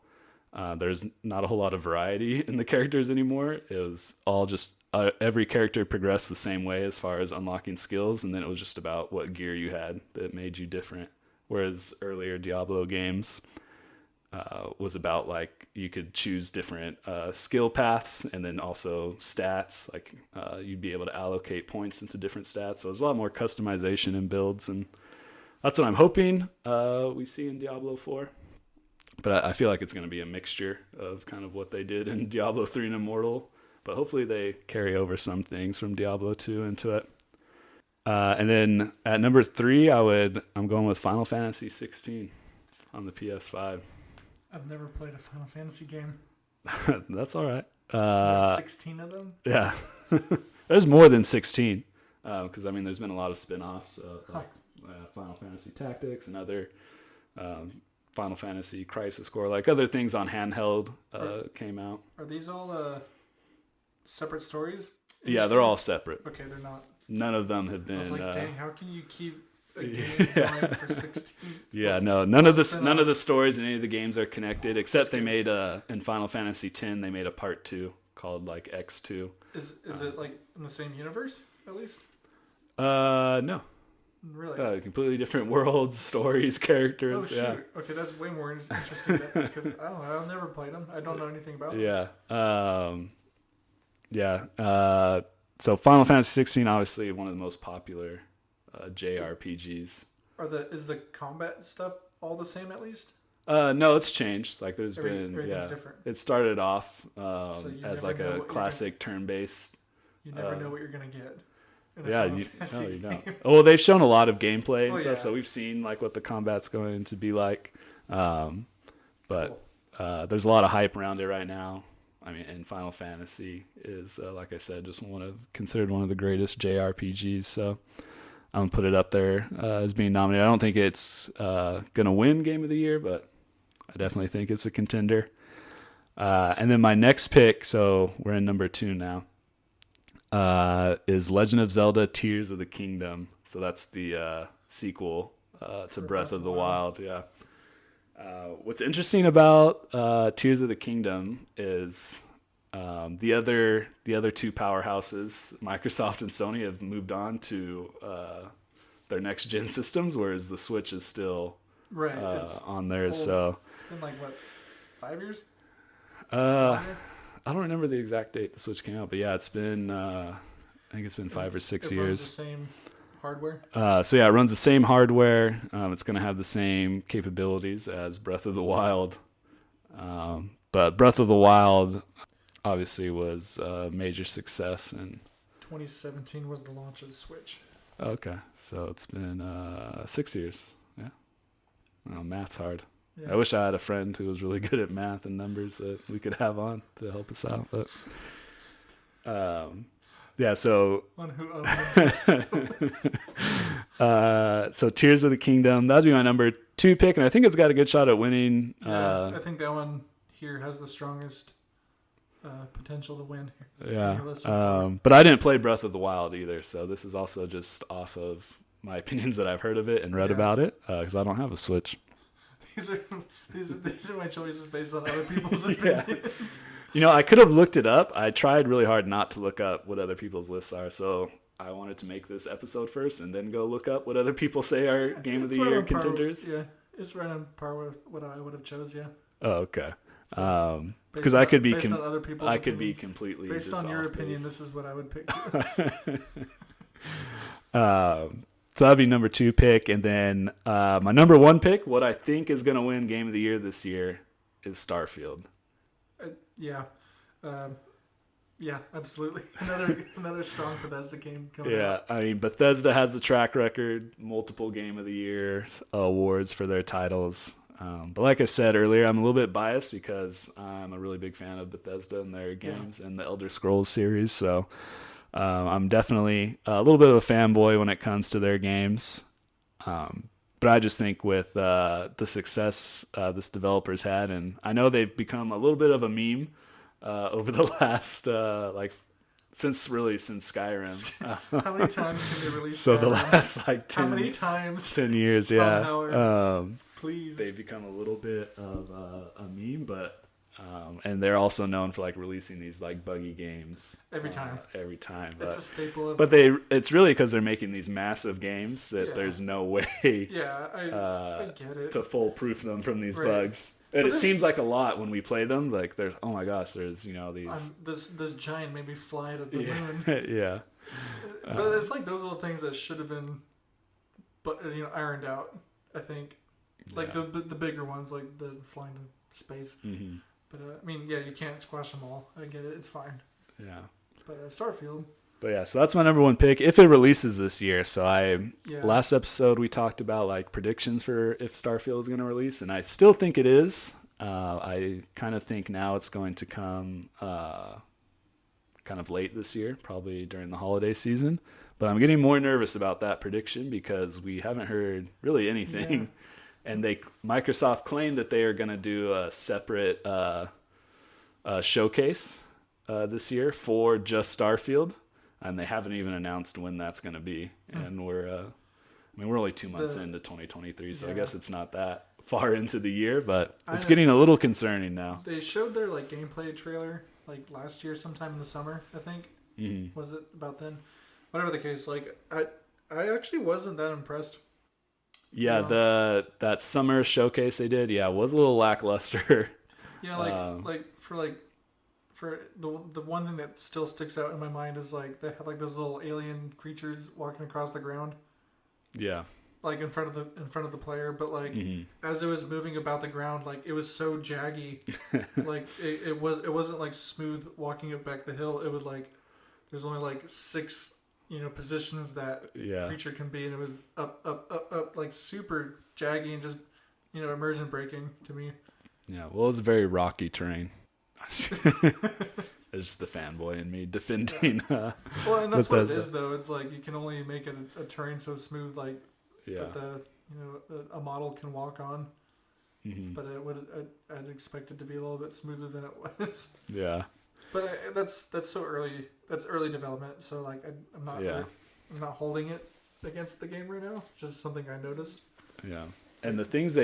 there's not a whole lot of variety in the characters anymore. It was all just every character progressed the same way as far as unlocking skills, and then it was just about what gear you had that made you different. Whereas earlier Diablo games was about like you could choose different skill paths and then also stats. Like you'd be able to allocate points into different stats. So there's a lot more customization in builds, and that's what I'm hoping we see in Diablo 4. But I feel like it's going to be a mixture of kind of what they did in Diablo 3 and Immortal. But hopefully they carry over some things from Diablo 2 into it. And then at number 3, I'm going with Final Fantasy 16 on the PS5. I've never played a Final Fantasy game. That's all right. There's 16 of them? Yeah. There's more than 16. Because, I mean, there's been a lot of spin-offs like Final Fantasy Tactics and other Final Fantasy Crisis Core. Like other things on handheld came out. Are these all separate stories? Yeah, they're all separate. Okay, they're not. None of them have been... I was like, dang, how can you keep... a game going for 16. Yeah, no, none of the stories in any of the games are connected, except they made in Final Fantasy X they made a part 2 called like X2. Is it like in the same universe at least? No. Really? Completely different worlds, stories, characters. Oh shoot. Yeah. Okay, that's way more interesting because I don't know. I've never played them. I don't know anything about them. Yeah. So Final Fantasy 16, obviously one of the most popular JRPGs. Is the combat stuff all the same at least? No, it's changed. Like there's everything's different. It started off So as like a classic turn-based. You never know what you're gonna get. You don't. Well, they've shown a lot of gameplay and stuff, yeah. so we've seen like what the combat's going to be like. But cool. There's a lot of hype around it right now. I mean, and Final Fantasy is, like I said, just considered one of the greatest JRPGs. So I'm gonna put it up there as being nominated. I don't think it's gonna win Game of the Year, but I definitely think it's a contender. And then my next pick, so we're in number 2 now, is Legend of Zelda: Tears of the Kingdom. So that's the sequel to Breath of the Wild. Yeah. What's interesting about Tears of the Kingdom is the other 2 powerhouses, Microsoft and Sony, have moved on to their next gen systems, whereas the Switch is still on theirs. So it's been like what, 5 years? I don't remember the exact date the Switch came out, but yeah, it's been I think it's been 5 or 6 years. Runs the same hardware. So yeah, it runs the same hardware. It's going to have the same capabilities as Breath of the Wild. But Breath of the Wild obviously was a major success. And 2017 was the launch of the Switch. Okay, so it's been 6 years. Yeah, math's hard. Yeah. I wish I had a friend who was really good at math and numbers that we could have on to help us out. But yeah, so On who So Tears of the Kingdom, that'd be my number 2 pick, and I think it's got a good shot at winning. Yeah, I think that one here has the strongest potential to win. Yeah, but I didn't play Breath of the Wild either, so this is also just off of my opinions that I've heard of it and read about it, because I don't have a Switch. These are my choices based on other people's opinions. I could have looked it up. I tried really hard not to look up what other people's lists are, so I wanted to make this episode first and then go look up what other people say are Game of the Year contenders. It's right on par with what I would have chose. Yeah. Oh, okay. So, because I could be based on other people's I could opinions, be completely based just on your off opinion. base. This is what I would pick. So that'd be number 2 pick, and then my number 1 pick, what I think is going to win Game of the Year this year, is Starfield. Yeah, absolutely. Another strong Bethesda game coming out. I mean, Bethesda has the track record, multiple Game of the Year awards for their titles. But like I said earlier, I'm a little bit biased because I'm a really big fan of Bethesda and their games and the Elder Scrolls series. So I'm definitely a little bit of a fanboy when it comes to their games. But I just think with the success this developer's had, and I know they've become a little bit of a meme over the last since Skyrim. How many times can they release? So Skyrim? the last 10, how many times? 10 years, Tom yeah. Howard, please. They've become a little bit of a meme, but and they're also known for releasing these buggy games every time. It's a staple of. But it's really because they're making these massive games that there's no way. Yeah, I get it. To foolproof them from these bugs. And it seems like a lot when we play them. There's oh my gosh, there's these. This giant made me fly to the moon. Yeah. But it's those little things that should have been, ironed out. I think, the bigger ones, like the flying to space. Mm-hmm. But you can't squash them all. I get it. It's fine. Yeah. But Starfield. But yeah, so that's my number 1 pick if it releases this year. So last episode we talked about predictions for if Starfield is going to release, and I still think it is. I kind of think now it's going to come kind of late this year, probably during the holiday season. But I'm getting more nervous about that prediction because we haven't heard really anything. Yeah. And Microsoft claimed that they are going to do a separate showcase this year for just Starfield. And they haven't even announced when that's going to be. And we're only 2 months into 2023, so I guess it's not that far into the year, but it's getting a little concerning now. They showed their gameplay trailer last year, sometime in the summer, I think. Mm-hmm. Was it about then? Whatever the case, I actually wasn't that impressed. Yeah, that summer showcase they did, was a little lackluster. Yeah, for the one thing that still sticks out in my mind is they had those little alien creatures walking across the ground. Yeah. In front of the player, but as it was moving about the ground, it was so jaggy. it wasn't smooth walking it back the hill. It would there's only 6 positions that creature can be, and it was up super jaggy and just immersion breaking to me. Yeah, well, it was very rocky terrain. It's just the fanboy in me defending. Well, and that's what it is, though. It's you can only make it a terrain so smooth, that a model can walk on. Mm-hmm. But I'd expect it to be a little bit smoother than it was. Yeah. But that's so early. That's early development. So I'm not holding it against the game right now. Just something I noticed. Yeah, and the things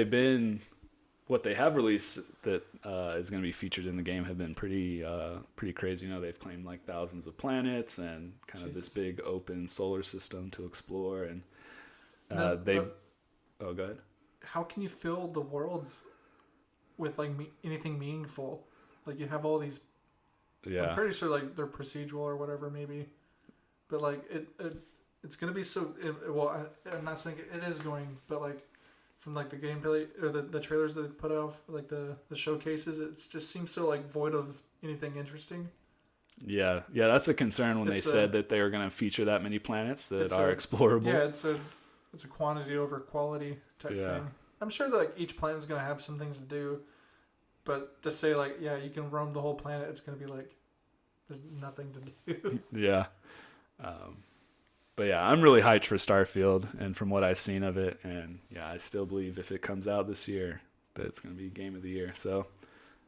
what they have released that is going to be featured in the game have been pretty crazy. They've claimed thousands of planets and kind of this big open solar system to explore, and they've. Oh, go ahead. How can you fill the worlds with anything meaningful? You have all these. Yeah. I'm pretty sure they're procedural or whatever maybe, but it's gonna be so. I'm not saying it is going, but from the gameplay or the trailers that they put out, the showcases, it just seems so void of anything interesting. Yeah, that's a concern when they said that they were going to feature that many planets that are explorable. Yeah, it's a quantity over quality type thing. I'm sure that each planet is going to have some things to do, but to say you can roam the whole planet, it's going to be there's nothing to do. Yeah. But But yeah, I'm really hyped for Starfield, and from what I've seen of it, and yeah, I still believe if it comes out this year, that it's going to be Game of the Year. So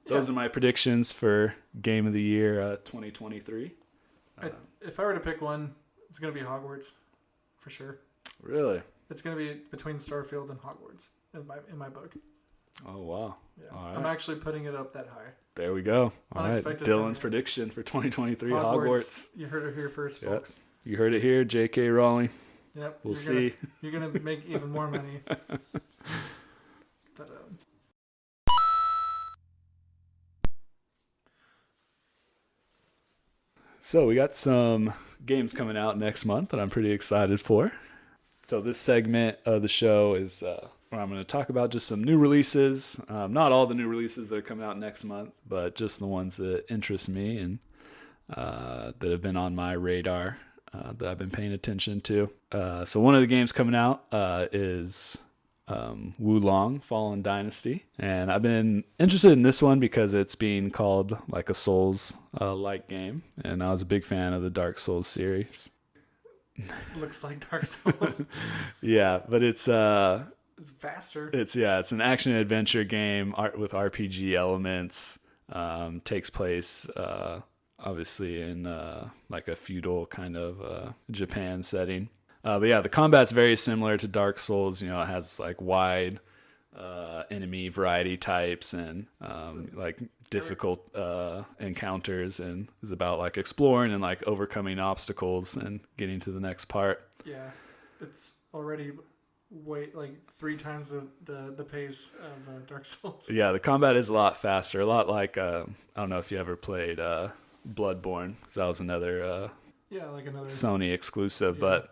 those are my predictions for Game of the Year 2023. If I were to pick one, it's going to be Hogwarts, for sure. Really? It's going to be between Starfield and Hogwarts in my book. Oh, wow. Yeah. All right. I'm actually putting it up that high. There we go. All right. Unexpected Dillon's from you. prediction for 2023 Hogwarts. Hogwarts. You heard it here first, Yep. folks. You heard it here, J.K. Rowling. Yep. We'll see. You're going to make even more money. But, So we got some games coming out next month that I'm pretty excited for. So this segment of the show is where I'm going to talk about just some new releases. Not all the new releases that are coming out next month, but just the ones that interest me and that have been on my radar that I've been paying attention to. So one of the games coming out is Wulong Fallen Dynasty, and I've been interested in this one because it's being called like a Souls like game, and I was a big fan of the Dark Souls series. looks like Dark Souls. Yeah, but it's faster. it's an action adventure game with RPG elements. Takes place obviously in like a feudal kind of Japan setting. But yeah, the combat's very similar to Dark Souls. You know, it has like wide enemy variety types and like difficult encounters, and is about like exploring and like overcoming obstacles and getting to the next part. Yeah, it's already like 3 times the pace of Dark Souls. Yeah, the combat is a lot faster, a lot like I don't know if you ever played Bloodborne, because that was another like another Sony exclusive, Yeah. but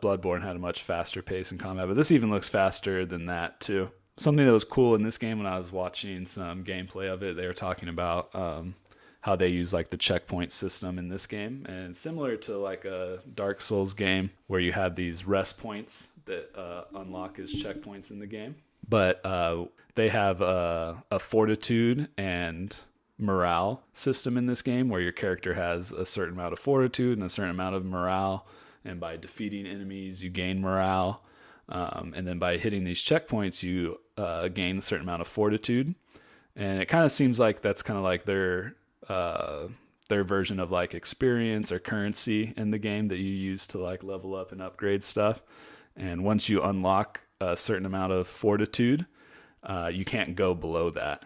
Bloodborne had a much faster pace in combat, but this even looks faster than that too. Something that was cool in this game when I was watching some gameplay of it, they were talking about how they use like the checkpoint system in this game, and similar to like a Dark Souls game where you have these rest points that unlock as checkpoints in the game, but they have a fortitude and morale system in this game where your character has a certain amount of fortitude and a certain amount of morale, and by defeating enemies you gain morale, and then by hitting these checkpoints you gain a certain amount of fortitude. And it kind of seems like that's kind of like their version of like experience or currency in the game that you use to like level up and upgrade stuff. And once you unlock a certain amount of fortitude, you can't go below that.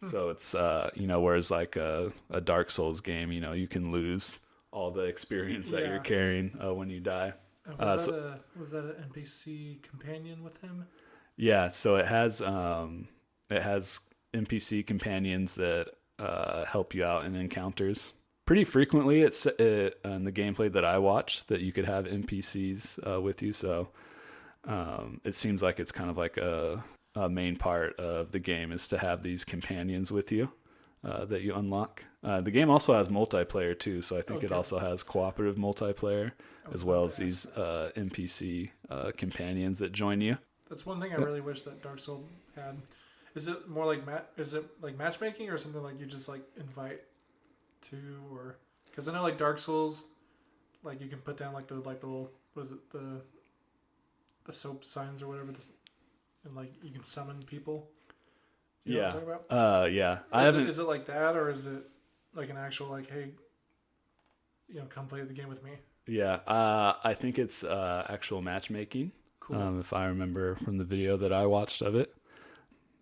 So it's whereas like a Dark Souls game, you can lose all the experience that you're carrying when you die. was that an NPC companion with him? Yeah, so it has NPC companions that help you out in encounters. Pretty frequently, it's in the gameplay that I watched that you could have NPCs with you. So it seems like it's kind of like a main part of the game is to have these companions with you that you unlock. The game also has multiplayer too, so I think it also has cooperative multiplayer as well as these NPC companions that join you. That's one thing I really wish that Dark Souls had. Is it more like matchmaking or something like you just like invite to, or because I know like Dark Souls, like you can put down like the little the soap signs or whatever, and like you can summon people. You know what I'm talking about? Yeah. Is it like that, or is it like an actual like, hey, come play the game with me? Yeah, I think it's actual matchmaking. Cool. If I remember from the video that I watched of it.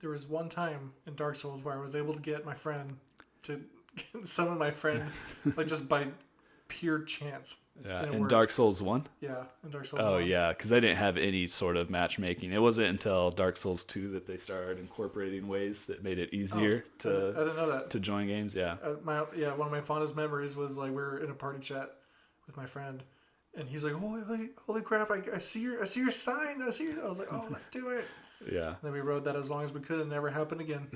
There was one time in Dark Souls where I was able to get my friend to summon my friend, like just by pure chance. Yeah, in Dark Souls 1? Yeah, in Dark Souls 1. Oh, yeah, because they didn't have any sort of matchmaking. It wasn't until Dark Souls 2 that they started incorporating ways that made it easier I didn't know that. to join games. Yeah. One of my fondest memories was like we were in a party chat with my friend, and he's like, "Holy crap! I see your sign. I see your." I was like, "Oh, let's do it." Yeah. And then we rode that as long as we could, and it never happened again.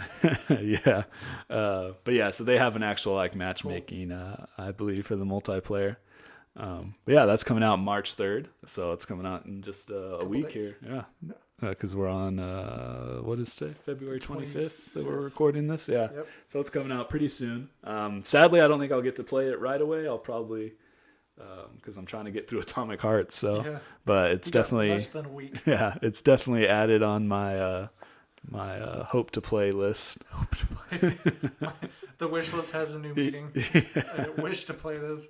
Yeah. But yeah, so they have an actual like matchmaking, I believe, for the multiplayer. But yeah, that's coming out March 3rd. So it's coming out in just a week days. here. Yeah. Because we're on, what is today? February 25th that we're recording this. Yeah. Yep. So it's coming out pretty soon. Sadly, I don't think I'll get to play it right away. I'll probably because I'm trying to get through Atomic Heart. So, Yeah. but it's You got definitely less than a week. yeah, it's definitely added on my my hope to play list. The wish list has a new meeting. I wish to play this.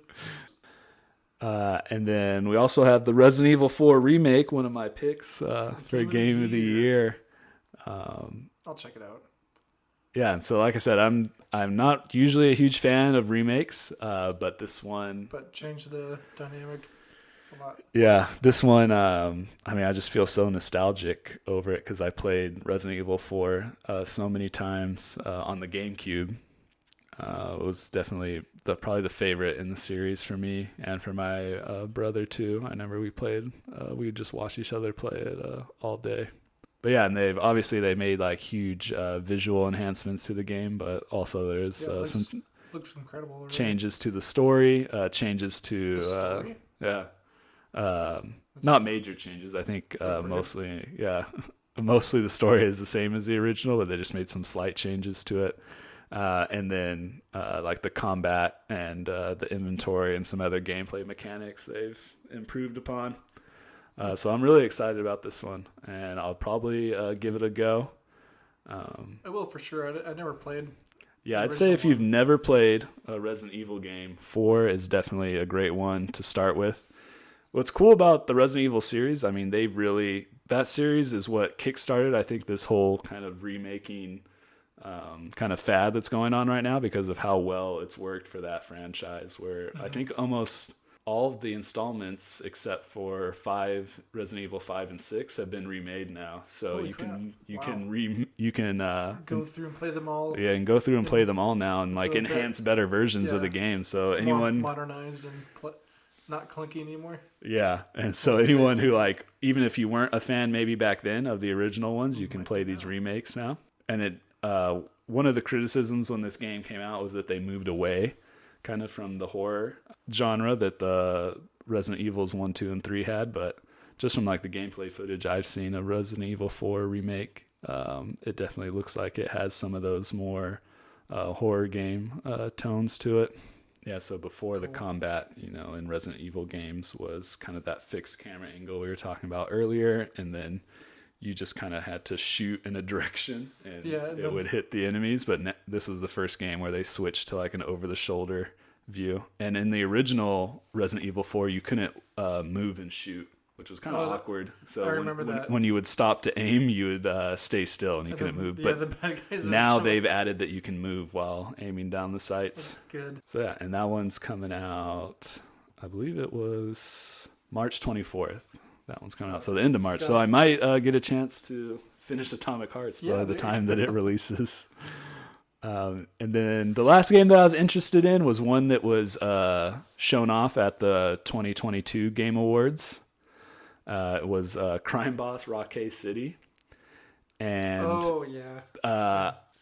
And then we also have the Resident Evil 4 remake, one of my picks for Game of the Year. I'll check it out. Yeah, and so like I said, I'm not usually a huge fan of remakes, but this one, But change the dynamic a lot. yeah, this one, I mean, I just feel so nostalgic over it because I played Resident Evil 4 so many times on the GameCube. It was definitely probably the favorite in the series for me and for my brother too. I remember we played, we would just watch each other play it all day. But yeah, and they made like huge visual enhancements to the game, but also there's some looks incredible. Already. changes to the story, changes to The story? not major changes. I think mostly the story is the same as the original, but they just made some slight changes to it. And then like the combat and the inventory and some other gameplay mechanics they've improved upon. So I'm really excited about this one, and I'll probably give it a go. I will for sure. I never played. Yeah, I'd say if you've never played a Resident Evil game, 4 is definitely a great one to start with. What's cool about the Resident Evil series, I mean, that series is what kickstarted, I think, this whole kind of remaking kind of fad that's going on right now because of how well it's worked for that franchise, where I think almost all of the installments except for Resident Evil 5 and 6 have been remade now. So Holy you crap. can Go through and play them all. yeah, and go through and play them all now and like So enhance better versions of the game. So More anyone modernized and not clunky anymore. yeah, and so anyone who like even if you weren't a fan maybe back then of the original ones, you can play these remakes now. And it one of the criticisms when this game came out was that they moved away kind of from the horror genre that the Resident Evils 1, 2, and 3 had, but just from like the gameplay footage I've seen of Resident Evil 4 remake, it definitely looks like it has some of those more horror game tones to it. Yeah, so before the combat, in Resident Evil games was kind of that fixed camera angle we were talking about earlier, and then you just kind of had to shoot in a direction and it would hit the enemies. But this was the first game where they switched to like an over-the-shoulder view. And in the original Resident Evil 4, you couldn't move and shoot, which was kind of awkward. So I remember that. When you would stop to aim, you would stay still and you couldn't move. Yeah, but the bad guys now they've added that you can move while aiming down the sights. That's good. So yeah, and that one's coming out, I believe it was March 24th. That one's coming out, so the end of March. So I might get a chance to finish Atomic Hearts by the time that it releases. And then the last game that I was interested in was one that was shown off at the 2022 Game Awards. It was Crime Boss Rockay City. And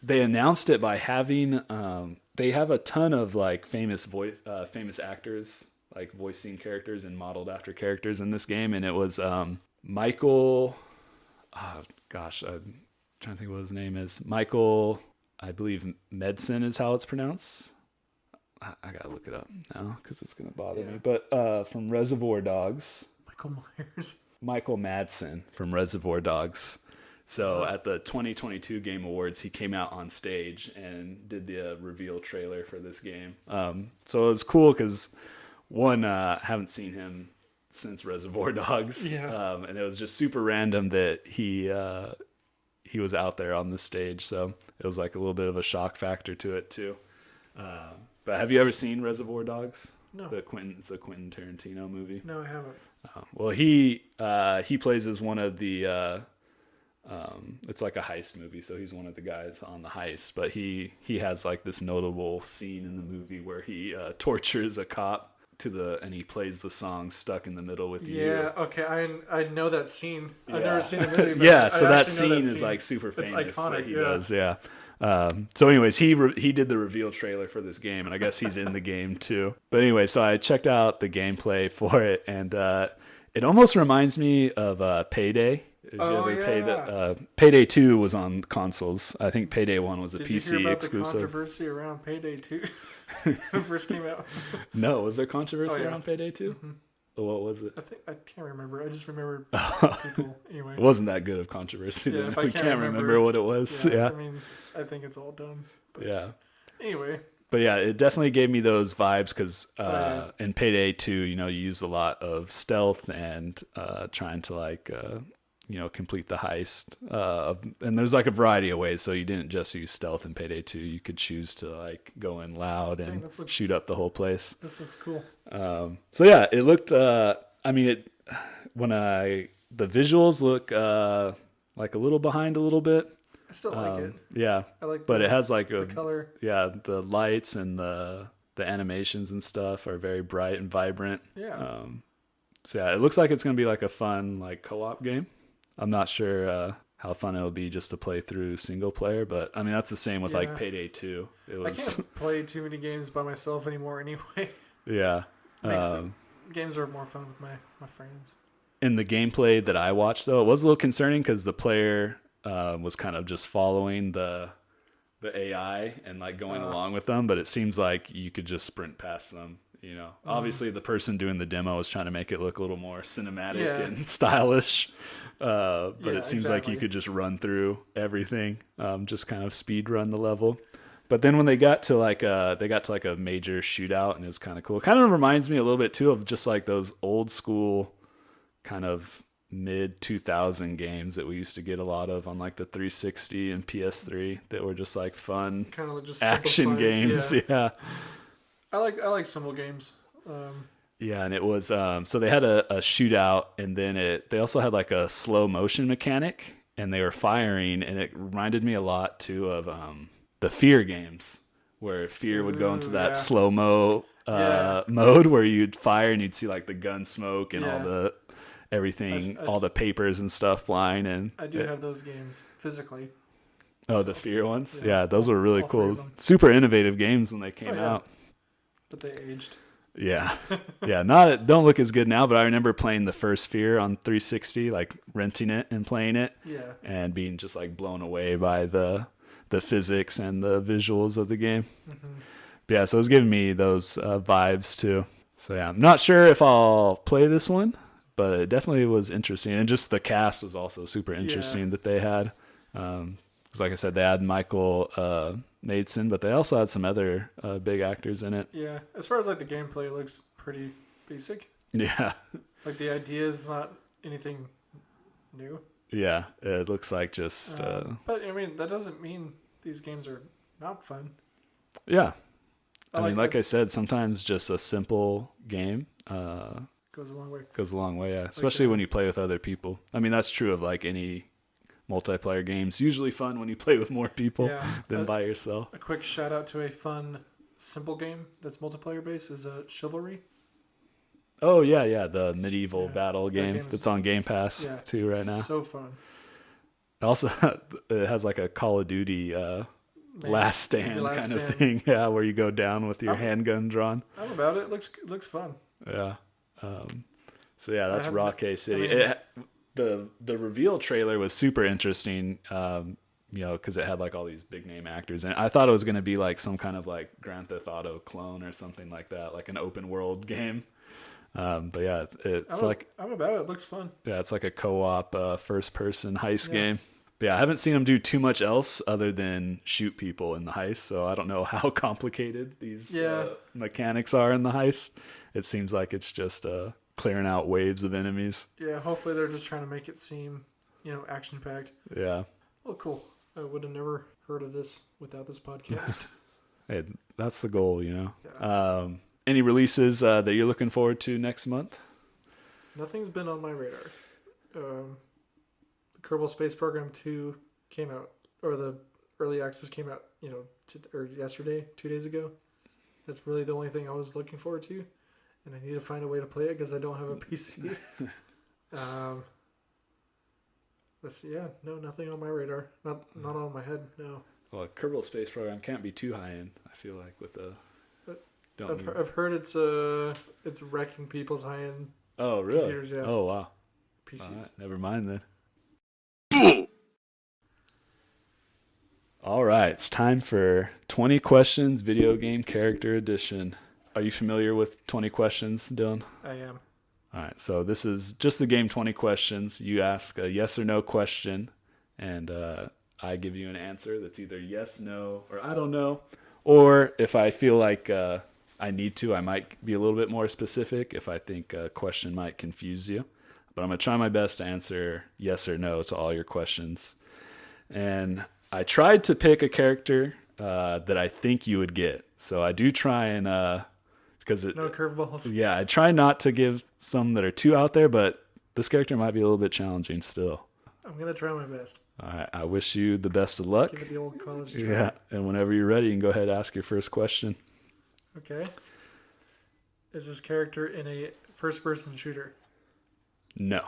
they announced it by having they have a ton of like famous actors like voicing characters and modeled after characters in this game, and it was Michael I'm trying to think what his name is. Michael, I believe Medson is how it's pronounced. I gotta look it up now because it's gonna bother me. But from Reservoir Dogs, Michael Madsen from Reservoir Dogs. So at the 2022 Game Awards, he came out on stage and did the reveal trailer for this game. So it was cool because one, haven't seen him since Reservoir Dogs, and it was just super random that he was out there on the stage. So it was like a little bit of a shock factor to it too. But have you ever seen Reservoir Dogs? No. It's a Quentin Tarantino movie. No, I haven't. Well, he plays as one of the. It's like a heist movie, so he's one of the guys on the heist. But he has like this notable scene in the movie where he tortures a cop and he plays the song "Stuck in the Middle with You." Yeah, okay, I know that scene. I've never seen the movie. But yeah, so that scene is like super famous. It's iconic. That he does, yeah. So anyways, he did the reveal trailer for this game, and I guess he's in the game too. But anyway, so I checked out the gameplay for it, and it almost reminds me of Payday. Did Oh, you ever pay yeah. the Payday 2 was on consoles. I think Payday 1 was a Did PC you hear about exclusive. the controversy around Payday 2 when it first came out? No, was there controversy Oh, yeah. around Payday 2? Mm-hmm. What was it? I can't remember. I just remember people anyway. It wasn't that good of controversy. Yeah, Then. if I We can't can't remember what it was. Yeah. I mean, I think it's all done. But Yeah. anyway, But yeah, it definitely gave me those vibes because yeah. in Payday 2, you use a lot of stealth and trying to complete the heist. And there's like a variety of ways. So you didn't just use stealth in Payday 2. You could choose to like go in loud and shoot up the whole place. This looks cool. So yeah, it looked. The visuals look like a little behind a little bit. I still like it. Yeah, I like, but it has like the color. Yeah, the lights and the animations and stuff are very bright and vibrant. Yeah. So yeah, it looks like it's gonna be like a fun like co-op game. I'm not sure how fun it'll be just to play through single player, but I mean that's the same with like Payday 2. It was. I can't play too many games by myself anymore anyway. Yeah. Games are more fun with my friends. In the gameplay that I watched, though, it was a little concerning because the player was kind of just following the AI and like going along with them, but it seems like you could just sprint past them. Obviously the person doing the demo was trying to make it look a little more cinematic and stylish, but it seems like you could just run through everything, just kind of speed run the level. But then when they got to like a major shootout, and it was kind of cool. It kind of reminds me a little bit too of just like those old school kind of mid 2000 games that we used to get a lot of on like the 360 and PS3 that were just like fun kind of just action games. Yeah. I like simple games. Yeah, and it was so they had a shootout, and then they also had like a slow motion mechanic, and they were firing, and it reminded me a lot too of the Fear games, where Fear would go into that slow-mo mode where you'd fire and you'd see like the gun smoke and all the everything, all the papers and stuff flying. And I do have those games physically. Oh, the Fear ones? Yeah, those were really all cool. Super innovative games when they came out. But they aged. Yeah. Yeah, don't look as good now, but I remember playing the first Fear on 360, like renting it and playing it. Yeah. And being just like blown away by the physics and the visuals of the game. Mm-hmm. Yeah, so it was giving me those vibes too. So yeah, I'm not sure if I'll play this one, but it definitely was interesting. And just the cast was also super interesting that they had. Because like I said, they had Michael Madsen, but they also had some other big actors in it. Yeah, as far as like the gameplay, it looks pretty basic. Yeah. Like the idea is not anything new. Yeah, it looks like just... but, I mean, that doesn't mean these games are not fun. Yeah. I mean, like I said, sometimes just a simple game goes a long way. Goes a long way, yeah. Especially when you play with other people. I mean, that's true of like any multiplayer games. Usually fun when you play with more people than by yourself. A quick shout out to a fun, simple game that's multiplayer based is Chivalry. Oh, yeah, the medieval battle game that's on Game Pass too right now. So fun. Also, it has like a Call of Duty last stand kind of thing, where you go down with your handgun drawn. I'm about it. Looks fun. Yeah. So yeah, that's Rockay City. The reveal trailer was super interesting. Because it had like all these big name actors, and I thought it was going to be like some kind of like Grand Theft Auto clone or something like that, like an open world game. But yeah, I'm about it. It looks fun. Yeah, it's like a co-op first person heist game. But yeah, I haven't seen them do too much else other than shoot people in the heist, so I don't know how complicated these mechanics are in the heist. It seems like it's just clearing out waves of enemies. Yeah, hopefully they're just trying to make it seem, action packed. Yeah. Oh, cool. I would have never heard of this without this podcast. Hey, that's the goal, Yeah. Any releases that you're looking forward to next month? Nothing's been on my radar. The Kerbal Space Program 2 came out, or the early access came out, yesterday, 2 days ago. That's really the only thing I was looking forward to, and I need to find a way to play it because I don't have a PC. Let's see. Yeah, no, nothing on my radar. Not on my head. No. Well, Kerbal Space Program can't be too high end. I feel like with a. I've heard it's wrecking people's high end. Oh really? Computers, yeah. Oh wow. PCs. Right, never mind then. All right, it's time for 20 questions, video game character edition. Are you familiar with 20 questions, Dylan? I am. All right, so this is just the game 20 questions. You ask a yes or no question, and I give you an answer that's either yes, no, or I don't know. Or if I feel like I need to, I might be a little bit more specific if I think a question might confuse you. But I'm going to try my best to answer yes or no to all your questions. And I tried to pick a character that I think you would get. So I do try and, because No curveballs. yeah, I try not to give some that are too out there, but this character might be a little bit challenging still. I'm going to try my best. All right, I wish you the best of luck. Give it the old college try. Yeah, and whenever you're ready, you can go ahead and ask your first question. Okay. Is this character in a first-person shooter? No.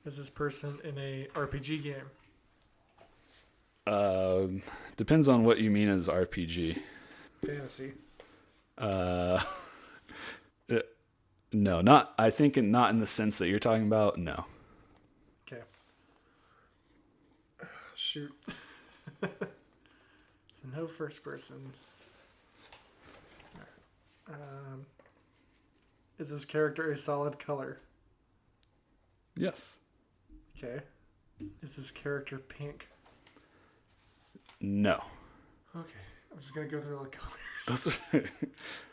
Is this person in a RPG game? Depends on what you mean as RPG. Fantasy. No, not. I think not in the sense that you're talking about. No. Okay. Shoot. So no first person. Is this character a solid color? Yes. Okay. Is this character pink? No. Okay. I'm just going to go through all the colors. Those are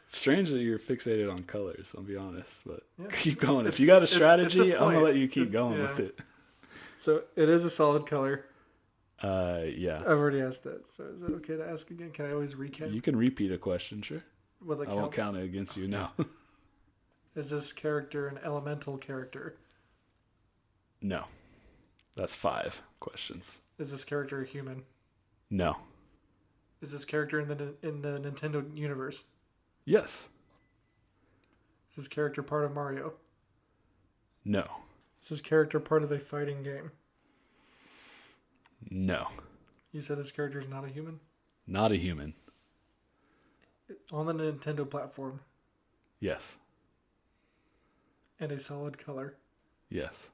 strange that you're fixated on colors. I'll be honest, but Yeah. keep going. If It's- you got a it's a strategy, I'm gonna point. let you keep going Yeah. with it. So it is a solid color. Yeah. I've already asked that. So is it okay to ask again? Can I always recap? You can repeat a question, sure. Will it I won't count? count it against you now. Is this character an elemental character? No. That's 5 questions. Is this character a human? No. Is this character in the Nintendo universe? Yes. Is this character part of Mario? No. Is this character part of a fighting game? No. You said this character is not a human? Not a human. On the Nintendo platform. Yes. And a solid color. Yes.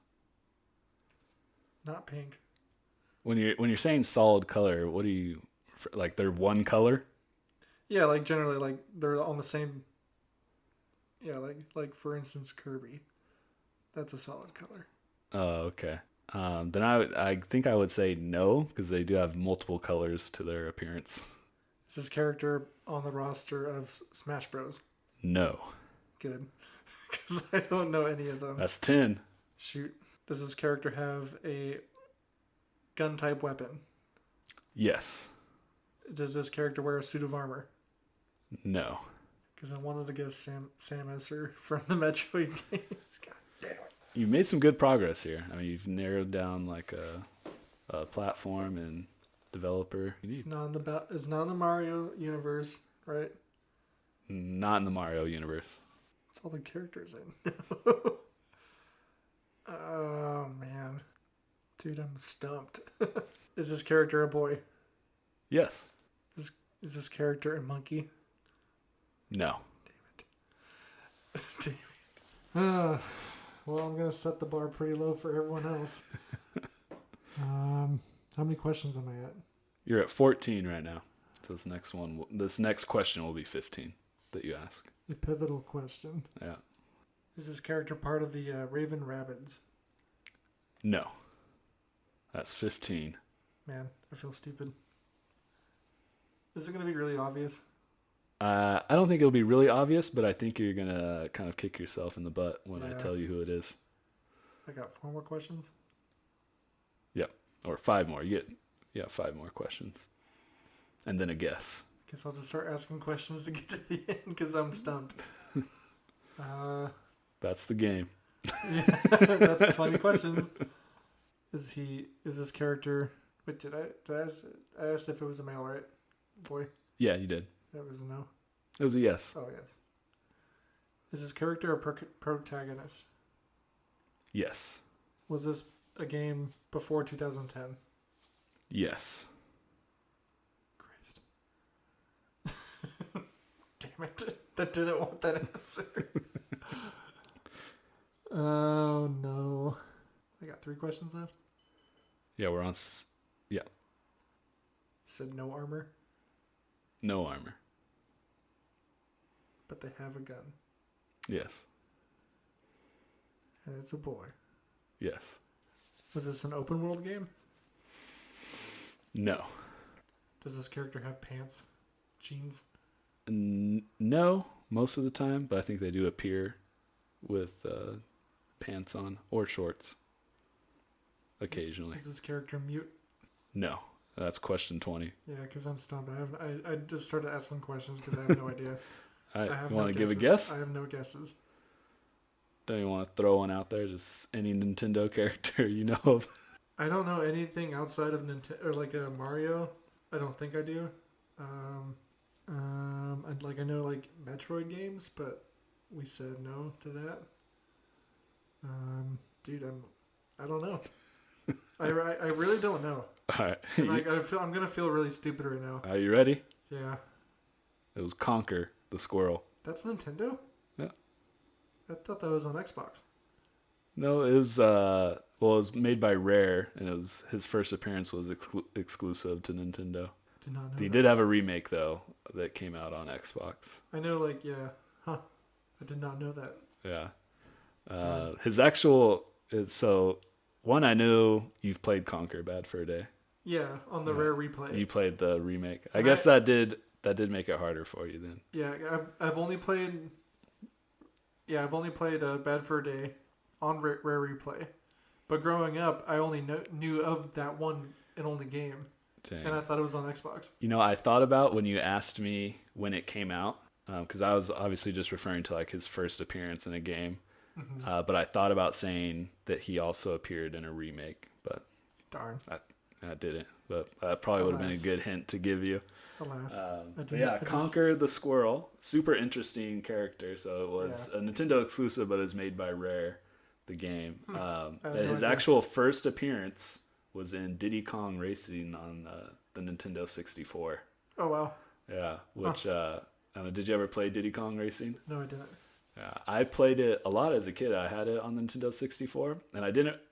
Not pink. When you're saying solid color, what do you like? They're one color. Yeah, like generally, like they're on the same. Yeah, like for instance, Kirby. That's a solid color. Oh, okay. Then I think I would say no because they do have multiple colors to their appearance. Is this character on the roster of Smash Bros? No. Good, because I don't know any of them. That's 10. Shoot. Does this character have a gun type weapon? Yes. Does this character wear a suit of armor? No. Because I wanted to guess Samus or from the Metroid games. God damn it. You made some good progress here. I mean, you've narrowed down like a platform and developer. It's not in the Mario universe, right? Not in the Mario universe. It's all the characters in. Oh man, dude, I'm stumped. Is this character a boy? Yes. Is this character a monkey? No. Damn it. Well, I'm gonna set the bar pretty low for everyone else. How many questions am I at? You're at 14 right now. So this next question will be 15 that you ask. A pivotal question. Yeah. Is this character part of the Raven Rabbids? No. That's 15. Man, I feel stupid. Is it gonna be really obvious? I don't think it'll be really obvious, but I think you're gonna kind of kick yourself in the butt when I Yeah. tell you who it is. I got 4 more questions. Yep. Or 5 more. You get 5 more questions. And then a guess. Guess I'll just start asking questions to get to the end because I'm stumped. That's the game. Yeah, that's 20 questions. Is this character? Wait, did I ask? I asked if it was a male, right? Boy, Yeah, you did. that was a no. It was a yes. Oh yes. Is this character a protagonist? Yes. Was this a game before 2010? Yes. Christ. Damn it! That didn't want that answer. Oh no! I got 3 questions left. Yeah, we're on. Yeah. said no armor, No armor. but they have a gun, Yes. and it's a boy. Yes. Was this an open world game? No. Does this character have pants, jeans? No, most of the time, but I think they do appear with pants on or shorts occasionally. Is this character mute? No, that's question 20. Yeah, because I'm stumped. I just started asking questions because I have no idea. I have want no to give a guesses. guess? I have no guesses. Don't you want to throw one out there? Just any Nintendo character you know of? I don't know anything outside of Nintendo or like a Mario. I don't think I do. I know like Metroid games, but we said no to that. Dude, I don't know. I really don't know. All right. And I'm gonna feel really stupid right now. Are you ready? Yeah, It was Conker the squirrel. that's Nintendo. Yeah. I thought that was on Xbox. No, it was it was made by Rare, and it was his first appearance was exclusive to Nintendo. Did not know. He that. did have a remake though that came out on Xbox. I know, like, yeah, huh? I did not know that. Yeah. His actual so one I knew you've played Conker Bad Fur Day. Yeah, on the Rare replay. You played the remake. I And guess that did make it harder for you then. Yeah, I've only played. Yeah, I've only played Bad Fur Day on Rare replay, but growing up, I only knew of that one and only game, Dang. and I thought it was on Xbox. You know, I thought about when you asked me when it came out, because I was obviously just referring to like his first appearance in a game. Mm-hmm. But I thought about saying that he also appeared in a remake, but Darn. I didn't. But that probably would have been a Alas. good hint to give you. Alas. But yeah, Conker the Squirrel, super interesting character. So it was a Nintendo exclusive, but it was made by Rare, the game. His actual first appearance was in Diddy Kong Racing on the Nintendo 64. Oh, wow. Yeah, which I don't know, did you ever play Diddy Kong Racing? No, I didn't. Yeah, I played it a lot as a kid. I had it on the Nintendo 64, and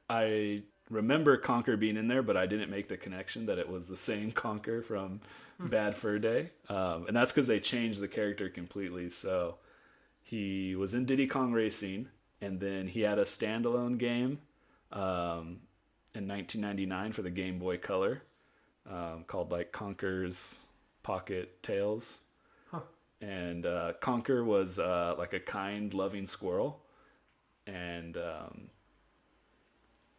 I remember Conker being in there, but I didn't make the connection that it was the same Conker from Bad Fur Day. And that's because they changed the character completely. So he was in Diddy Kong Racing, and then he had a standalone game in 1999 for the Game Boy Color called like Conker's Pocket Tales. And Conker was like a kind, loving squirrel. And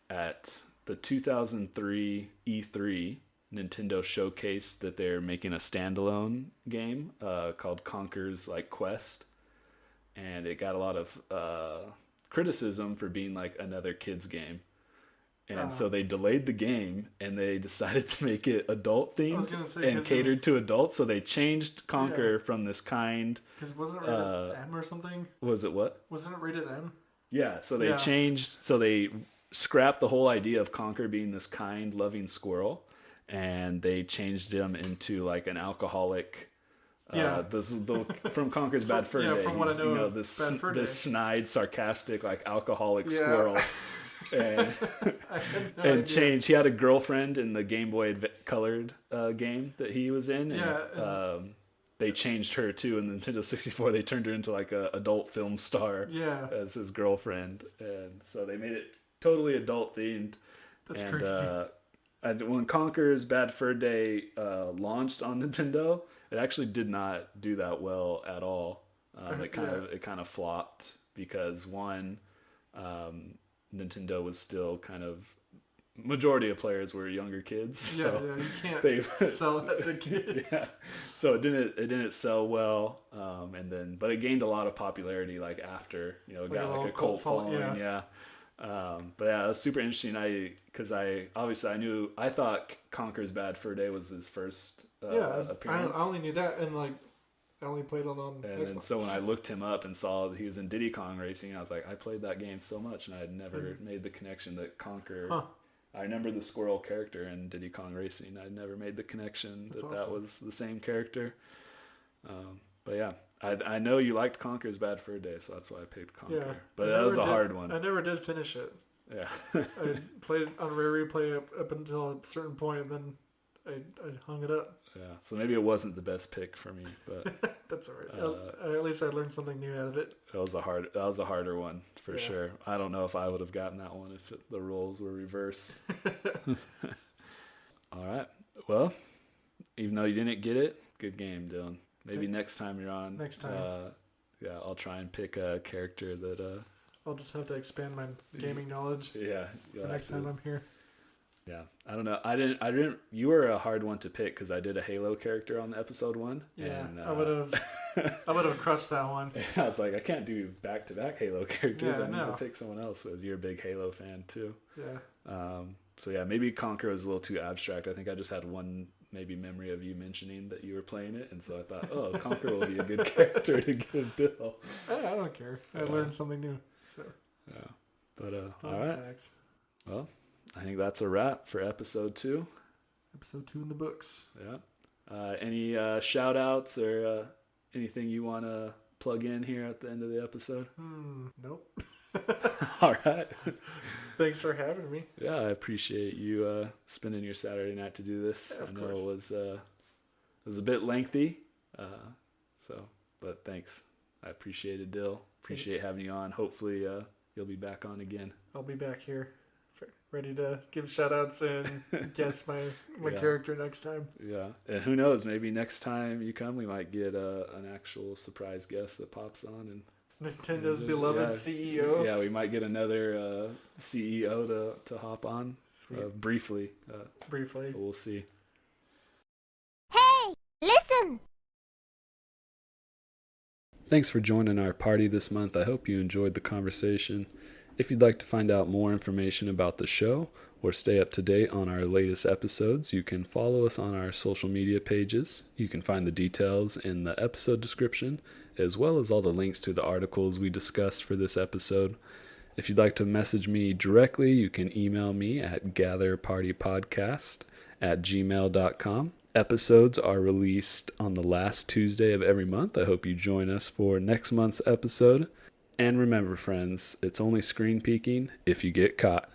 at the 2003 E3, Nintendo showcased that they're making a standalone game called Conker's like Quest. And it got a lot of criticism for being like another kid's game. And so they delayed the game, and they decided to make it adult themed and catered to adults. So they changed Conker from this kind. Because wasn't it rated M or something? Was it what? Wasn't it rated M? Yeah. So they changed. So they scrapped the whole idea of Conker being this kind, loving squirrel, and they changed him into like an alcoholic. From Conker's Bad Fur Day. From what I know, this snide, sarcastic, like alcoholic squirrel. And changed. He had a girlfriend in the Game Boy Colored game that he was in. And, they changed her too in the Nintendo 64. They turned her into like a adult film star as his girlfriend, and so they made it totally adult themed. That's crazy. And when Conker's Bad Fur Day launched on Nintendo, it actually did not do that well at all. It kind of flopped because one. Nintendo was still kind of majority of players were younger kids. So you can't sell that to kids. Yeah. So it didn't sell well. But it gained a lot of popularity like after, it got like a cult following. But yeah, it was super interesting. I thought Conker's Bad Fur Day was his first appearance. I only knew that, and like I only played it on Xbox. And so when I looked him up and saw that he was in Diddy Kong Racing, I was like, I played that game so much, and I had never made the connection that Conker. I remember the squirrel character in Diddy Kong Racing. I never made the connection that was the same character. But yeah, I know you liked Conker's Bad Fur Day, so that's why I picked Conker. Yeah, but that was a hard one. I never did finish it. Yeah. I played it on Rare Replay up until a certain point, and then I hung it up. Yeah, so maybe it wasn't the best pick for me, but That's all right. At least I learned something new out of it. that was a harder one for Yeah. sure. I don't know if I would have gotten that one if the roles were reversed. All right. Well, even though you didn't get it, good game, Dylan. Maybe next time you're on. Next time. Yeah, I'll try and pick a character that. I'll just have to expand my gaming knowledge Yeah. for next time I'm here. Yeah, I don't know. I didn't. You were a hard one to pick because I did a Halo character on episode 1. Yeah, and, I would have crushed that one. I was like, I can't do back-to-back Halo characters. Yeah, I need no. to pick someone else. So you're a big Halo fan too. Yeah. So yeah, maybe Conquer was a little too abstract. I think I just had one maybe memory of you mentioning that you were playing it, and so I thought, oh, Conquer will be a good character to give Dill. I don't care. I learned something new. So. Yeah, but Fun all right. facts. Well, I think that's a wrap for episode 2. Episode 2 in the books. Yeah. Any shout outs or anything you want to plug in here at the end of the episode? Nope. All right. Thanks for having me. Yeah, I appreciate you spending your Saturday night to do this. Yeah, of I know course. it was a bit lengthy, but thanks. I appreciate it, Dill. Appreciate having you on. Hopefully you'll be back on again. I'll be back here, ready to give shout outs and guess my Yeah. character next time. Yeah, and who knows? Maybe next time you come, we might get an actual surprise guest that pops on and. Nintendo's Yeah. beloved CEO. Yeah, we might get another CEO to hop on Sweet. briefly. Briefly. But we'll see. Hey, listen! Thanks for joining our party this month. I hope you enjoyed the conversation. If you'd like to find out more information about the show or stay up to date on our latest episodes, you can follow us on our social media pages. You can find the details in the episode description, as well as all the links to the articles we discussed for this episode. If you'd like to message me directly, you can email me at GatherPartyPodcast@gmail.com. Episodes are released on the last Tuesday of every month. I hope you join us for next month's episode. And remember, friends, it's only screen peeking if you get caught.